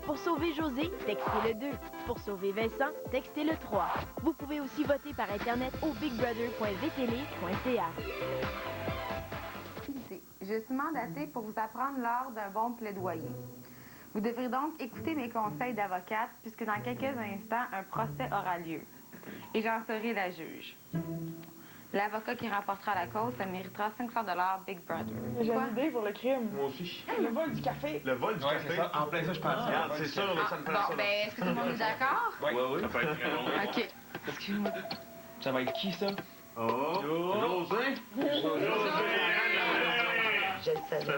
Pour sauver José, textez le 2. Pour sauver Vincent, textez le 3. Vous pouvez aussi voter par Internet au bigbrother.vtele.ca. Je suis mandatée pour vous apprendre l'art d'un bon plaidoyer. Vous devrez donc écouter mes conseils d'avocate, puisque dans quelques instants, un procès aura lieu. Et j'en serai la juge. L'avocat qui remportera la cause, ça méritera 500 $ Big Brother. J'ai une idée pour le crime. Moi aussi. Le vol du café. Le vol du café? Ça. En plein ça, je pense. Regarde, c'est sûr, là, ça me fait Bon, ben, est-ce que tout le monde est d'accord? Oui. Ça peut être très long. OK. Excuse-moi. Ça va être qui, ça? Oh! José! Je le savais.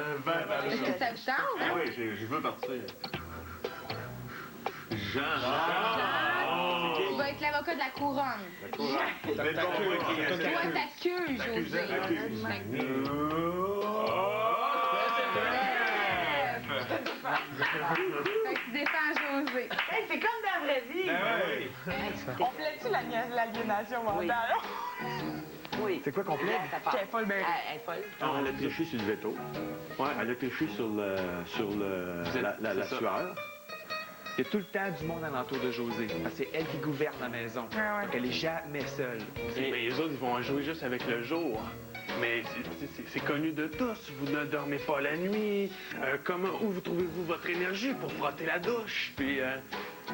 Est-ce que ça vous tente? Ah oui, je veux partir. Jean! Tu vas être l'avocat de la couronne. La couronne. Toi, t'accuses, José. Fait que tu défends José. Hey, c'est comme dans la vraie vie. On plaît-tu l'aliénation mentale? Oui. C'est quoi qu'on plaide? Qu'elle est folle, ben. Elle est folle. Non, elle a triché sur le veto. Ouais, elle a triché sur la sueur. Il y a tout le temps du monde alentour de José. Parce que c'est elle qui gouverne la maison. Ouais. Elle est jamais seule. Mais les autres, ils vont jouer juste avec le jour. Mais c'est connu de tous. Vous ne dormez pas la nuit. Où vous trouvez-vous votre énergie pour frotter la douche? Puis,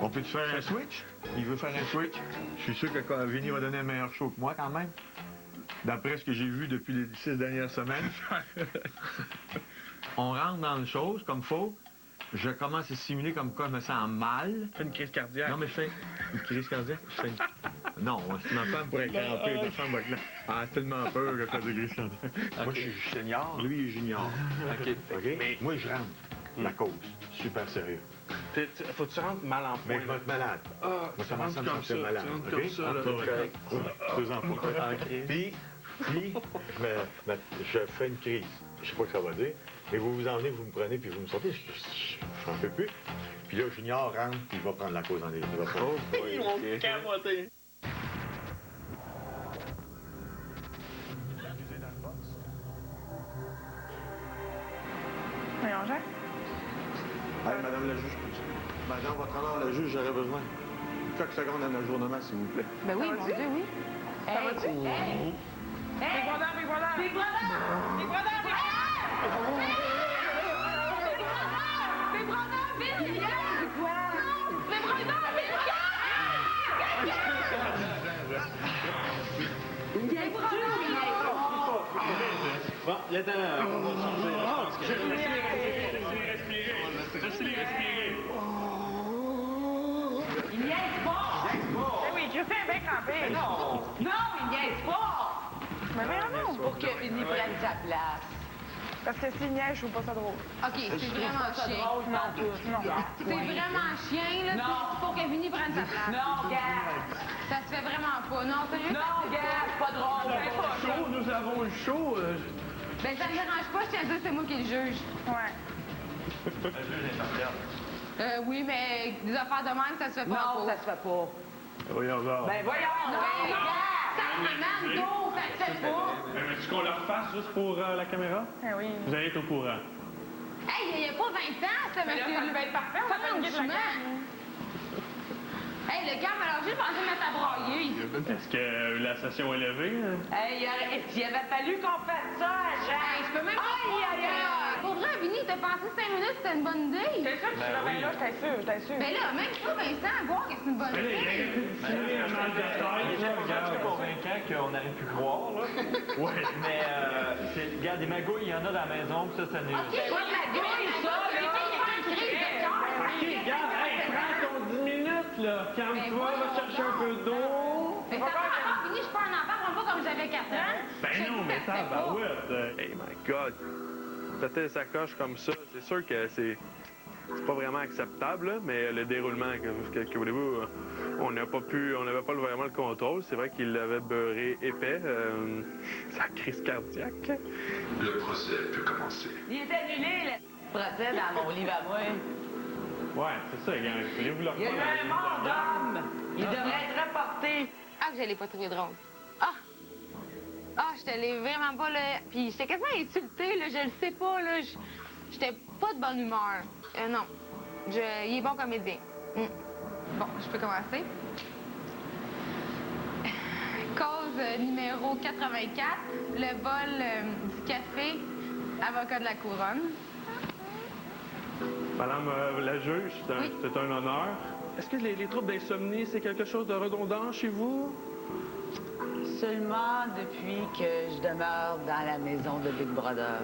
On peut-tu faire un switch? Il veut faire un switch? Je suis sûr que Vinny va donner un meilleur show que moi, quand même. D'après ce que j'ai vu depuis les 6 dernières semaines. On rentre dans une chose comme faut. Je commence à simuler comme quoi je me sens mal. Fais une crise cardiaque. Non, mais je fais une crise cardiaque. Je fais une... Non, si ma femme pourrait cramper, ma femme va être là. Ah, c'est tellement peur que je fasse des crises cardiaques. Okay. Moi, je suis senior. Lui, il est junior. OK. Mais moi, je rentre. La cause. Super sérieux. Faut que tu rentres mal en point. Mais je vais être malade. Ah, je vais commencer à me sentir malade. Tu rentres comme ça, là. 2 ans pour Puis, je fais une crise. Je sais pas ce que ça va dire. Mais vous vous emmenez, vous me prenez, puis vous me sortez. Je n'en peux plus. Puis là, Junior rentre, puis il va prendre la cause en les. Ils vont capoter. Voyons, Jean. Hey, Madame la juge, Madame, votre honneur, la juge, j'aurais besoin. Quelques secondes en ajournement, s'il vous plaît. Ben oui, mon Dieu, oui. Ça va-tu? Big Brother! Big Brother! Big Brother! Big Brother! Big Brother, vite! C'est quoi? Big Brother, vite! Bon, le temps. Laissez-les respirer. Il niaise pas! Oui, Christian est bien crampé. Non, il niaise pas! Mais non! Pour que Vinny prenne sa place. Parce que s'il niaise, je trouve pas ça drôle. OK, c'est vraiment chien. C'est vraiment chien, là. Non. Pour que Vinny prenne sa place. Non, Gab! Ça se fait vraiment pas. Non, sérieux? Non, Gab, pas drôle! Nous avons le show. Ben, ça me dérange pas, je tiens à dire que c'est moi qui le juge. Ouais. Le juge est impartial. Oui, mais des affaires de même, ça se fait pas. Non, ça se fait pas. Voyons voir. Ben voyons! Non, Ouais. ça go, ça se fait pas. Veux-tu qu'on le refasse juste pour la caméra? Eh oui. Vous allez être au courant. Hey, il y a pas 20 ans, ce Mais là, monsieur. ça devait être parfait, on va faire une guide de la Franchement. Hey, le gars m'a lâché, je pensais mettre à brailler. Est-ce que la session est levée? Hey, il avait fallu qu'on fasse ça à Jean. Hey, je peux même pas croire que... Pour vrai, Vinny, t'as pensé 5 minutes, c'était une bonne idée. T'es sûr que tu l'avais là? J'étais sûr. Ben là, même toi, Vincent, voir que c'est une bonne idée. Je suis convaincant qu'on aurait pu croire, là. Ouais. Mais, regarde, des magouilles, il y en a dans la maison, puis ça, c'est nul. OK, moi, la gueule, ça, là. OK, regarde, hey, prends ton 10 minutes, là. Calme-toi, va chercher un peu d'eau. Mais ça va encore fini, je suis pas un enfant, prends pas comme j'avais 4 ans. Ben non, mais ça, bah ouais. Hey, my God. Péter sa coche comme ça, c'est sûr que c'est pas vraiment acceptable, là, mais le déroulement, que voulez-vous, on n'avait pas vraiment le contrôle. C'est vrai qu'il l'avait beurré épais. Sa crise cardiaque. Le procès peut commencer. Il est annulé, le procès dans mon livre à moi. Ouais, c'est ça, gang. Voulez-vous le Il y a eu un mort d'homme. Il devrait être reporté. Ah, que je l'ai pas trouvé drôle. Ah, je te l'ai vraiment pas, là. Puis j'étais quasiment insultée, là. Je le sais pas, là. J'étais pas de bonne humeur. Non. Il est bon comédien. Bon, je peux commencer. Cause numéro 84, le vol du café, avocat de la couronne. Madame la juge, c'est un honneur. Est-ce que les troubles d'insomnie, c'est quelque chose de redondant chez vous? Seulement depuis que je demeure dans la maison de Big Brother.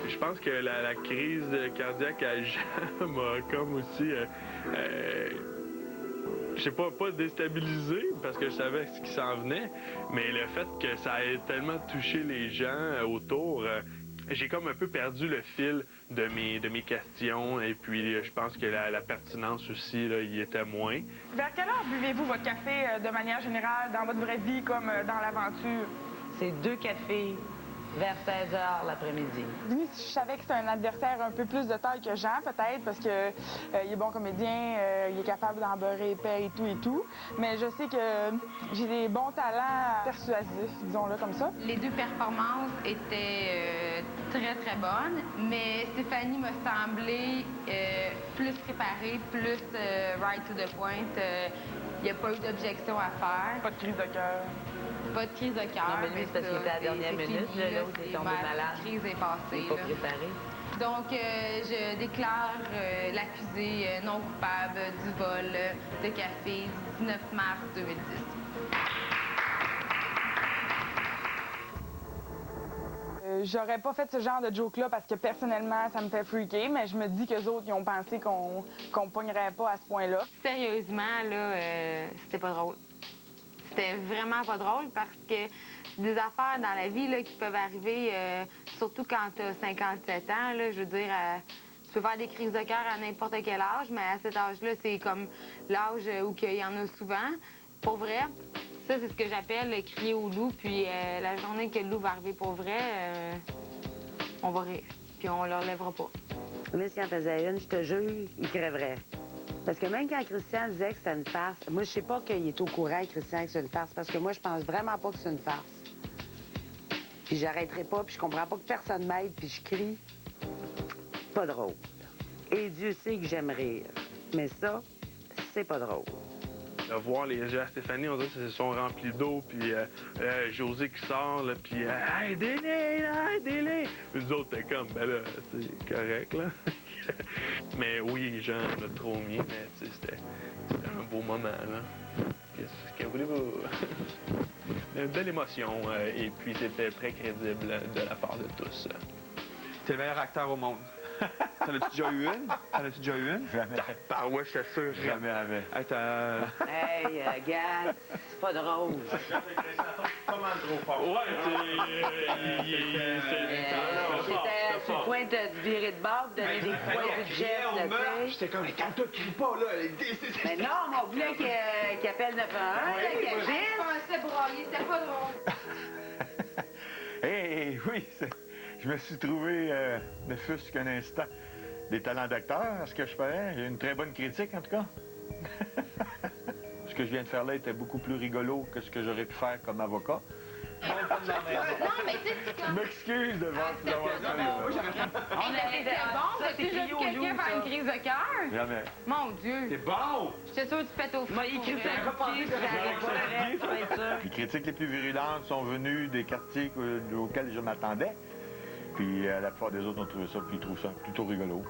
Je pense que la crise cardiaque à Jean m'a comme aussi, je sais pas déstabilisé parce que je savais ce qui s'en venait, mais le fait que ça ait tellement touché les gens autour, j'ai comme un peu perdu le fil de mes questions et puis je pense que la pertinence aussi, là, y était moins. Vers quelle heure buvez-vous votre café de manière générale dans votre vraie vie comme dans l'aventure? C'est 2 cafés vers 16 h l'après-midi. Vinny, je savais que c'était un adversaire un peu plus de taille que Jean, peut-être, parce que il est bon comédien, il est capable d'en beurrer épais et tout. Mais je sais que j'ai des bons talents persuasifs, disons-le comme ça. Les 2 performances étaient très, très bonnes, mais Stéphanie m'a semblé plus préparée, plus right to the point. Il n'y a pas eu d'objection à faire. Pas de crise de cœur. Pas de crise de cœur. Non, mais lui, c'est parce qu'il était à la dernière minute. L'autre est tombé malade. La crise est passée. Il n'est pas préparé. Donc, je déclare l'accusé non coupable du vol de café du 19 mars 2010. J'aurais pas fait ce genre de joke-là parce que personnellement, ça me fait freaker, mais je me dis qu'eux autres, ils ont pensé qu'on pognerait pas à ce point-là. Sérieusement, là, c'était pas drôle. C'était vraiment pas drôle parce que des affaires dans la vie là, qui peuvent arriver, surtout quand tu as 57 ans, là, je veux dire, tu peux faire des crises de cœur à n'importe quel âge, mais à cet âge-là, c'est comme l'âge où il y en a souvent. Pour vrai, ça, c'est ce que j'appelle crier au loup, puis la journée que le loup va arriver pour vrai, on va rire, puis on le relèvera pas. Mais s'il en faisait une, je te jure, il crèverait. Parce que même quand Christian disait que c'était une farce, moi, je sais pas qu'il est au courant, Christian, que c'est une farce, parce que moi, je pense vraiment pas que c'est une farce. Puis j'arrêterai pas, puis je comprends pas que personne m'aide, puis je crie. Pas drôle. Et Dieu sait que j'aime rire. Mais ça, c'est pas drôle. De voir les gens à Stéphanie, on dirait qu'ils se sont remplis d'eau, puis José qui sort, là, puis aidez-les, là, aidez-les! Puis nous autres, t'es comme, ben là, c'est correct, là. Mais oui, Jean en a trop mis, mais c'était un beau moment, là. Qu'est-ce que voulez-vous? Une belle émotion, et puis c'était très crédible de la part de tous. T'es le meilleur acteur au monde. T'en as-tu déjà eu une? T'en as-tu déjà eu une? Jamais. Par ouais, je suis sûr. Jamais avec. Hey, gars, c'est pas drôle. Pas mal trop fort. Ouais, J'étais sur le point de te virer de bord, de donner des coups de geste, tu sais. J'étais comme, calme-toi, crie pas, là. Mais non, mais on voulait qu'il appelle 911, qu'il agisse. C'était broyé, c'était pas drôle. Hey, oui, je me suis trouvé, ne fût-ce qu'un instant, des talents d'acteur à ce que je fais. J'ai une très bonne critique, en tout cas. Ce que je viens de faire là était beaucoup plus rigolo que ce que j'aurais pu faire comme avocat. Non, mais tu sais, Je m'excuse de voir tout d'avoir fait là. on avait été bon, t'as-tu déjà vu quelqu'un faire une crise de cœur? Jamais. Mon Dieu. C'est bon! J'étais sûre que tu pètes au feu. Moi, il écrit Les critiques les plus virulentes sont venues des quartiers auxquels je m'attendais. Puis la plupart des autres ont trouvé ça, puis ils trouvent ça plutôt rigolo.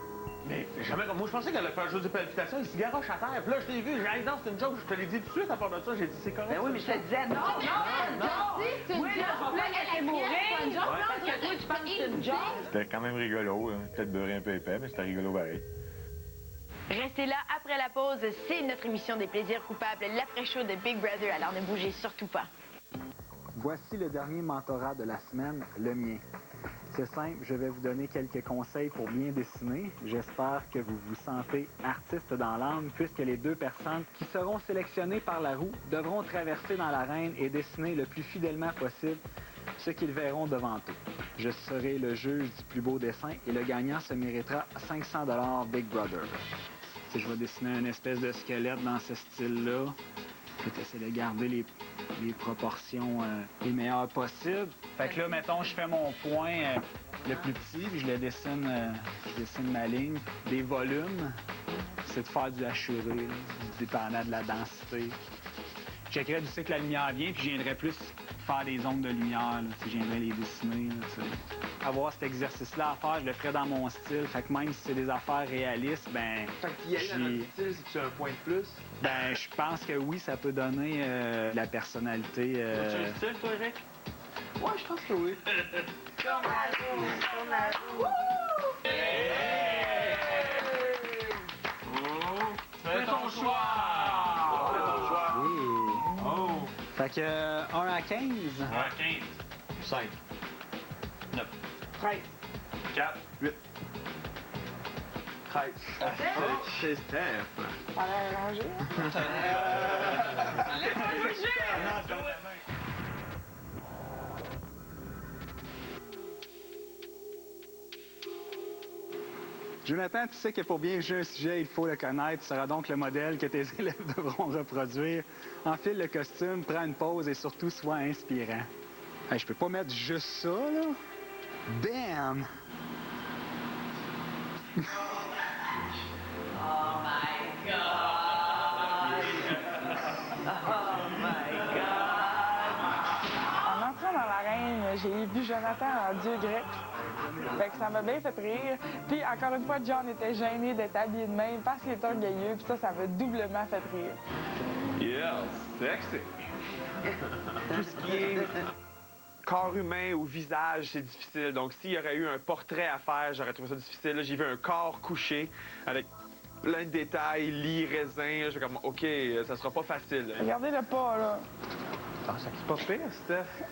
Mais jamais comme moi, je pensais qu'elle allait faire juste des palpitations, il se garoche à terre. Puis là, je t'ai vu, j'ai dit non, c'est une joke, je te l'ai dit tout de suite à part de ça, j'ai dit c'est correct. Ben oui, mais je te disais non. C'est une joke. Là, elle est mourir. C'est une joke. Parce que toi, tu penses que c'est une joke. C'était quand même rigolo, hein. Peut-être beurré un peu épais, mais c'était rigolo pareil. Restez là après la pause, c'est notre émission des plaisirs coupables, l'après-show de Big Brother, alors ne bougez surtout pas. Voici le dernier mentorat de la semaine, le mien. C'est simple, je vais vous donner quelques conseils pour bien dessiner. J'espère que vous vous sentez artiste dans l'âme, puisque les 2 personnes qui seront sélectionnées par la roue devront traverser dans l'arène et dessiner le plus fidèlement possible ce qu'ils verront devant eux. Je serai le juge du plus beau dessin et le gagnant se méritera 500 $ Big Brother. Si je vais dessiner une espèce de squelette dans ce style-là, je vais essayer de garder les proportions les meilleures possibles. Fait que là, mettons, je fais mon point le plus petit, puis je dessine ma ligne. Des volumes, c'est de faire du hachuré, là, dépendant de la densité. Je checkerais d'où c'est que la lumière vient, puis je viendrais plus faire des ondes de lumière, là, je viendrais les dessiner. Là, avoir cet exercice-là à faire, je le ferais dans mon style. Fait que même si c'est des affaires réalistes, ben... Fait que tu y allais dans notre style, c'est-tu un point de plus? Ben, je pense que oui, ça peut donner la personnalité. Tu as un style, toi, Eric? Ouais, je pense que oui. Fais ton choix! Oui. Oh! Fait que 1 à 15. 1 à 15. 5. 9. 13. 4. 8. 13. C'est Steph. Ça a l'air arrangé. Jonathan, tu sais que pour bien juger un sujet, il faut le connaître. Tu seras donc le modèle que tes élèves devront reproduire. Enfile le costume, prends une pause et surtout sois inspirant. Hey, je peux pas mettre juste ça, là. Bam! Oh my God! Oh my God! En entrant dans l'arène, j'ai vu Jonathan en dieu grec. Fait que ça m'a bien fait rire. Puis encore une fois, John était gêné d'être habillé de même parce qu'il est orgueilleux. Puis ça m'a doublement fait rire. Yeah, sexy! Tout ce qui est corps humain ou visage, c'est difficile. Donc, s'il y aurait eu un portrait à faire, j'aurais trouvé ça difficile. Là, j'ai vu un corps couché avec plein de détails, lit, raisin. Je suis comme, OK, ça sera pas facile. Regardez le pas, là. Ah, ça c'est pas pire, Steph.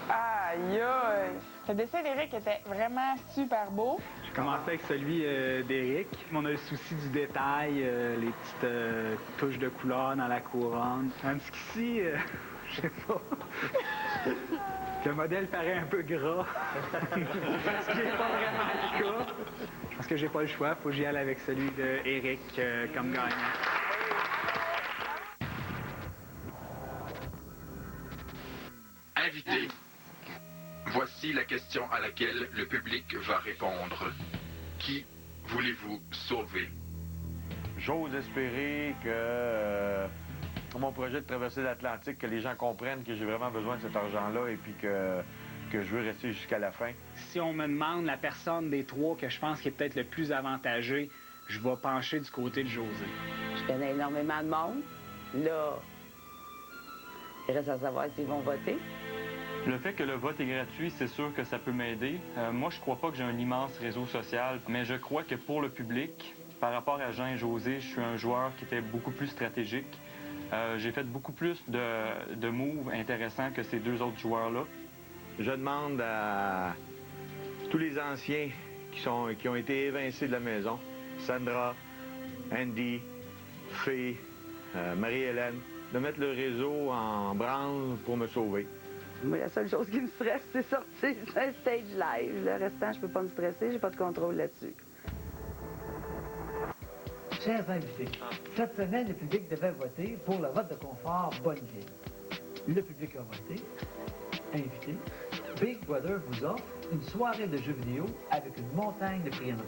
Aïe, aïe! Le dessin d'Éric était vraiment super beau. Je commençais avec celui d'Éric. On a le souci du détail, les petites touches de couleur dans la couronne. Tandis qu'ici, je sais pas. Le modèle paraît un peu gras. Ce qui n'est pas vraiment le cas. Je pense que j'ai pas le choix. Faut que j'y aille avec celui d'Éric comme gagnant. Invité. Voici la question à laquelle le public va répondre. Qui voulez-vous sauver? J'ose espérer que mon projet de traverser l'Atlantique, que les gens comprennent que j'ai vraiment besoin de cet argent-là et puis que je veux rester jusqu'à la fin. Si on me demande la personne des 3 que je pense qui est peut-être le plus avantagé, je vais pencher du côté de José. Je connais énormément de monde. Là, il reste à savoir s'ils vont voter. Le fait que le vote est gratuit, c'est sûr que ça peut m'aider. Moi, je crois pas que j'ai un immense réseau social, mais je crois que pour le public, par rapport à Jean et José, je suis un joueur qui était beaucoup plus stratégique. J'ai fait beaucoup plus de moves intéressants que ces deux autres joueurs-là. Je demande à tous les anciens qui ont été évincés de la maison, Sandra, Andy, Fée, Marie-Hélène, de mettre le réseau en branle pour me sauver. Moi, la seule chose qui me stresse, c'est sortir d'un stage live. Le restant, je peux pas me stresser, j'ai pas de contrôle là-dessus. Chers invités, cette semaine, le public devait voter pour le vote de confort Bonneville. Le public a voté. Invité, Big Brother vous offre une soirée de jeux vidéo avec une montagne de friandises.